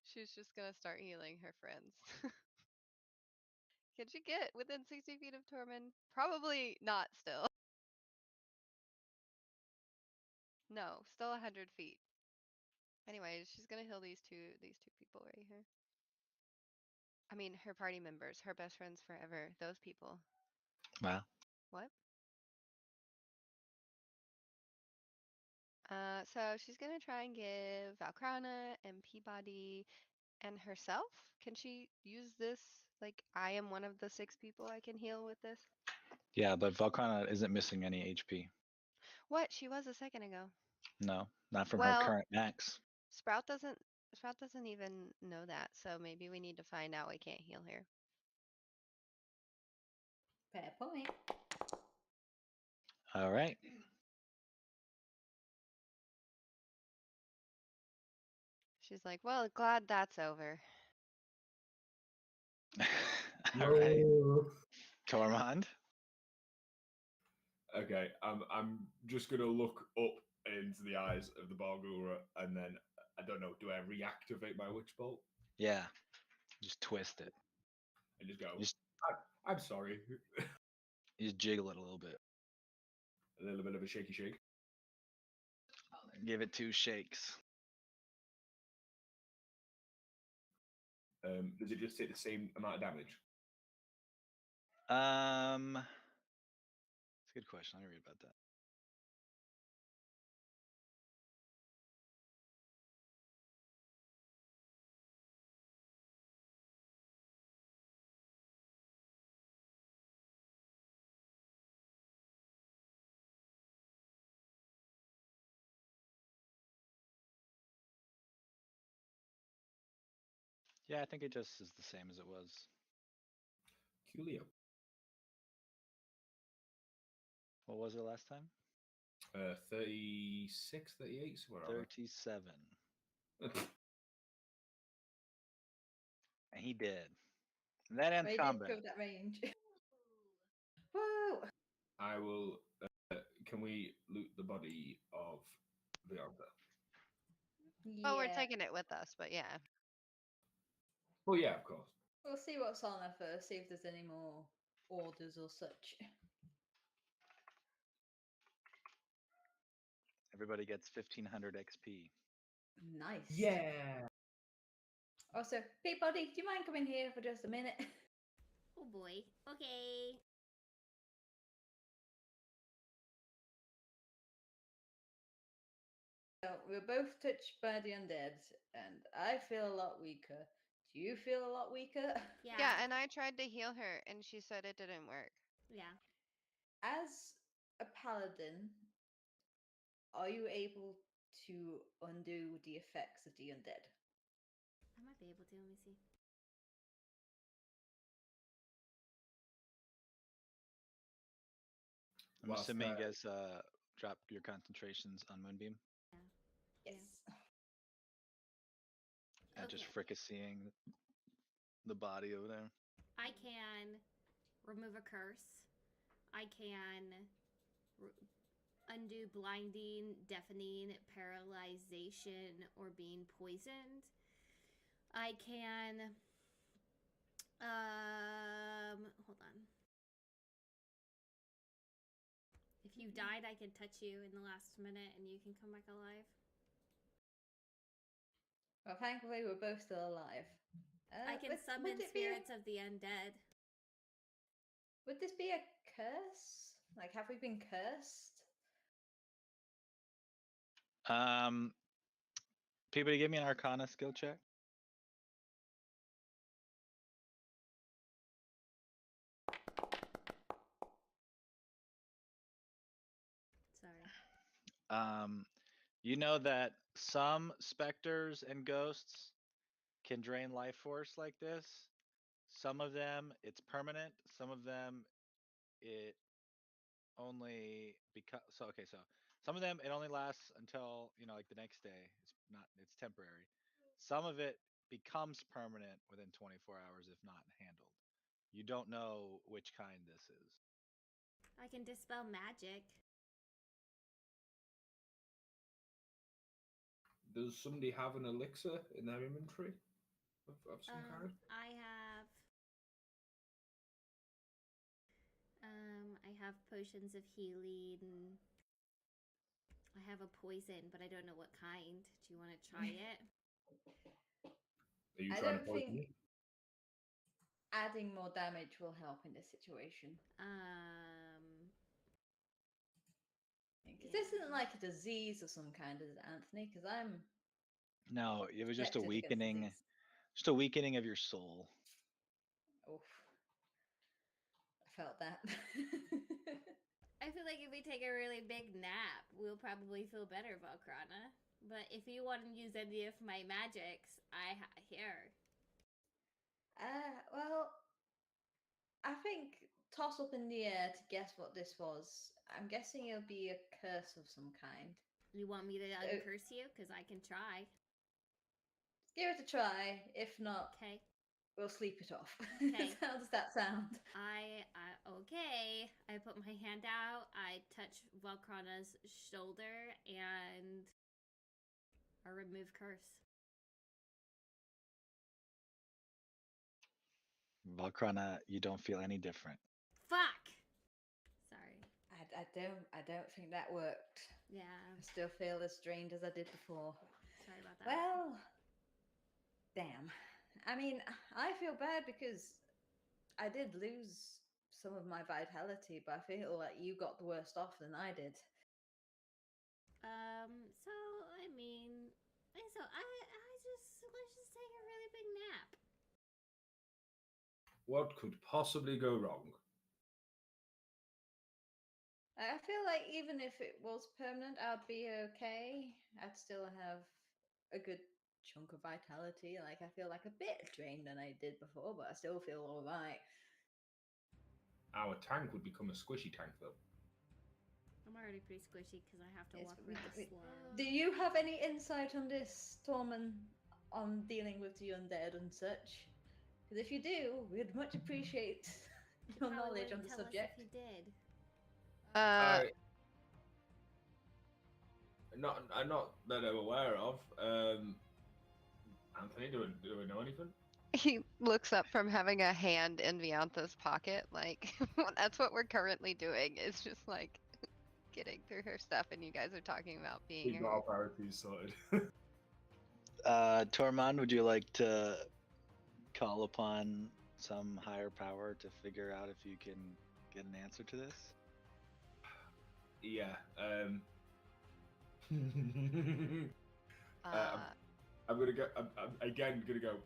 she's just gonna start healing her friends. Can she get within 60 feet of Tormund? Probably not. Still, no. Still 100 feet. Anyways, she's gonna heal these two people right here. I mean, her party members, her best friends forever. Those people. Wow. What? So she's gonna try and give Valkrana and Peabody and herself. Can she use this? Like, I am one of the 6 people I can heal with this. Yeah, but Valkrana isn't missing any HP. What? She was a second ago. No, not from her Well, current max. Sprout doesn't. Sprout doesn't even know that. So maybe we need to find out we can't heal her. Fair point. All right. She's like, well, glad that's over. All right. No. Tormund. Okay, I'm just gonna look up into the eyes of the Bargura, and then I don't know. Do I reactivate my witch bolt Yeah. Just twist it. and just go? Just I'm sorry. you just jiggle it a little bit. A little bit of a shaky shake. Give it 2 shakes. Does it just take the same amount of damage? It's a good question. Let me read about that. Yeah, I think it just is the same as it was. Coolio. What was it last time? 36, 38, somewhere around 37. there. And he did. And that ends They did combat. go that range. Woo! I will. Can we loot the body of Vianta? Oh, we're Yeah. taking it with us, but yeah. Well, yeah, of course. We'll see what's on there first, see if there's any more orders or such. Everybody gets 1500 XP. Nice. Yeah. Also, Peabody, do you mind coming here for just a minute? Oh boy. Okay. So we're both touched by the undead, and I feel a lot weaker. Do you feel a lot weaker? Yeah, and I tried to heal her and she said it didn't work. Yeah. As a paladin, are you able to undo the effects of the undead? I might be able to. Let me see. I'm Whilst assuming you they're- guys drop your concentrations on Moonbeam Yes. and just Okay. fricasseeing the body over there. I can remove a curse. I can undo blinding, deafening, paralyzation, or being poisoned. I can. Hold on. If you died, I can touch you in the last minute, and you can come back alive. Well, thankfully we're both still alive. I can would summon it be a- spirits of the undead. Would this be a curse? Like, have we been cursed? Peabody, give me an Arcana skill check. Sorry. You know that some specters and ghosts can drain life force like this. Some of them it's permanent. Some of them it only because so okay so some of them it only lasts until like the next day. It's temporary. Some of it becomes permanent within 24 hours if not handled. You don't know which kind this is. I can dispel magic. Does somebody have an elixir in their inventory of some kind? I have potions of healing. I have a poison, but I don't know what kind. Do you want to try it? Are you I trying to don't poison think me? adding more damage will help in this situation. Because this isn't like a disease of some kind, is it, Anthony? Because I'm No, it was just a protected against weakening, disease. just a weakening of your soul. Oof. I felt that. I feel like if we take a really big nap, we'll probably feel better, Valkrana. But if you want to use any of my magics, here. Well, I think toss up in the air to guess what this was. I'm guessing it'll be a curse of some kind. You want me to uncurse you? Because I can try. Give it a try. If not, Okay. we'll sleep it off. Okay. How does that sound? Okay. I put my hand out. I touch Valkrana's shoulder and I remove curse. Valkrana, you don't feel any different. Fuck. Sorry. I don't think that worked. Yeah. I still feel as drained as I did before. Sorry about that. Well, damn. I mean, I feel bad because I did lose some of my vitality, but I feel like you got the worst off than I did. So I mean, so let's just take a really big nap. What could possibly go wrong? I feel like even if it was permanent, I'd be okay. I'd still have a good chunk of vitality. Like, I feel like a bit drained than I did before, but I still feel alright. Our tank would become a squishy tank, though. I'm already pretty squishy because I have to Yes, walk but really slow. do you have any insight on this, Tormund, on dealing with the undead and such? Because if you do, we'd much appreciate your Probably knowledge on wouldn't the tell us subject. if you did. Not that I'm aware of. Anthony, do we know anything? He looks up from having a hand in Viantha's pocket. Like, that's what we're currently doing. Is just like getting through her stuff, and you guys are talking about being We've got her. our priorities sorted. Tormund, would you like to call upon some higher power to figure out if you can get an answer to this? Yeah. Uh, I'm gonna go. I'm again gonna go.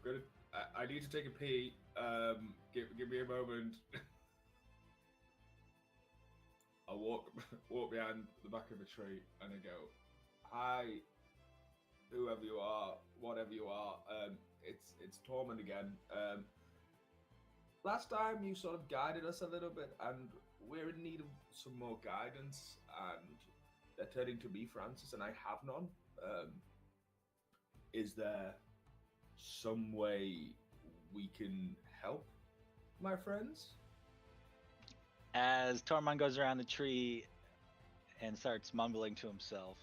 I need to take a pee. Give me a moment. I walk walk behind the back of a tree and I go, "Hi, whoever you are, whatever you are. It's Tormund again. Last time you sort of guided us a little bit, and we're in need of some more guidance. And they're turning to me, Francis, and I have none. Is there some way we can help, my friends?" As Tormund goes around the tree and starts mumbling to himself,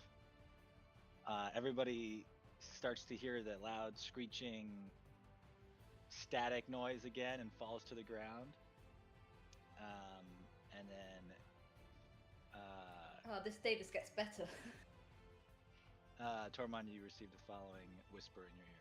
everybody starts to hear the loud screeching static noise again and falls to the ground. And then Oh, this day just gets better. Tormund, you receive the following whisper in your ear.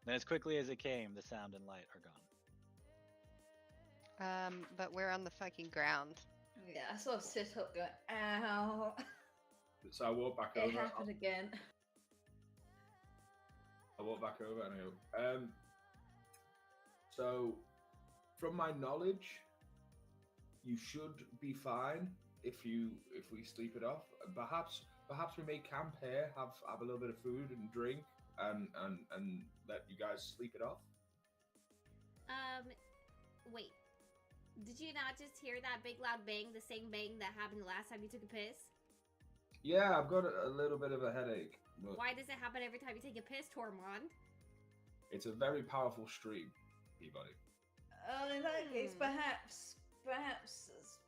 Then as quickly as it came, the sound and light are gone. But we're on the fucking ground. Yeah, I sort of sit up going, ow. So I walk back It over. happened again. I walk back over and I go, so from my knowledge, you should be fine if we sleep it off. Perhaps we may camp here, have a little bit of food and drink, and let you guys sleep it off. Wait. Did you not just hear that big loud bang, the same bang that happened the last time you took a piss? Yeah, I've got a little bit of a headache. But Why does it happen every time you take a piss, Tormund? it's a very powerful stream, Peabody. In that case, perhaps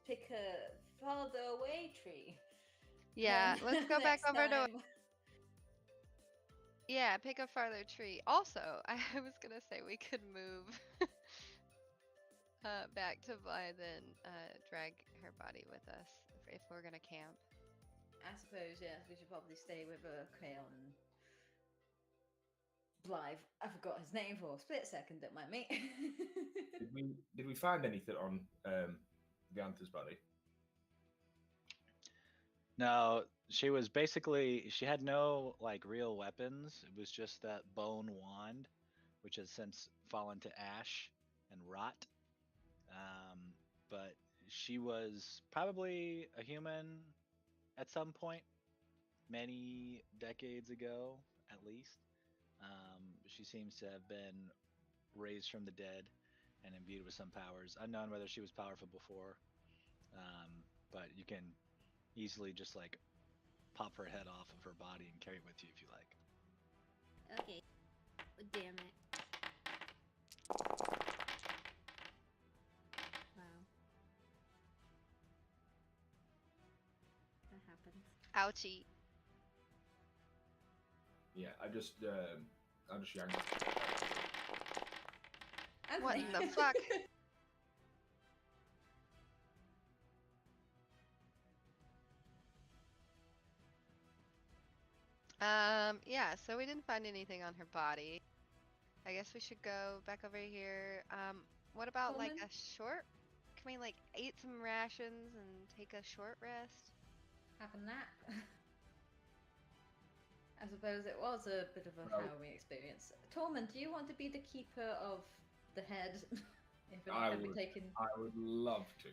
pick a farther away tree. Yeah, let's go back Next over to. time. Yeah, pick a farther tree. Also, I was gonna say we could move back to Vi, then drag her body with us if we're gonna camp. I suppose, yes, we should probably stay with Crayon and Blythe. I forgot his name for a split second, don't mind me. Did we find anything on Gantha's body? No, she had no like real weapons. It was just that bone wand, which has since fallen to ash and rot. But she was probably a human at some point, many decades ago, at least. She seems to have been raised from the dead and imbued with some powers. Unknown whether she was powerful before, but you can easily just like pop her head off of her body and carry it with you if you like. Okay. Damn it. Wow. That happens. Ouchie. Yeah, I just yanked. What in Anthony. the fuck? Yeah, so we didn't find anything on her body. I guess we should go back over here. What about like Coleman? a short? Can we like eat some rations and take a short rest? Have a nap. I suppose it was a bit of a Well- harrowing experience. Tormund, do you want to be the keeper of the head? If it I can be would. taken I would love to.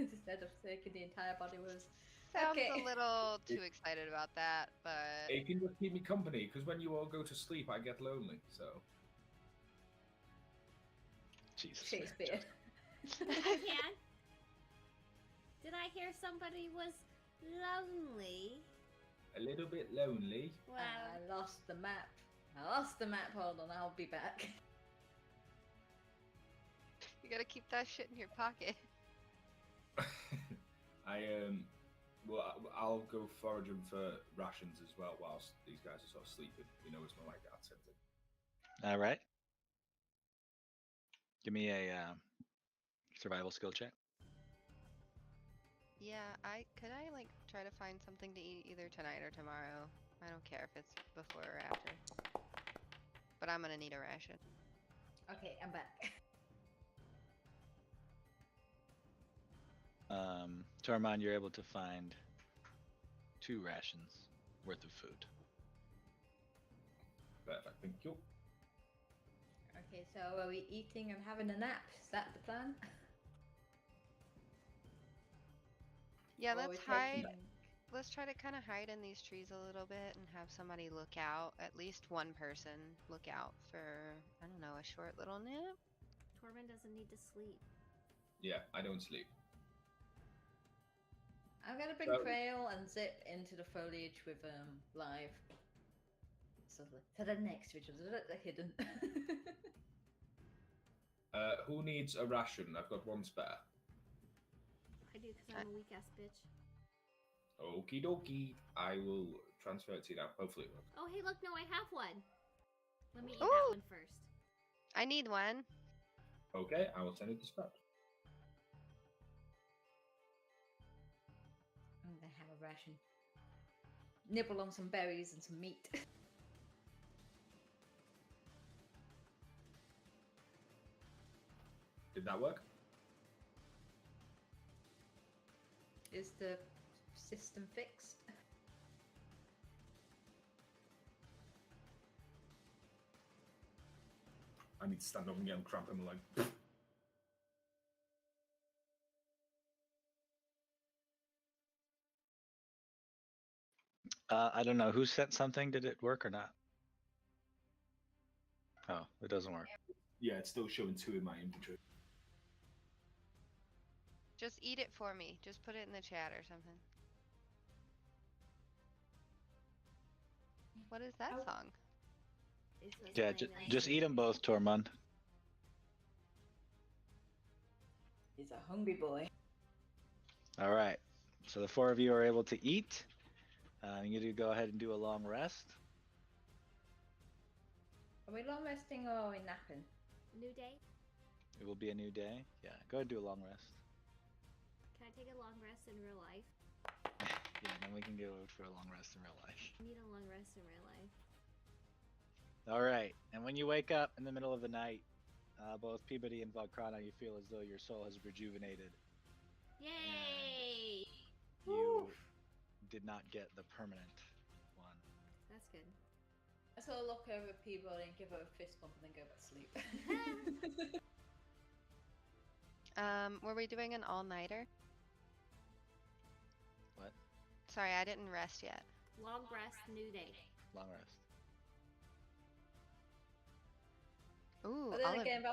instead of taking the entire body with us. Sounds Okay. a little too excited about that, but It can just keep me company, because when you all go to sleep, I get lonely. So Jesus. Shakespeare. Can? Did I hear somebody was lonely? a little bit lonely. Wow. I lost the map. I lost the map. Hold on, I'll be back. You gotta keep that shit in your pocket. Well, I'll go foraging for rations as well whilst these guys are sort of sleeping. You know, it's not like that sort of thing. All right. Give me a survival skill check. Yeah, could I like try to find something to eat either tonight or tomorrow? I don't care if it's before or after. But I'm gonna need a ration. Okay, I'm back. Tormund, you're able to find 2 rations worth of food. Perfect, thank you. Okay, so are we eating and having a nap? Is that the plan? Yeah, Or are let's we taking- hide. Let's try to kind of hide in these trees a little bit and have somebody look out. At least one person look out for, I don't know, a short little nap. Tormund doesn't need to sleep. Yeah, I don't sleep. I'm gonna bring So- Krail and Zip into the foliage with Live. So the next vigil, they're hidden. Who needs a ration? I've got 1 spare. I do because I'm a weak ass bitch. Okie dokie. I will transfer it to you now. Hopefully it will. Oh, hey, look, no, I have one. Let me eat Ooh. that one first. I need one. Okay, I will send it to Sprout. I'm gonna have a ration. Nibble on some berries and some meat. Did that work? Is the system fixed? I need to stand up and get him cramp in my leg. I don't know who sent something. Did it work or not? Oh, it doesn't work. Yeah, it's still showing 2 in my inventory. Just eat it for me. Just put it in the chat or something. What is that Oh. song? It's just Yeah, my just name. eat them both, Tormund. He's a hungry boy. All right. So the 4 of you are able to eat. You do go ahead and do a long rest. Are we long resting or are we napping? New day? It will be a new day. Yeah, go ahead and do a long rest. Can I take a long rest in real life? Yeah, then we can go for a long rest in real life. I need a long rest in real life. All right. And when you wake up in the middle of the night, both Peabody and Valkrana, you feel as though your soul has rejuvenated. Yay! You did not get the permanent one. That's good. I sort of look over at Peabody and give her a fist bump and then go back to sleep. Were we doing an all-nighter? What? Sorry, I didn't rest yet. Long rest, new day. Long rest. Ooh, But then olive. again,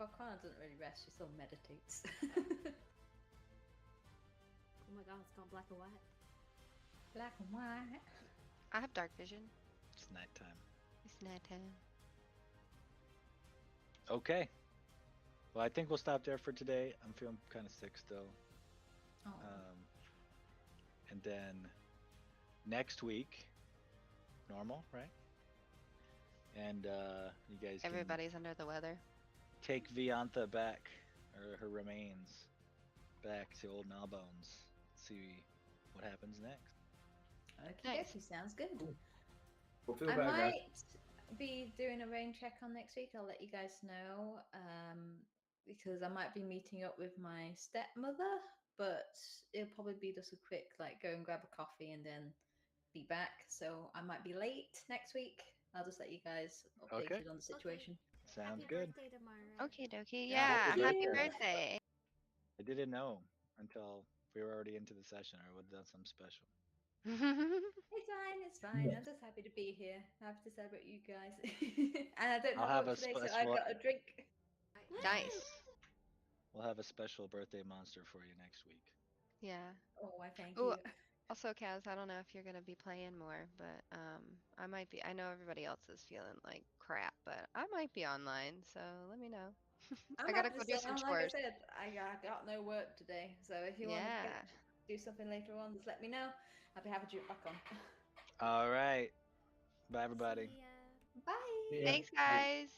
Valkana doesn't really rest, she still meditates. Oh my god, it's gone black and white. Black and white. I have dark vision. It's nighttime. It's nighttime. Okay. Well, I think we'll stop there for today. I'm feeling kind of sick still. Oh. And then next week, normal, right? And you guys can Everybody's under the weather. take Viantha back, or her remains, back to Old Gnawbones. See what happens next. Okay, Nice. sounds good. Well, feel I better, guys. might be doing a rain check on next week. I'll let you guys know. Because I might be meeting up with my stepmother, but it'll probably be just a quick like go and grab a coffee and then be back. So I might be late next week. I'll just let you guys updated Okay. on the situation. Sounds Happy good. birthday tomorrow. Okie dokie. Yeah, Yeah, happy happy birthday. birthday. I didn't know until we were already into the session, or would have done something special. It's fine, it's fine. I'm just happy to be here. Happy to celebrate you guys. And I don't I'll have have work a today, so I've special- got a drink. Nice. We'll have a special birthday monster for you next week. Yeah. Oh, I thank Ooh, you. Also, Kaz, I don't know if you're gonna be playing more, but I might be. I know everybody else is feeling like crap, but I might be online, so let me know. I'm I gotta happy go to do stay some on. Like I chores. said, I got no work today, so if you want to Yeah. do something later on, just let me know. I'll be happy to jump back on. All right. Bye, everybody. See ya. Bye. Yeah. Thanks, guys.